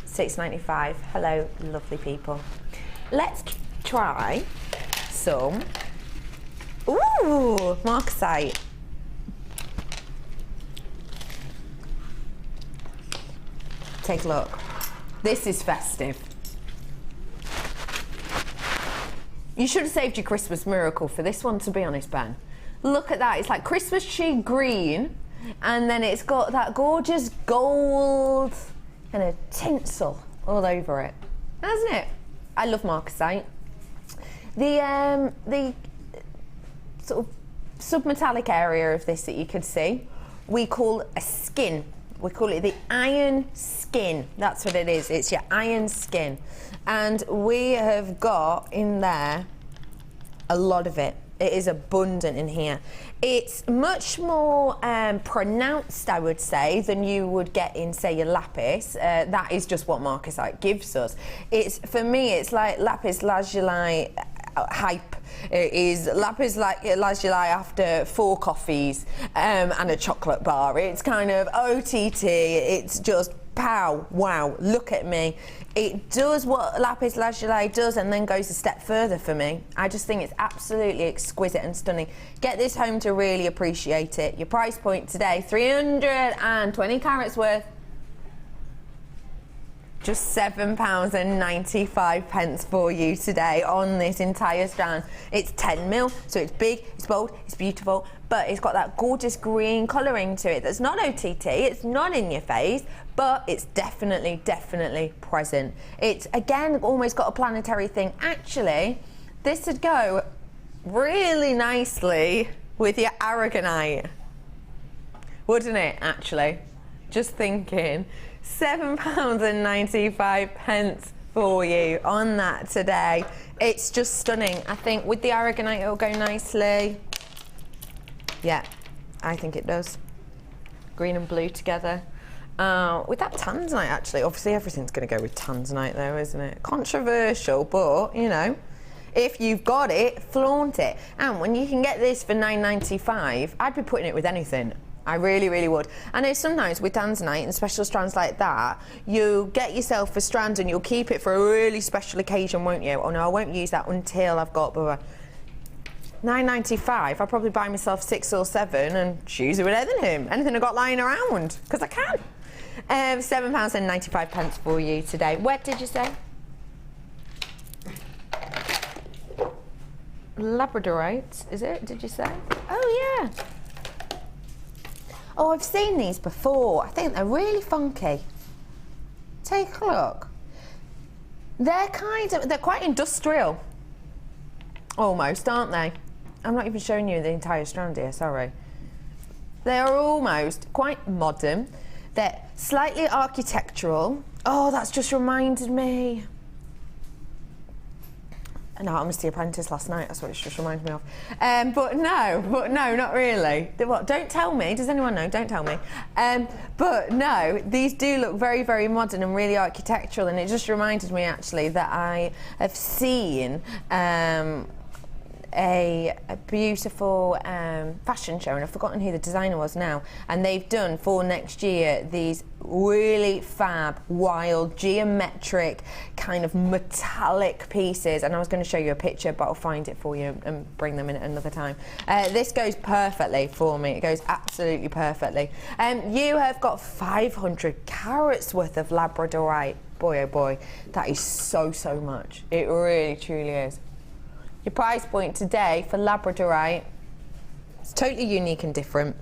£6.95. Hello, lovely people. Let's try some marcasite. Take a look. This is festive. You should have saved your Christmas miracle for this one, to be honest, Ben. Look at that. It's like Christmas tree green, and then it's got that gorgeous gold and a tinsel all over it, hasn't it? I love marcasite. The sort of submetallic area of this that you could see, we call a skin. We call it the iron skin. That's what it is. It's your iron skin. And we have got in there a lot of it. It is abundant in here. It's much more pronounced, I would say, than you would get in, say, your lapis. That is just what marcasite gives us. It's, for me, it's like lapis lazuli hype. It is lapis lazuli after 4 coffees and a chocolate bar. It's kind of OTT. It's just pow, wow, look at me. It does what lapis lazuli does and then goes a step further for me. I just think it's absolutely exquisite and stunning. Get this home to really appreciate it. Your price point today, 320 carats worth. Just £7.95 for you today on this entire strand. It's 10 mil, so it's big, it's bold, it's beautiful, but it's got that gorgeous green colouring to it that's not OTT, it's not in your face, but it's definitely, definitely present. It's, again, almost got a planetary thing. Actually, this would go really nicely with your aragonite, wouldn't it, actually? Just thinking. £7.95 for you on that today. It's just stunning. I think with the aragonite it'll go nicely. Yeah, I think it does. Green and blue together. With that tanzanite, actually, obviously everything's going to go with tanzanite though, isn't it? Controversial, but, you know, if you've got it, flaunt it. And when you can get this for £9.95, I'd be putting it with anything. I really, really would. I know sometimes with tanzanite and special strands like that, you get yourself a strand and you'll keep it for a really special occasion, won't you? Oh no, I won't use that until I've got £9.95. I'll probably buy myself 6 or 7 and choose it with anything I've got lying around, because I can. £7.95 for you today. Where did you say? Labradorite, is it? Did you say? Oh yeah. Oh, I've seen these before. I think they're really funky. Take a look. They're quite industrial. Almost, aren't they? I'm not even showing you the entire strand here, sorry. They are almost quite modern. They're slightly architectural. Oh, that's just reminded me. No, I was The Apprentice last night, that's what it's just reminded me of. But no, not really. What, don't tell me, does anyone know? Don't tell me. But no, these do look very, very modern and really architectural, and it just reminded me actually that I have seen a beautiful fashion show, and I've forgotten who the designer was now, and they've done for next year these really fab, wild, geometric, kind of metallic pieces, and I was going to show you a picture, but I'll find it for you and bring them in at another time. This goes perfectly for me. It goes absolutely perfectly. You have got 500 carats worth of labradorite. Boy, oh boy, that is so, so much. It really, truly is. Your price point today for labradorite, it's totally unique and different.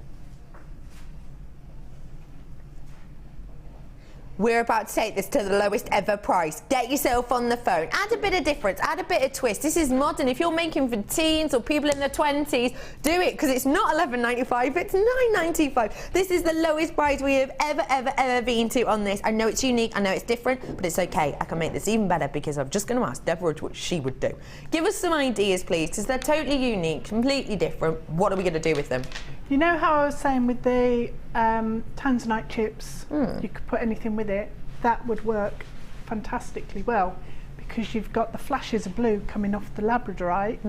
We're about to take this to the lowest ever price. Get yourself on the phone. Add a bit of difference, add a bit of twist. This is modern. If you're making for teens or people in their 20s, do it, because it's not $11.95, it's $9.95. This is the lowest price we have ever been to on this. I know it's unique, I know it's different, but it's okay. I can make this even better because I'm just going to ask Deborah what she would do. Give us some ideas, please, because they're totally unique, completely different. What are we going to do with them? You know how I was saying with the tanzanite chips, you could put anything with it, that would work fantastically well, because you've got the flashes of blue coming off the labradorite,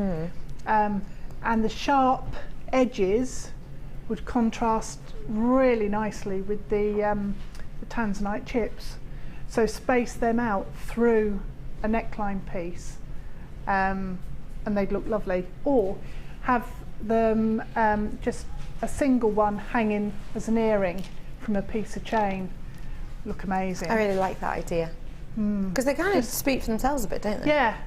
and the sharp edges would contrast really nicely with the tanzanite chips. So space them out through a neckline piece, and they'd look lovely. Or have them just a single one hanging as an earring from a piece of chain. Look amazing. I really like that idea. Because they kind of speak for themselves a bit, don't they? Yeah,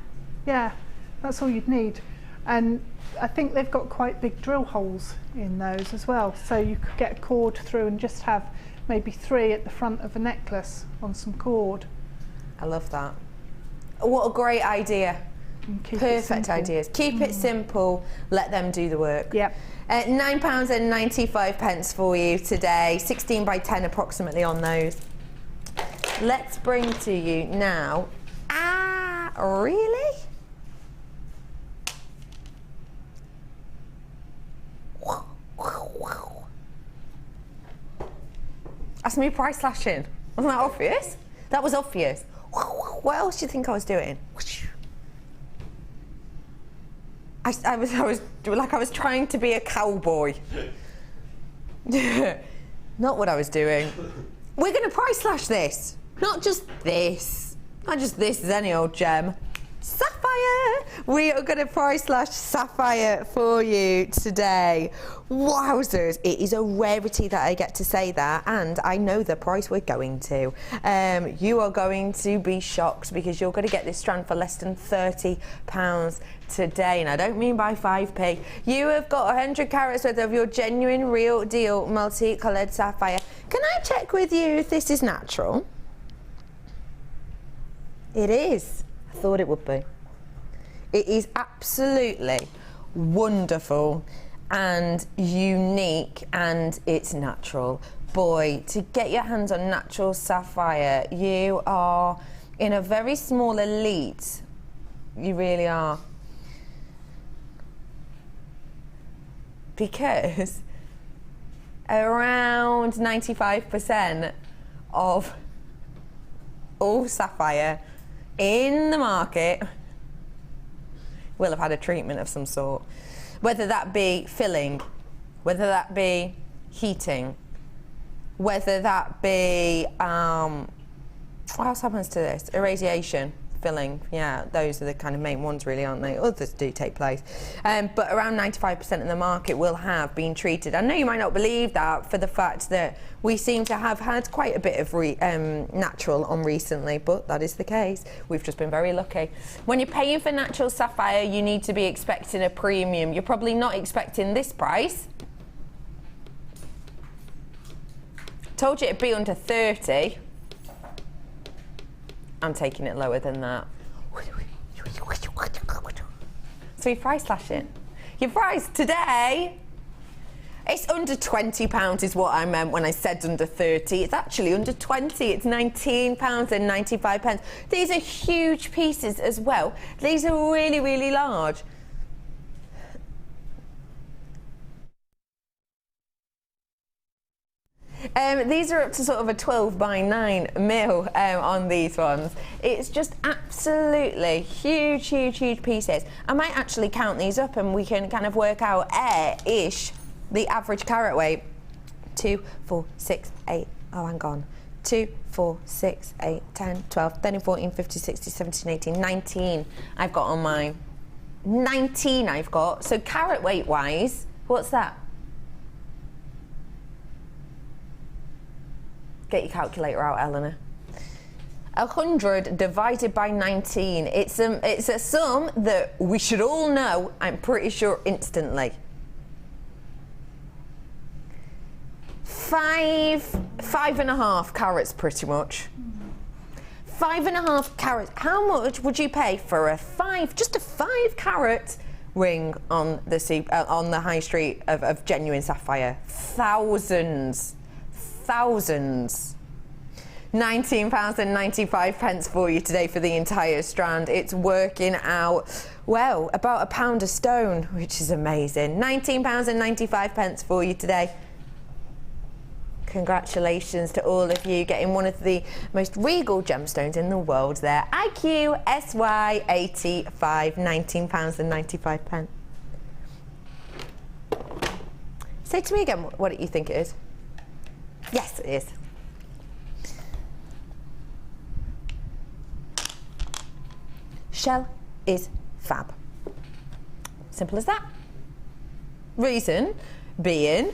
yeah, that's all you'd need. And I think they've got quite big drill holes in those as well, so you could get a cord through and just have maybe 3 at the front of a necklace on some cord. I love that. What a great idea. Perfect ideas. Keep it simple, let them do the work. Yep. £9.95 for you today, 16 by 10 approximately on those. Let's bring to you now, really? That's me price slashing. Wasn't that obvious? That was obvious. What else do you think I was doing? I was trying to be a cowboy. Not what I was doing. We're going to price slash this. Not just this. Not just this as any old gem. Sapphire! We are going to price slash sapphire for you today. Wowzers, it is a rarity that I get to say that, and I know the price we're going to. You are going to be shocked because you're going to get this strand for less than £30 today, and I don't mean by 5p. You have got 100 carats worth of your genuine, real deal multicoloured sapphire. Can I check with you if this is natural? It is. I thought it would be. It is absolutely wonderful and unique, and it's natural. Boy, to get your hands on natural sapphire, you are in a very small elite. You really are. Because around 95% of all sapphire in the market will have had a treatment of some sort, whether that be filling, whether that be heating, whether that be what else happens to this? Irradiation, filling. Yeah, those are the kind of main ones, really, aren't they? Others do take place, but around 95% of the market will have been treated. I know you might not believe that for the fact that we seem to have had quite a bit of natural on recently, but that is the case. We've just been very lucky. When you're paying for natural sapphire, you need to be expecting a premium. You're probably not expecting this price. Told you it'd be under 30. I'm taking it lower than that. So you price slash it. Your price today, it's under £20 is what I meant when I said under 30. It's actually under 20. It's £19.95. These are huge pieces as well. These are really, really large. These are up to sort of a 12 by 9 mil on these ones. It's just absolutely huge, huge, huge pieces. I might actually count these up and we can kind of work out ish the average carat weight. 2, 4, 6, 8, oh hang on. 2, 4, 6, 8, 10, 12, 13, 14, 15, 16, 17, 18, 19 I've got on mine. 19 I've got. So carat weight wise, what's that? Get your calculator out, Eleanor. 100 divided by 19. It's a sum that we should all know, I'm pretty sure, instantly. 5.5 carats, pretty much. 5.5 carats. How much would you pay for just a 5 carat ring on the high street of genuine sapphire? Thousands. £19.95 for you today for the entire strand. It's working out, well, about £1 a stone, which is amazing. £19.95 for you today. Congratulations to all of you getting one of the most regal gemstones in the world there. IQ SY85, £19.95. Say to me again what you think it is. Yes, it is. Shell is fab. Simple as that. Reason being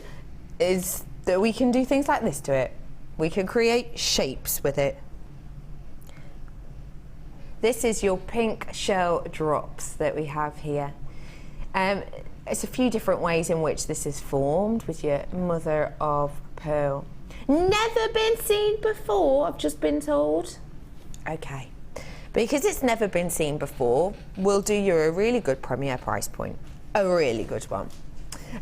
is that we can do things like this to it. We can create shapes with it. This is your pink shell drops that we have here. It's a few different ways in which this is formed with your mother of pearl. Never been seen before, I've just been told. Okay, because it's never been seen before, we'll do you a really good premier price point. A really good one.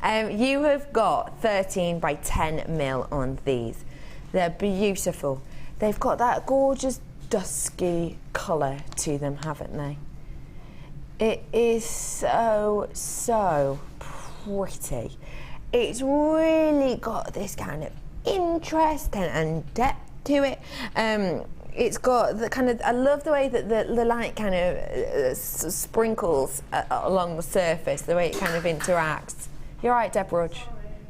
You have got 13 by 10 mil on these. They're beautiful. They've got that gorgeous dusky colour to them, haven't they? It is so, so pretty. It's really got this kind of interest and depth to it. It's got the kind of, I love the way that the light kind of sprinkles along the surface, the way it kind of interacts. You're right, Deb Rudge.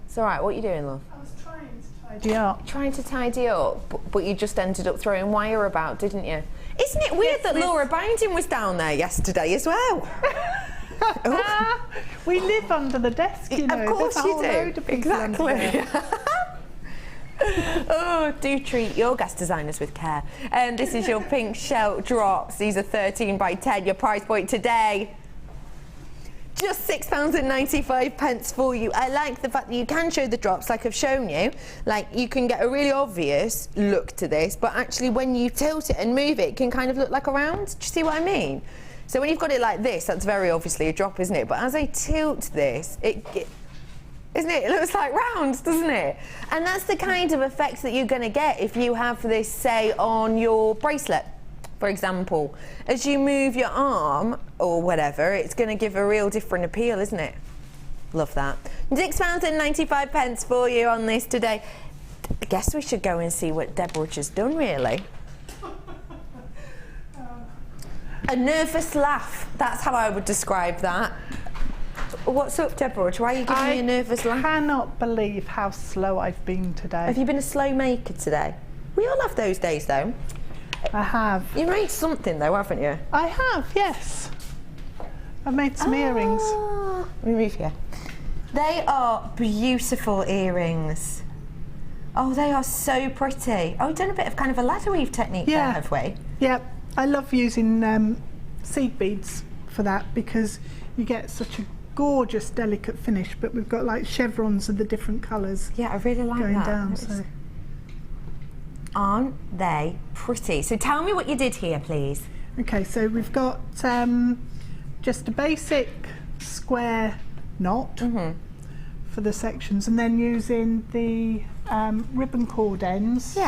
It's all right. What are you doing, love? I was trying to tidy up. Trying to tidy up, but you just ended up throwing wire about, didn't you? Isn't it weird that Laura Binding was down there yesterday as well? We live under the desk, you know. Of course There's a whole you load do. of people under Exactly. there. Oh, do treat your guest designers with care. This is your pink shell drops. These are 13 by 10. Your price point today, just £6.95 for you. I like the fact that you can show the drops like I've shown you. Like, you can get a really obvious look to this, but actually when you tilt it and move it, it can kind of look like a round. Do you see what I mean? So when you've got it like this, that's very obviously a drop, isn't it? But as I tilt this, isn't it? It looks like rounds, doesn't it? And that's the kind of effect that you're going to get if you have this, say, on your bracelet, for example. As you move your arm or whatever, it's going to give a real different appeal, isn't it? Love that. £6.95 for you on this today. I guess we should go and see what Deb Rudge has done, really. A nervous laugh. That's how I would describe that. What's up, Deborah? Why are you giving me a nervous laugh? I cannot believe how slow I've been today. Have you been a slow maker today? We all have those days, though. I have. You made something, though, haven't you? I have, yes. I've made some earrings. Let me move here. They are beautiful earrings. Oh, they are so pretty. Oh, we've done a bit of kind of a ladder weave technique there, have we? Yeah. I love using seed beads for that because you get such a gorgeous, delicate finish, but we've got like chevrons of the different colours. Yeah, I really like going that. Down, so. Aren't they pretty? So tell me what you did here, please. Okay, so we've got just a basic square knot for the sections, and then using the ribbon cord ends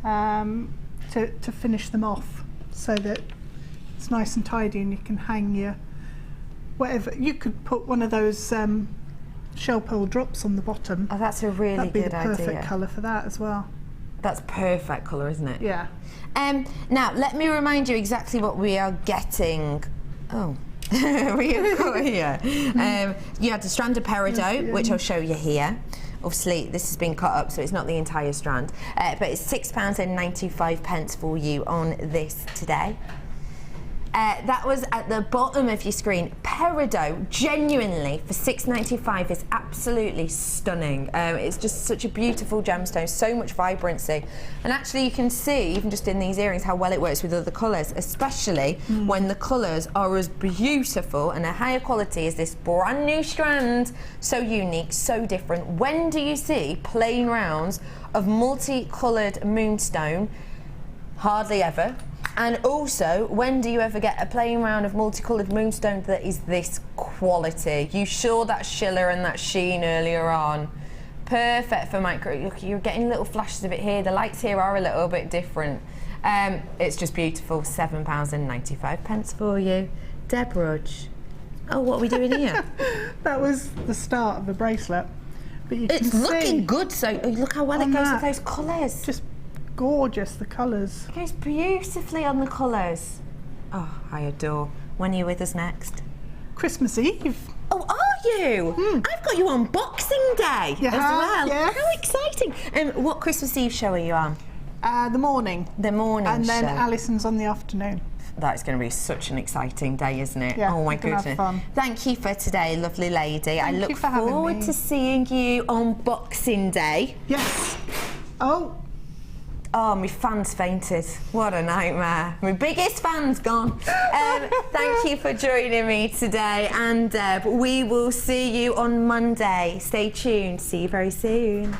to finish them off so that it's nice and tidy and you can hang your whatever. You could put one of those shell pearl drops on the bottom. Oh, that's a really good idea. That'd be the perfect colour for that as well. That's perfect colour, isn't it? Yeah. Now, let me remind you exactly what we are getting. Oh. We have got here. You had the strand of peridot, which I'll show you here. Obviously, this has been cut up, so it's not the entire strand. But it's £6.95 for you on this today. That was at the bottom of your screen. Peridot, genuinely, for £6.95 is absolutely stunning. It's just such a beautiful gemstone, so much vibrancy. And actually you can see, even just in these earrings, how well it works with other colours, especially when the colours are as beautiful and a higher quality as this brand new strand. So unique, so different. When do you see plain rounds of multicoloured moonstone? Hardly ever. And also, when do you ever get a plain round of multicoloured moonstone that is this quality? You saw that shiller and that sheen earlier on. Perfect for micro. Look, you're getting little flashes of it here. The lights here are a little bit different. It's just beautiful. £7.95 for you. Deb Rudge. Oh, what are we doing here? That was the start of the bracelet. But you It's can looking see good, so look how well it goes with those colours. Just gorgeous, the colours. It goes beautifully on the colours. Oh, I adore. When are you with us next? Christmas Eve. Oh, are you? I've got you on Boxing Day as well. Yes. How exciting. What Christmas Eve show are you on? The morning. The morning and then show. Alison's on the afternoon. That's going to be such an exciting day, isn't it? Yeah, oh my we're gonna have goodness. fun. Thank you for today, lovely lady. I look you for having forward me. to seeing you on Boxing Day. Yes. Oh, my fans fainted. What a nightmare. My biggest fan's gone. Thank you for joining me today, and we will see you on Monday. Stay tuned. See you very soon.